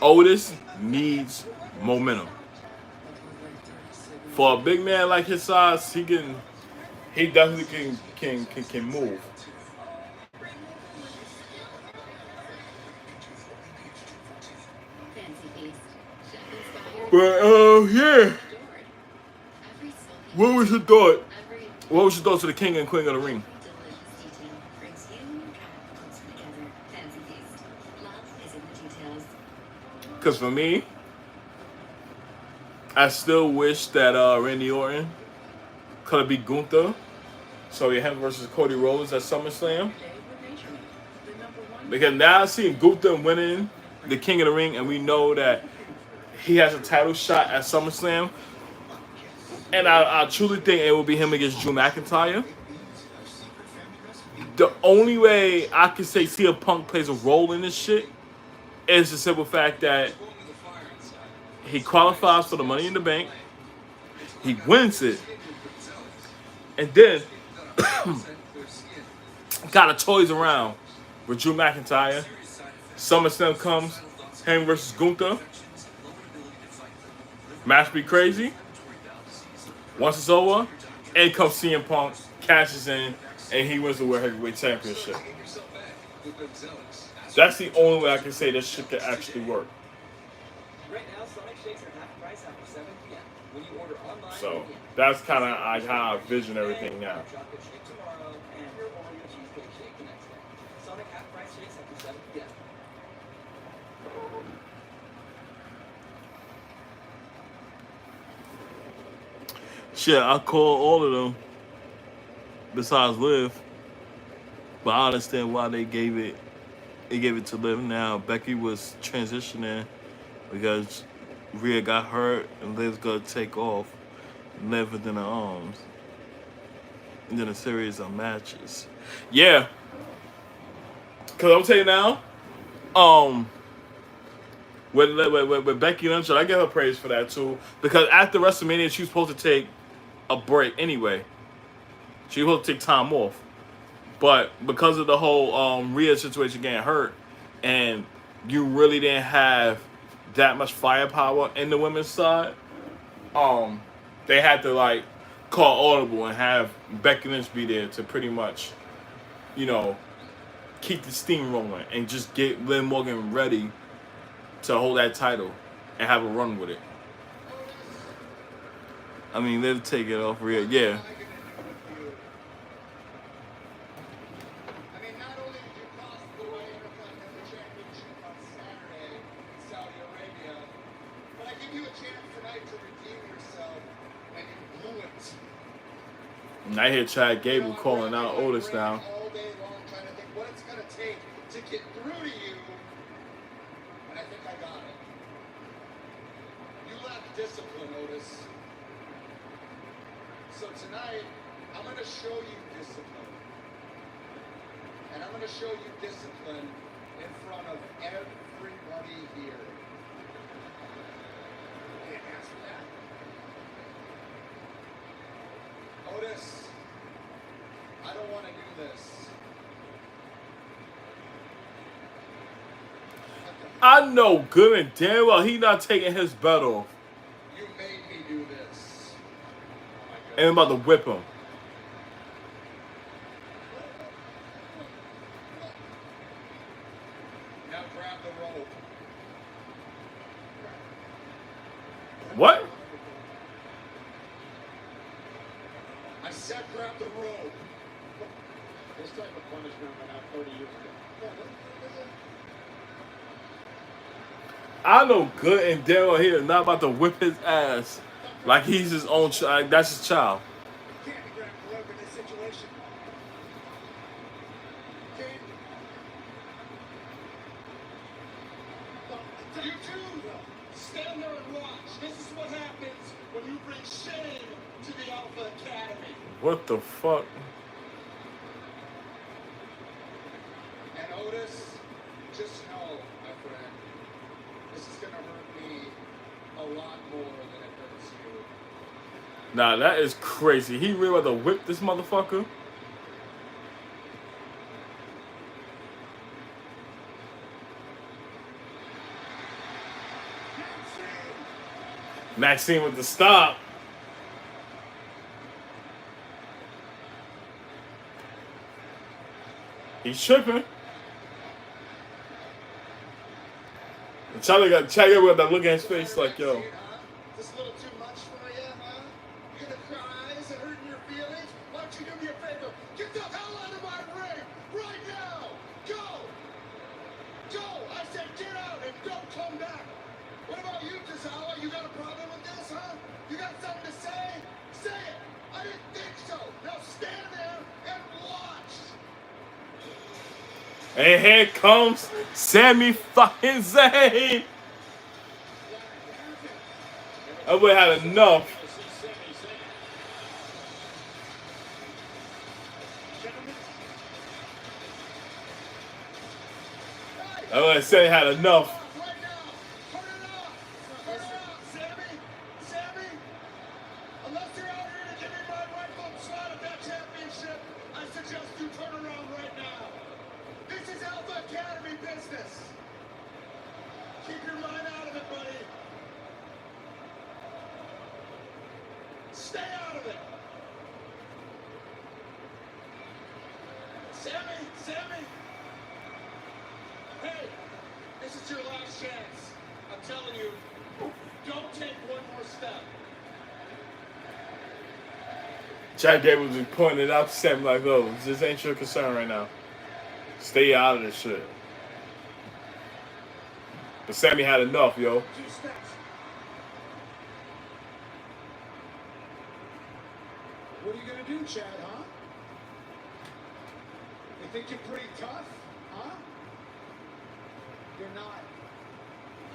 A: Otis needs momentum. For a big man like his size, he definitely can move. But yeah. What was your thought? What was your thoughts of the king and queen of the ring? Because for me, I still wish that Randy Orton could have beat Gunther So you have versus Cody Rhodes at SummerSlam. Because now I see Gunther winning the King of the Ring, and we know that he has a title shot at SummerSlam. And I truly think it will be him against Drew McIntyre. The only way I can say CM Punk plays a role in this shit is the simple fact that he qualifies for the Money in the Bank, he wins it, and then got a toys around with Drew McIntyre. SummerSlam comes, him versus Gunther. Match be crazy. Once it's over, in comes CM Punk, cashes in, and he wins the World Heavyweight Championship. That's the only way I can say this shit can actually work. So that's kind of how I vision everything now. Shit, I call all of them besides Liv, but I understand why they gave it to Liv. Now Becky was transitioning because Rhea got hurt and Liv's gonna take off Liv within her arms. And then a series of matches. Yeah. Cause I'm telling you now, with Becky Lynch, I give her praise for that too. Because after WrestleMania, she was supposed to take a break anyway. She was supposed to take time off. But because of the whole Rhea situation getting hurt, and you really didn't have that much firepower in the women's side, they had to like call audible and have Becky Lynch be there to pretty much, keep the steam rolling and just get Liv Morgan ready to hold that title and have a run with it. I mean, Liv take it off Rhea, yeah. And I hear Chad Gable calling out Otis now.
B: All day long trying to think what it's going to take to get through to you. And I think I got it. You lack discipline, Otis. So tonight, I'm going to show you discipline. And I'm going to show you discipline in front of everybody here. Can't ask for that. Otis, I don't want to do this.
A: I know good and damn well he not taking his belt off.
B: You made me do this.
A: And I'm about to whip him.
B: Now grab the rope.
A: What?
B: I said grab the rope.
D: This type of punishment went out 30 years ago.
A: I know good and damn well he is not about to whip his ass like he's his own child. That's his child.
B: Can't be grabbing the rope in this situation. You two, stand there and watch. This is what happens when you bring shame to the Alpha Academy.
A: What the fuck?
B: And Otis, just know, my friend, this is gonna hurt me a lot more than it hurts you.
A: Nah, that is crazy. He really about to whip this motherfucker? Maxine with the stop. He's tripping. And Charlie got with that look in his face like, yo.
B: This a little too much for you, huh? You gonna cry? Is it hurting your feelings? Why don't you do me a favor? Get the hell out of my ring right now! Go! Go! I said get out and don't come back! What about you, Tozawa? You got a problem with this, huh? You got something to say? Say it! I didn't think so. Now stand there and watch.
A: And here comes Sami fucking Zayn. I would have had enough. I would have said had enough.
B: Right now. Turn it off. Turn it off, Sami. Sami. Unless you're out here to give me my rightful shot at that championship, I suggest you turn around right now. This is Alpha Academy business. Keep your mind out of it, buddy. Stay out of it. Sami. Hey, this is your last chance. I'm telling you, don't take one more step.
A: Chad Gable just pointing it out to Sami like, oh, this ain't your concern right now. Stay out of this shit. But Sami had enough, yo.
B: 2 steps. What are you gonna do, Chad, huh? You think you're pretty tough, huh? You're not.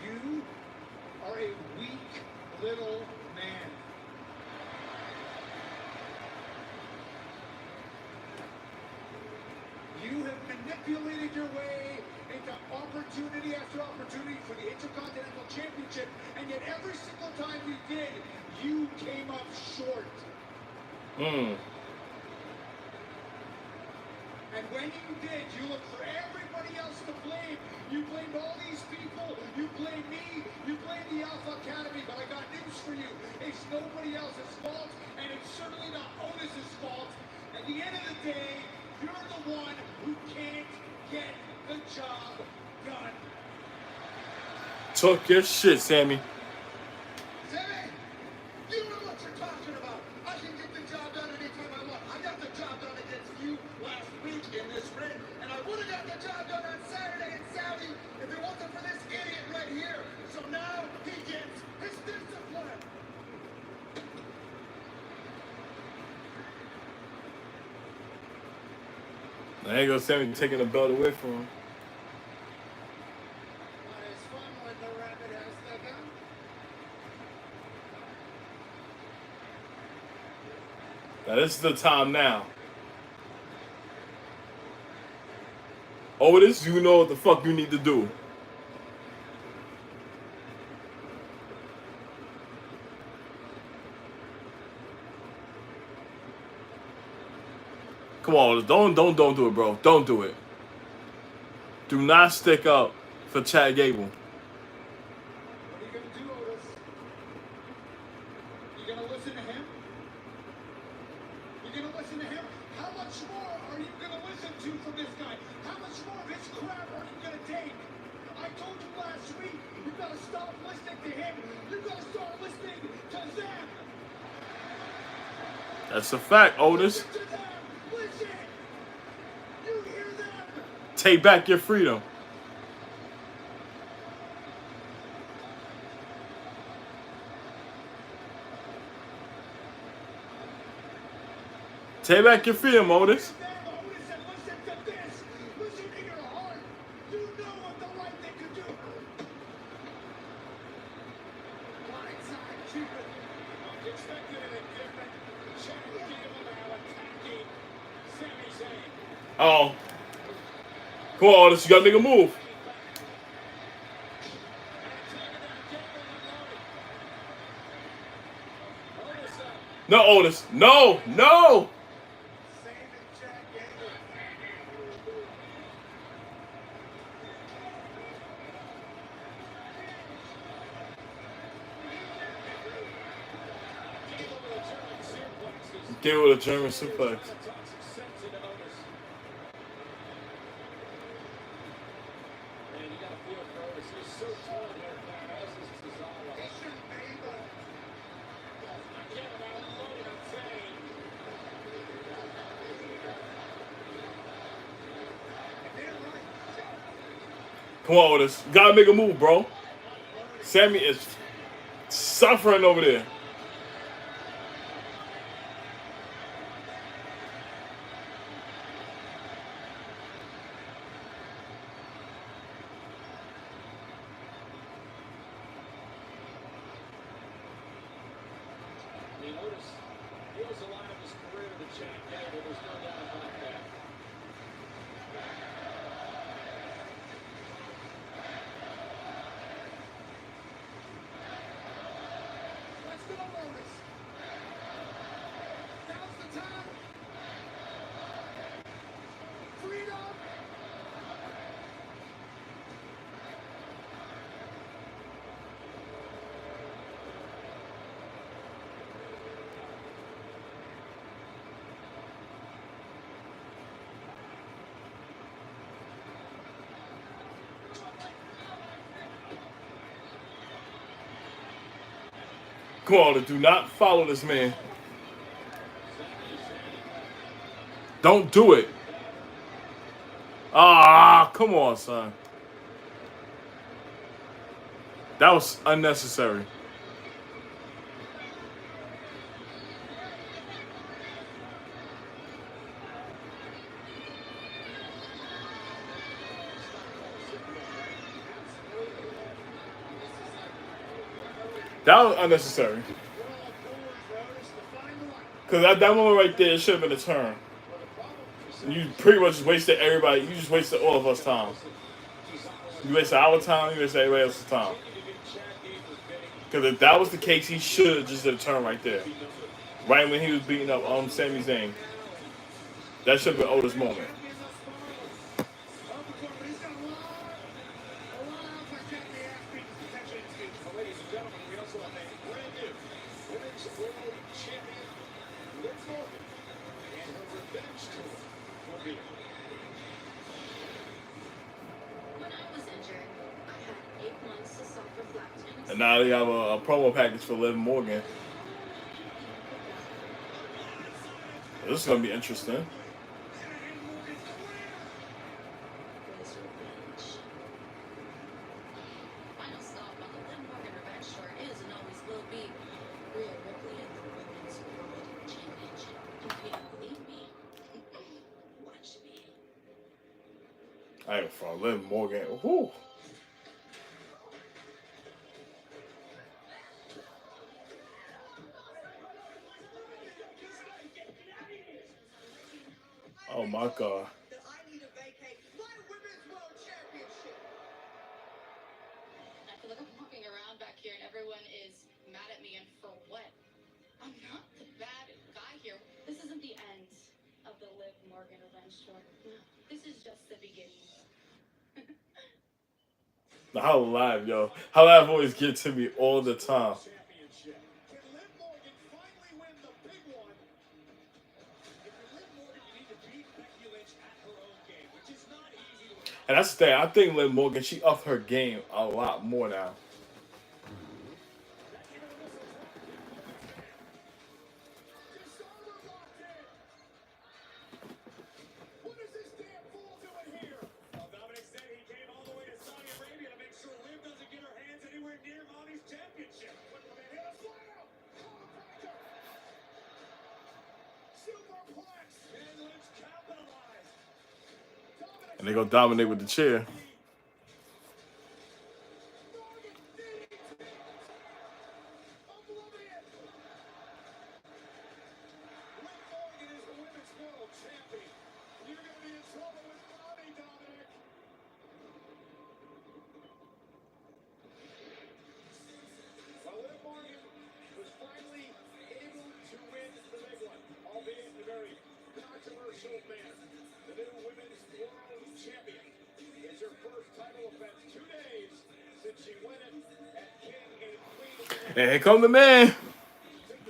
B: You are a weak little man. You have manipulated your way into opportunity after opportunity for the Intercontinental Championship, and yet every single time you did, you came up short. And when you did, you looked for everybody else to blame. You blamed all these people. You blamed me. You blamed the Alpha Academy. But I got news for you. It's nobody else's fault, and it's certainly not Otis's fault. At the end of the day, you're the one who can't get the job done.
A: Talk your shit, Sami.
B: Sami, you know what you're talking about. I can get the job done anytime I want. I got the job done against you last week in this ring, and I would have got the job done on Saturday in Saudi if it wasn't for this idiot right here. So now he gets his discipline.
A: There goes Sami taking the belt away from him.
B: Not as fun when the rabbit has the gun.
A: Now this is the time now. Otis, you know what the fuck you need to do. Come on, Otis. Don't do it, bro. Don't do it. Do not stick up for Chad Gable.
B: What are you going to do, Otis? You going to listen to him? You're going to listen to him? How much more are you going to listen to from this guy? How much more of his crap are you going to take? I told you last week, you've got to stop listening to him. You've got to start listening to them.
A: That's a fact, Otis.
B: Listen to them. Listen. You hear them?
A: Take back your freedom. Take back your freedom, Otis.
B: Them, Otis, and listen to this. Listen to your heart. You know what the right thing to do. Blindside Cupid. Expected anything different. Chad Gable now attacking Sami Zayn.
A: Oh. Come on, Otis. You gotta make a move. No, Otis. No, no.
B: Saving Chad Gable.
A: Give it a German suplex.
B: He shouldn't be, but they're right.
A: Come on, Otis. You gotta make a move, bro. Sami is suffering over there.
D: mean, Otis feels the line of his career to Chad Gable. There's no doubt about that.
B: Let's go, Otis. Now's the time. Freedom.
A: Come on, do not follow this man. Don't do it. Ah, come on, son. That was unnecessary. That was unnecessary. Because that moment right there should have been a turn. You pretty much just wasted everybody. You just wasted all of us time. You wasted our time. You wasted everybody else's time. Because if that was the case, he should have just did a turn right there. Right when he was beating up Sami Zayn. That should have been Otis' moment.
D: Ladies and gentlemen, we also have a brand new Women's World Champion, Liv Morgan, and her revenge tour will be.
F: When I was injured, I had 8 months to self-reflect.
A: And now they have a promo package for Liv Morgan. This is going to be interesting.
F: Final stop on the Liv Morgan revenge tour is and always will be Rhea Ripley and the Women's World Championship. You can't believe me. Watch me.
A: All right, from Liv Morgan. Whew. Oh my God.
I: I need to vacate my Women's World Championship.
F: I feel like I'm walking around back here and everyone is mad at me, and for what? I'm not the bad guy here. This isn't the end of the Liv Morgan revenge tour. No, this is just the beginning.
A: How live, yo. How live always get to me all the time.
D: Championship. Can Liv Morgan finally win the big one? If you're Liv Morgan, you need to beat Becky Lynch at her own game, which is not easy to.
A: And that's the thing. I think Liv Morgan, she upped her game a lot more now.
D: What is this damn fool doing here? Well, Dominic said he came all the way to Saudi Arabia to make sure Liv doesn't get her hands anywhere near Mommy's championship. Look at him, hit a slam! Jawbreaker! Superplex! And Lynch capitalized.
A: And they go dominate with the chair.
D: Morgan beat! Oblivion! Liv Morgan is the Women's World Champion. You're going to be in trouble with Mommy, Dominic. Well, Liv Morgan was finally able to win the big one, albeit in a very controversial manner. The new Women's World Champion. It's her first title offense 2 days since she won it at King and Queen.
A: And here come the man.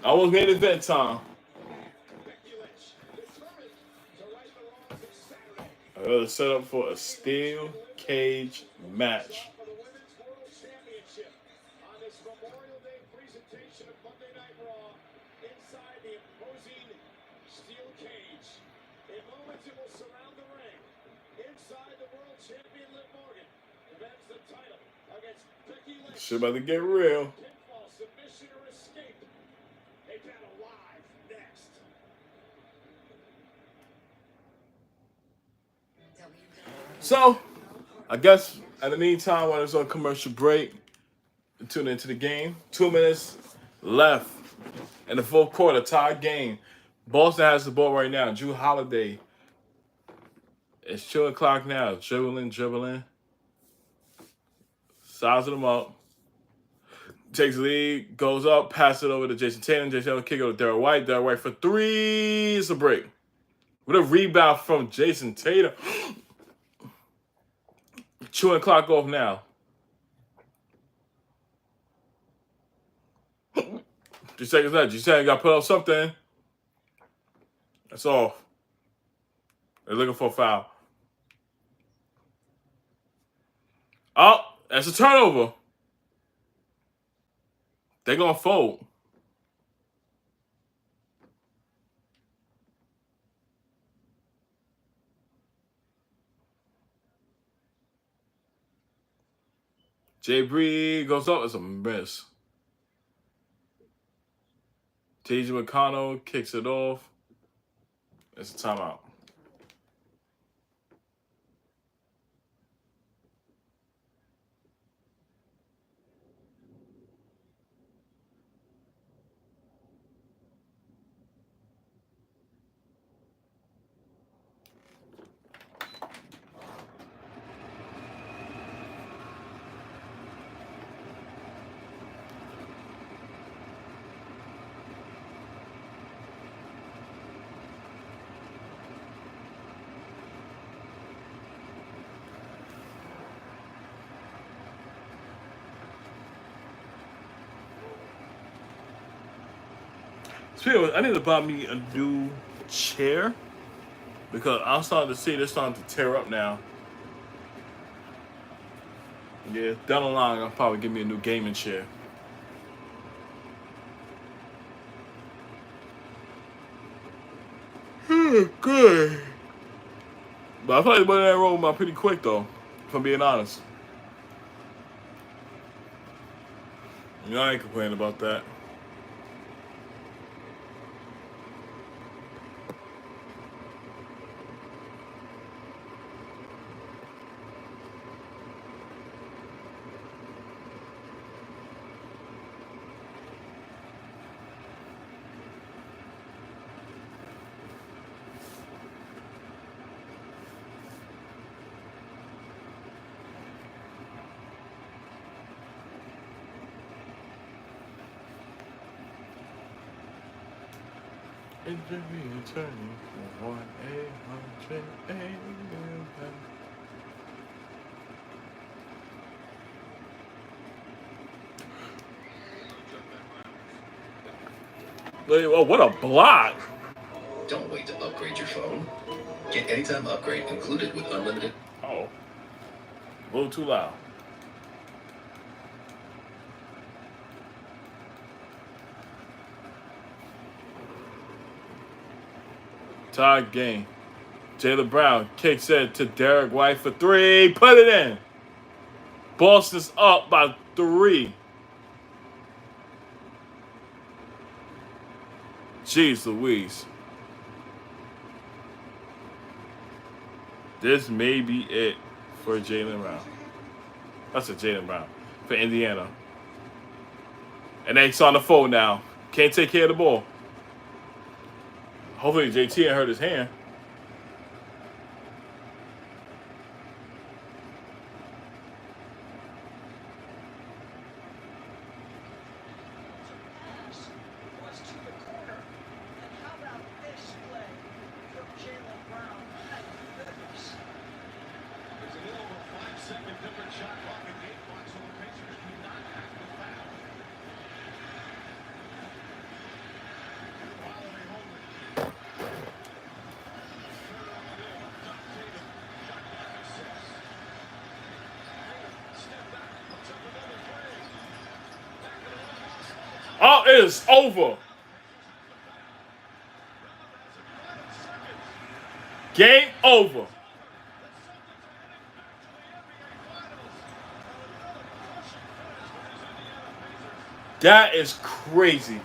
A: Almost made it that time.
D: Becky Lynch, determined to right the wrongs of Saturday.
A: Another setup for a steel cage match.
D: For the Women's World Championship on this Memorial Day presentation of Monday Night Raw inside the imposing steel cage. In moments, it will surround the ring. Inside, the world champion Liv Morgan defends the title against Becky Lynch.
A: Shit about to get real.
D: Pinfall, submission, or escape. A battle live next.
A: So, I guess in the meantime, while it's on commercial break, tune into the game. 2 minutes left In the fourth quarter, tie game. Boston has the ball right now. Drew Holiday. It's 2 o'clock now. Dribbling. Sizing them up. Takes the lead, goes up, passes it over to Jason Tatum. Jason Tatum kick it to Derek White. Derek White for 3. It's a break. With a rebound from Jason Tatum. Chewing clock off now. 3 seconds left. Jason Tatum got to put up something. That's all. They're looking for a foul. Oh, that's a turnover. They're going to fold. Jay Bree goes up. It's a miss. TJ McConnell kicks it off. It's a timeout. Speaking of, I need to buy me a new chair because I'm starting to see this starting to tear up now. Yeah, down the line, I'll probably give me a new gaming chair. Good. But I probably went that road pretty quick though, if I'm being honest. You know, I ain't complaining about that. Oh, what a block!
K: Don't wait to upgrade your phone. Get anytime upgrade included with unlimited.
A: Oh, a little too loud. Tie game. Jaylen Brown kicks it to Derek White for 3. Put it in. Boston's up by 3. Jeez Louise. This may be it for Jaylen Brown. That's a Jaylen Brown for Indiana. And Ake's on the phone now. Can't take care of the ball. Hopefully JT ain't hurt his hand.
I: Was to the corner. And how about this play from Jaylen Brown? My goodness.
D: There's a little over 5-second different shot clock and game clock, so the Pacers do not have to foul. Holiday holding. Turner on the wall, up top Tatum. Shot clock at 6. Step back, puts up another three. Back to the rim.
A: Oh, it is over. Game over. That is crazy.
C: You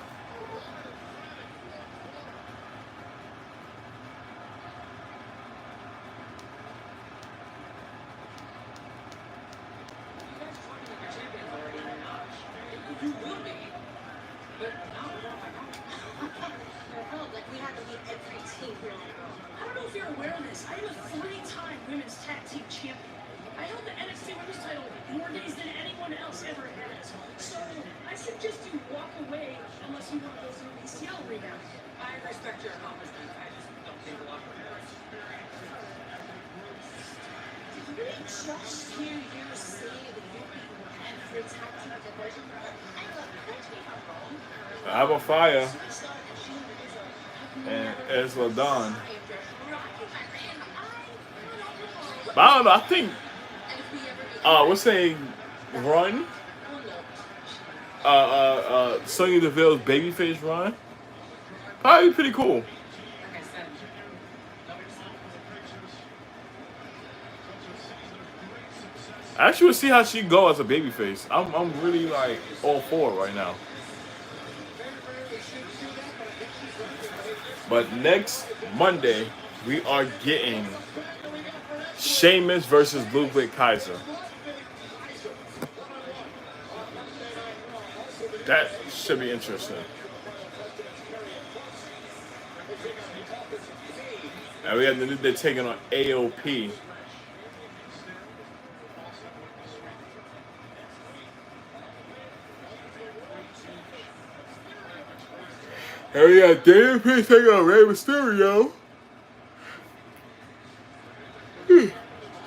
C: guys talking like your champions already. You will be, but not without my guys.
I: every team here on Raw. I don't know if you're aware of this. I am a 3-time women's tag team champion. I held the NXT women's title more days than anyone else ever has. So I suggest you walk away unless you want to go through an ACL rehab.
C: I respect your accomplishment. I just don't think a lot of
I: Did we just hear you say that you beat every tag team division? And look, correct me if I'm wrong.
A: Abba Fire
I: Superstar and Sheena Rizzo have
A: and
I: never
A: Isla Dawn.
I: Rocky,
A: But I don't know. I think what's saying run? Sonya Deville's babyface run. Probably pretty cool.
C: like I said,
A: I actually would see how she go as a babyface. I'm really like all for it right now. But next Monday we are getting Sheamus versus Ludwig Kaiser. That should be interesting. And we have they're taking on AOP. And we got Damian Priest taking on Rey Mysterio.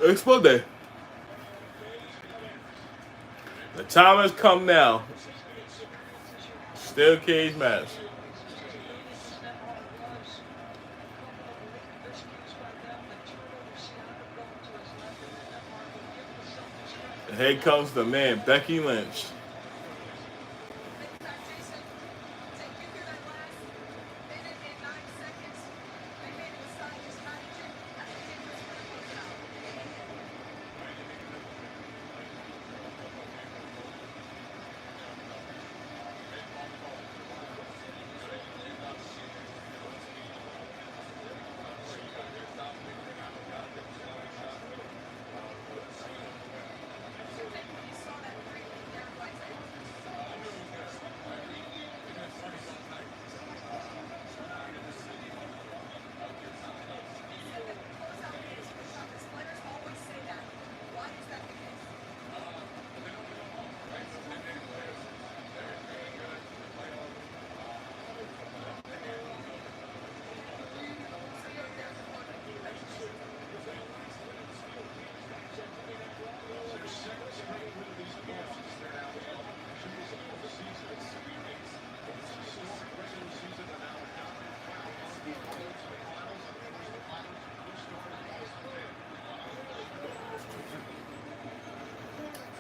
A: It's Monday. The time has come now. Steel cage match. And here comes the man, Becky Lynch.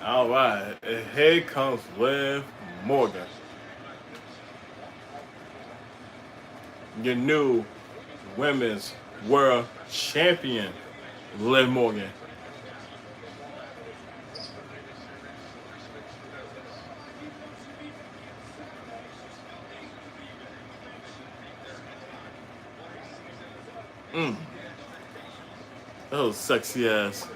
A: All right, and here comes Liv Morgan, your new women's world champion, Liv Morgan. That was sexy ass.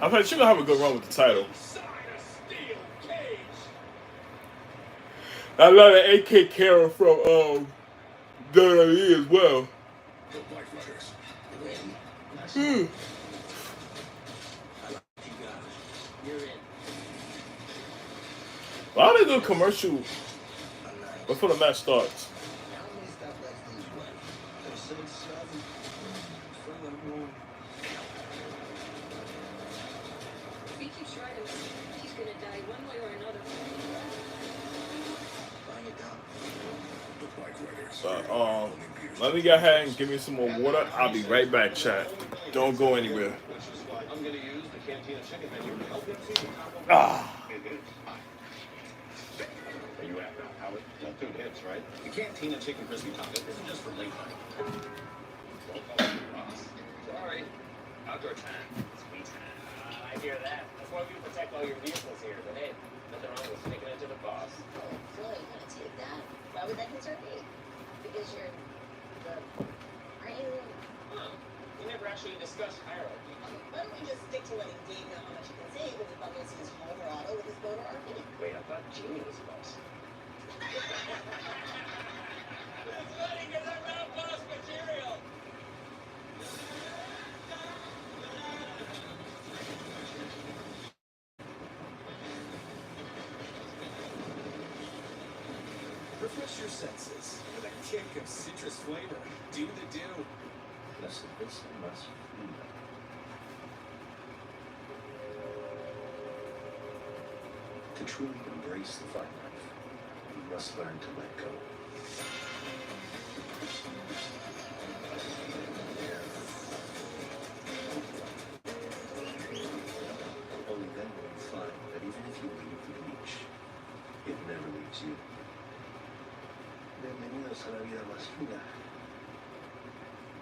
A: I thought she gonna have a good run with the title.
D: Inside a steel cage.
A: I love the AK Kara from WWE as well.
E: The Black Fighters win.
A: Hmm.
C: You got it. You're in.
A: Why don't they do a commercial before the match starts?
C: How many stoplights do you run? 6, 7.
J: If he keeps riding, he's gonna die one way or another.
C: Bring it down.
E: The Black Fighters.
A: Let me go ahead and give me some more water. I'll be right back, chat. Don't go anywhere.
D: I'm going to use the Cantina chicken menu to help them see the combo.
A: Ah.
D: Are you after Howard? That two hits, right? The Cantina chicken crispy taco isn't just for late night. Sorry. Outdoor time. Sweet time. I hear that. That's why we protect all your vehicles here. But hey, nothing wrong with sticking it to the boss.
J: Oh, Phil, you gotta take that. Why would that concern me? Because you're the... Aren't you...
D: Huh. We never actually discussed hierarchy.
J: Why don't we just stick to letting Dave know how much he can save when he bundles his home or auto with his motor RV?
D: Wait, I thought Jamie was boss. That's funny because I'm not boss material.
E: Refresh your senses with a kick of citrus flavor. Do the do.
C: Less of this and less of that. To truly embrace the fight life, you must learn to let go. Only then will you find that even if you leave the beach, it never leaves you. Bienvenidos a la vida más fina.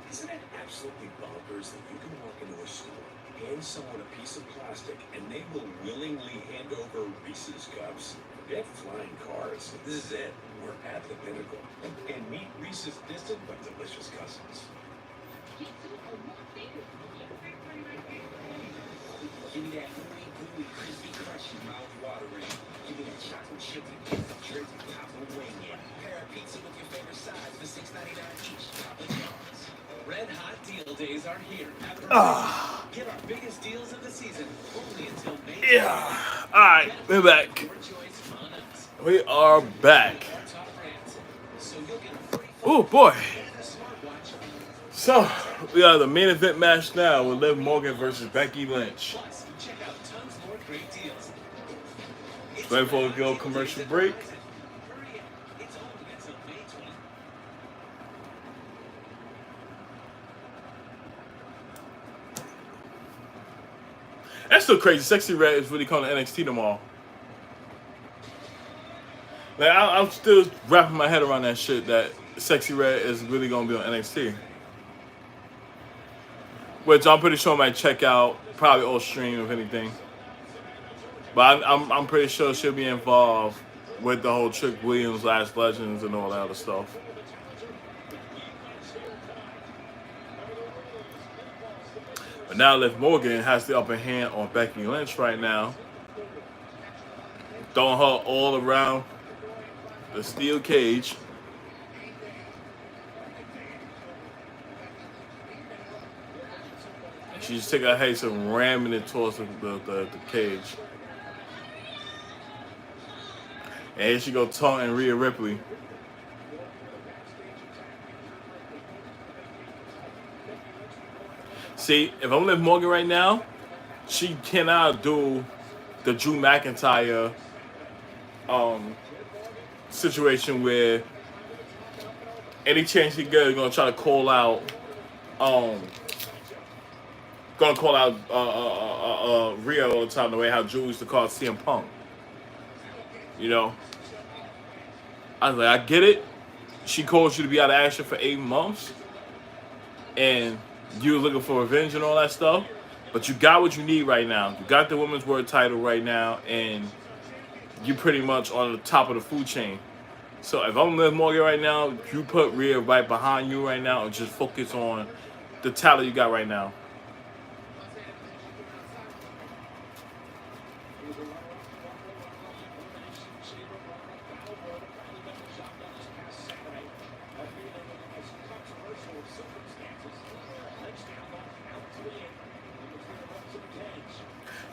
E: Isn't it absolutely bonkers that you can walk into a store, hand someone a piece of plastic, and they will willingly hand over Reese's cups? Forget flying cars. This is it. We're at the pinnacle. And meet Reese's distant but delicious cousins.
C: Give me that gooey, gooey, crispy, crunchy, mouth-watering. Give me that chocolate chip and Jersey Papa wing it. Pair of pizza with your favorite size for $6.99 each. Papa John's. Red hot deal days are here. Get our biggest deals of the season only until May.
A: Yeah. All right, we're back.
C: Your choice on us.
A: We are back.
C: Our top brands. So you'll get a free
A: Oh boy.
C: smartwatch.
A: So we got the main event match now with Liv Morgan versus Becky Lynch.
C: Plus, check out tons more great deals. It's
A: Right before we go commercial break.
C: Hurry up. It's only until May 20th.
A: That's still crazy. Sexy Red is really coming to NXT tomorrow. Like I'm still wrapping my head around that shit that Sexy Red is really gonna be on NXT. Which I'm pretty sure I might check out probably all stream if anything. But I'm pretty sure she'll be involved with the whole Trick Williams Last Legends and all that other stuff. But now Liv Morgan has the upper hand on Becky Lynch right now. Throwing her all around the steel cage. And she just took her head and ramming it towards the cage. And here she go taunting Rhea Ripley. See, if I'm Liv Morgan right now, she cannot do the Drew McIntyre situation where any chance she gets, gonna try to call out, Rhea all the time, the way how Drew used to call CM Punk. You know, I was like, I get it. She caused you to be out of action for 8 months, and you were looking for revenge and all that stuff. But you got what you need right now. You got the women's world title right now, and you pretty much on the top of the food chain. So if I'm Liv Morgan right now, you put Rhea right behind you right now and just focus on the talent you got right now.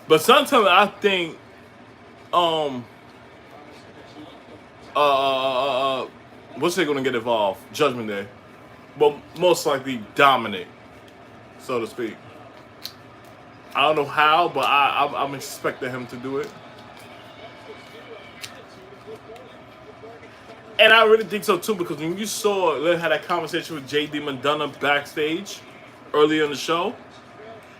A: But sometimes I think um what's they gonna get involved? Judgment Day. Well, most likely Dominic, so to speak. I don't know how, but I'm expecting him to do it. And I really think so too, because when you saw they had that conversation with JD McDonough backstage earlier in the show,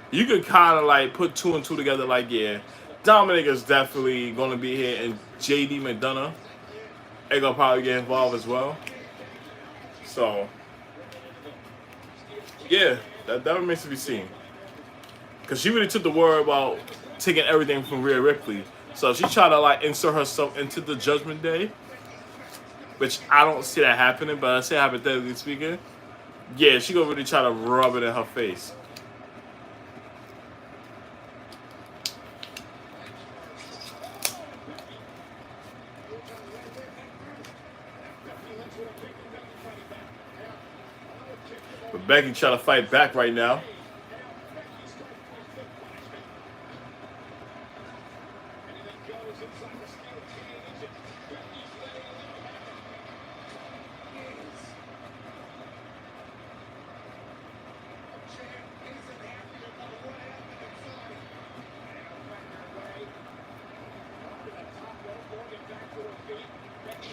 A: you could kind of like put two and two together. Like, yeah, Dominic is definitely gonna be here, and JD McDonough ain't gonna probably get involved as well. So, yeah, that remains to be seen. Cause she really took the word about taking everything from Rhea Ripley. So if she tried to like insert herself into the Judgment Day, which I don't see that happening, but I say hypothetically speaking, yeah, she gonna really try to rub it in her face. But Becky trying to fight back right now.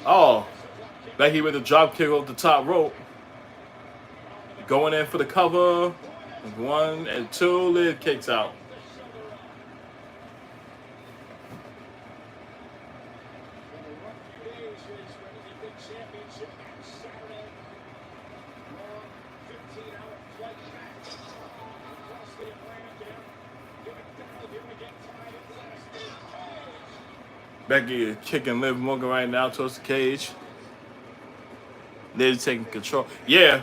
A: Oh, Becky with the drop kick off the top rope. Going in for the cover. 1 and 2, Liv kicks out. Becky is kicking Liv Morgan right now towards the cage. Liv taking control. Yeah.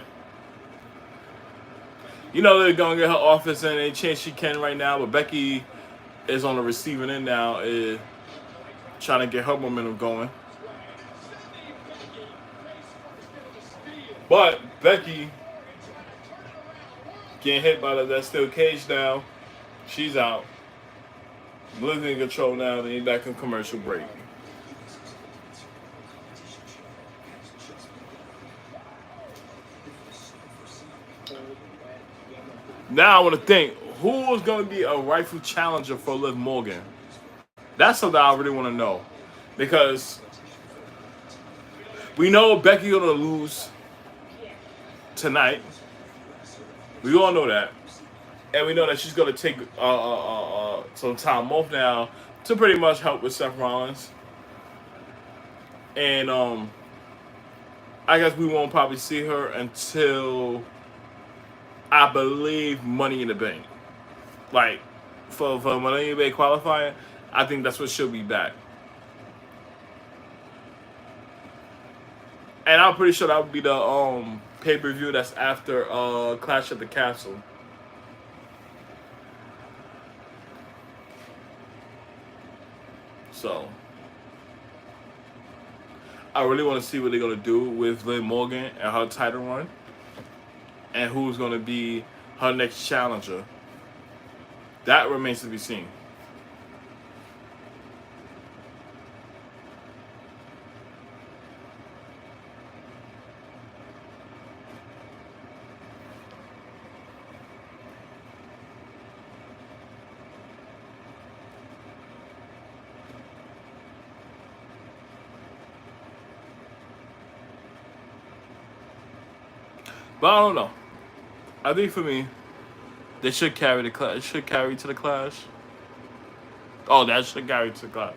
A: You know they're going to get her office in any chance she can right now, but Becky is on the receiving end now, is trying to get her momentum going. But Becky getting hit by that steel cage now. She's out. Liv's in control now. Then back in commercial break. Now I want to think, who is going to be a rightful challenger for Liv Morgan? That's something I really want to know. Because we know Becky's going to lose tonight. We all know that. And we know that she's going to take some time off now to pretty much help with Seth Rollins. And I guess we won't probably see her until, I believe, Money in the Bank. Like, for Money in the Bank qualifying, I think that's what she'll be back. And I'm pretty sure that would be the pay-per-view that's after Clash at the Castle. So, I really want to see what they're going to do with Liv Morgan and her title run. And who's going to be her next challenger. That remains to be seen. But I don't know. I think for me, they should carry the clash. Should carry to the clash. Oh, that should carry to the clash.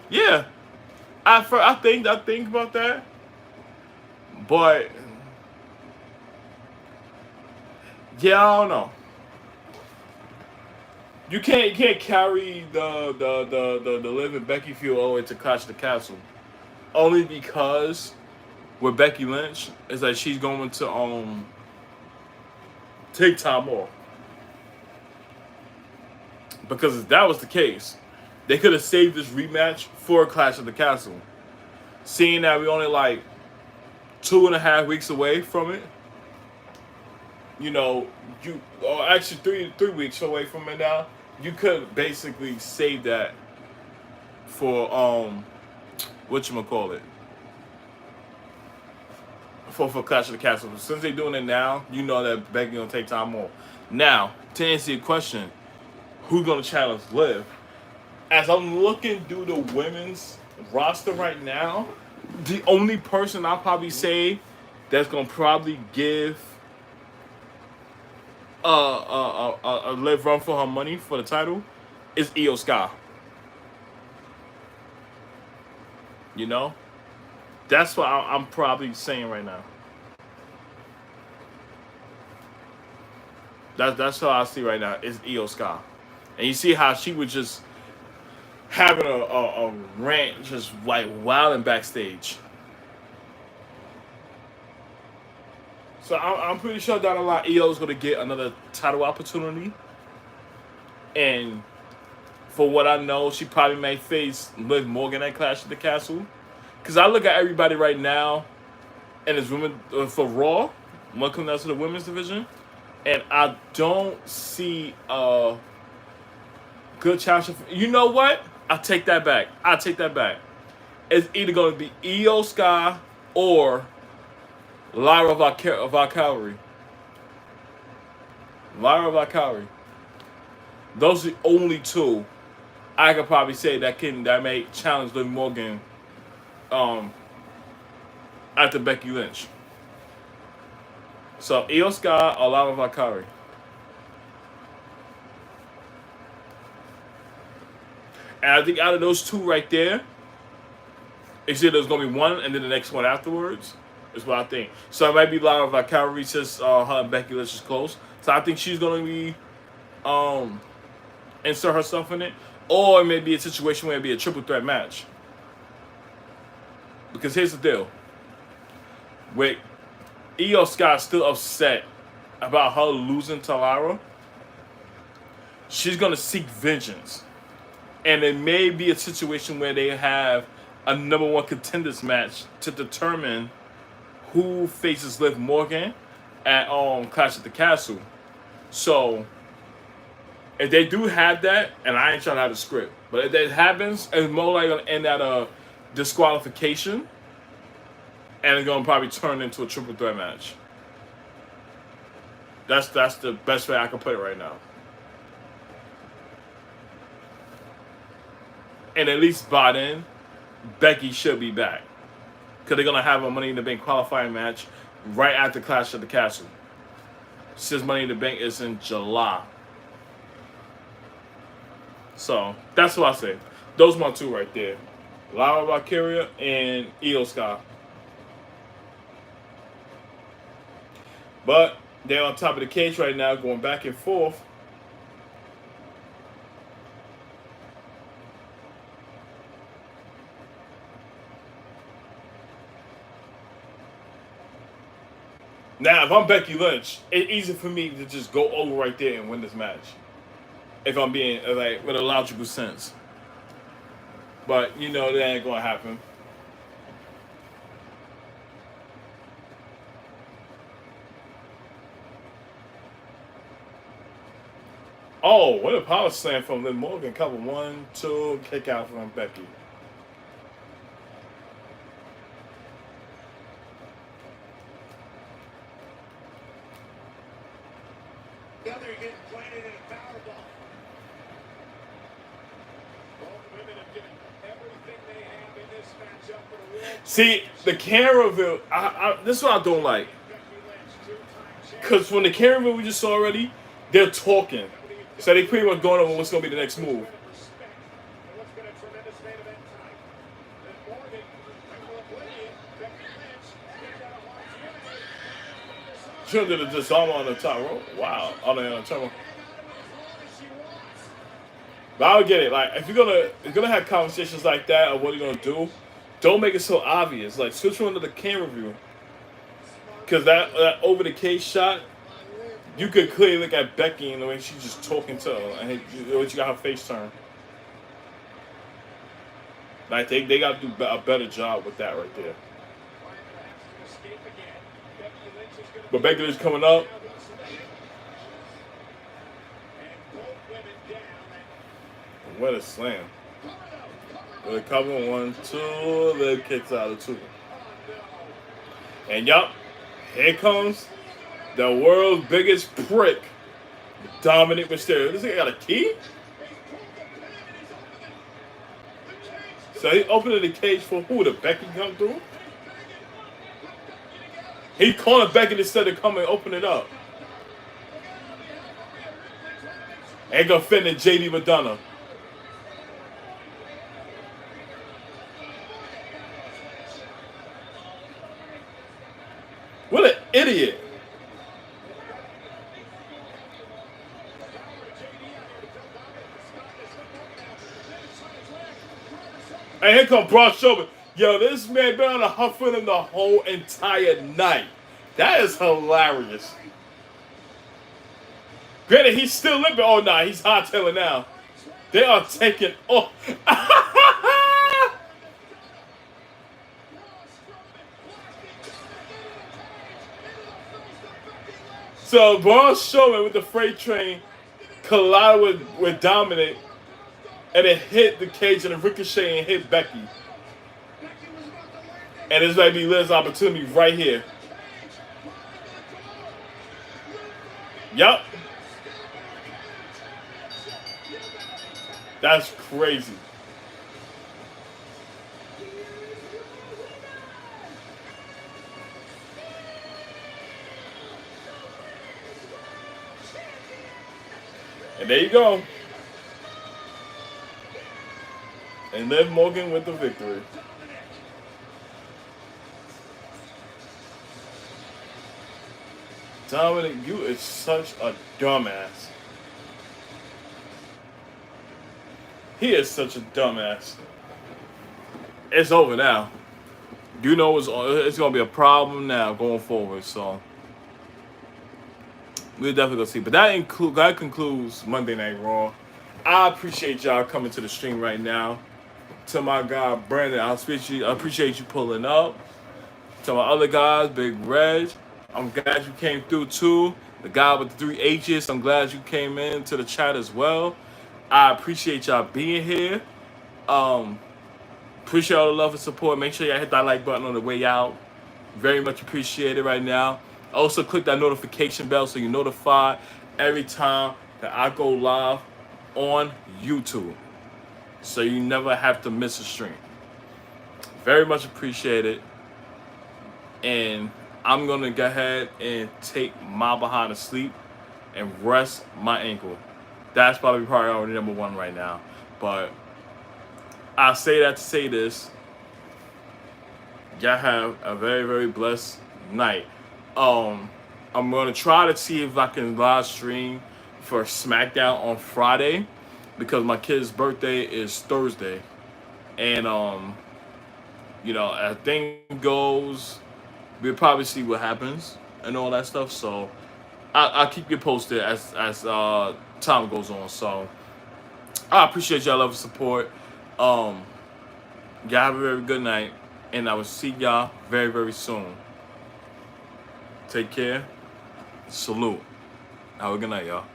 A: Yeah. I think about that, but yeah, I don't know. You can't carry the Liv and Becky feud all the way to Clash of the Castle, only because with Becky Lynch is that she's going to take time off. Because if that was the case, They could have saved this rematch for Clash of the Castle. Seeing that we only like 2.5 weeks away from it, you know, you or actually three weeks away from it now. You could basically save that for whatchamacallit, for Clash of the Castle. Since they're doing it now, you know that Becky gonna take time off. Now, to answer your question, who's gonna challenge Liv? As I'm looking through the women's roster right now, the only person I'll probably say that's gonna probably give a Liv run for her money for the title is Io Sky. You know, that's what I'm probably saying right now. That's how I see right now is Io Sky, and you see how she was just having a rant, just like wilding backstage. So I'm pretty sure down the line, Io's gonna get another title opportunity, and for what I know, she probably may face Liv Morgan at Clash of the Castle. Cause I look at everybody right now, and it's women for Raw. When it comes down to the women's division, and I don't see a good challenge. You know what? I take that back. It's either gonna be Io Sky or Lyra Valkyrie. Lyra Valkyrie. Those are the only two I could probably say that may challenge Liv Morgan after Becky Lynch. So Io Sky or Lyra Valkyrie. And I think out of those two right there, it's either there's gonna be one and then the next one afterwards. Is what I think. So it might be Lyra Valkyrie since her and Becky Lynch is close. So I think she's gonna be insert herself in it. Or it may be a situation where it'd be a triple threat match. Because here's the deal. With Io Sky still upset about her losing to Lyra, she's gonna seek vengeance. And it may be a situation where they have a #1 contenders match to determine who faces Liv Morgan at Clash at the Castle. So if they do have that, and I ain't trying to have a script, but if that happens, it's more likely gonna end at a disqualification, and it's gonna probably turn into a triple threat match. That's the best way I can put it right now. And at least by then, Becky should be back. Because they're going to have a Money in the Bank qualifying match right after Clash of the Castle. Since Money in the Bank is in July. So, that's what I say. Those are my two right there. Lyra Valkyria and Io Sky. But they're on top of the cage right now, going back and forth. Now, if I'm Becky Lynch, it's easy for me to just go over right there and win this match. If I'm being, like, with a logical sense. But, you know, that ain't going to happen. Oh, what a power slam from Liv Morgan. Cover 1, 2, kick out from Becky. See, the camera view, this is what I don't like. Because from the camera view we just saw already, they're talking. So they pretty much going over what's going to be the next move. Should have did a disarm on the top rope. Wow. On the top. But I would get it. Like, if you're gonna have conversations like that or what you're gonna do, don't make it so obvious. Like, switch on to the camera view. Because that over the cage shot, you could clearly look at Becky and the way she's just talking to her and the way she got her face turned. Like they got to do a better job with that right there. But Becky Lynch coming up. What a slam. With a cover 1, 2, leg kicks out of 2. And yup, here comes the world's biggest prick, Dominic Mysterio. This guy got a key? So he opening the cage for who? The Becky come through? He calling Becky instead of coming and open it up. Ain't gonna fit in JD Madonna. What an idiot. And here come Braun Strowman. Yo, this man been on the hunt for him the whole entire night. That is hilarious. Granted, he's still limping. Oh, nah, he's hot-tailing now. They are taking off. So, Braun Strowman with the freight train collided with Dominic, and it hit the cage and it ricocheted and hit Becky. And this might be Liz's opportunity right here. Yup. That's crazy. And there you go. And Liv Morgan with the victory. Dominic, you is such a dumbass. He is such a dumbass. It's over now. You know it's going to be a problem now going forward, so we're definitely going to see. But that concludes Monday Night Raw. I appreciate y'all coming to the stream right now. To my guy, Brandon, I appreciate you pulling up. To my other guys, Big Reg, I'm glad you came through too. The guy with the 3 H's, I'm glad you came in to the chat as well. I appreciate y'all being here. Appreciate all the love and support. Make sure y'all hit that like button on the way out. Very much appreciated right now. Also, click that notification bell so you're notified every time that I go live on YouTube, so you never have to miss a stream. Very much appreciated. And I'm gonna go ahead and take my behind to sleep and rest my ankle. That's probably priority number 1 right now. But I say that to say this. Y'all have a very, very blessed night. I'm gonna try to see if I can live stream for SmackDown on Friday, because my kid's birthday is Thursday. And you know, as things goes, we'll probably see what happens and all that stuff. So I'll keep you posted as time goes on. So I appreciate y'all love and support. Y'all have a very good night, and I will see y'all very, very soon. Take care. Salute. Have a good night, y'all.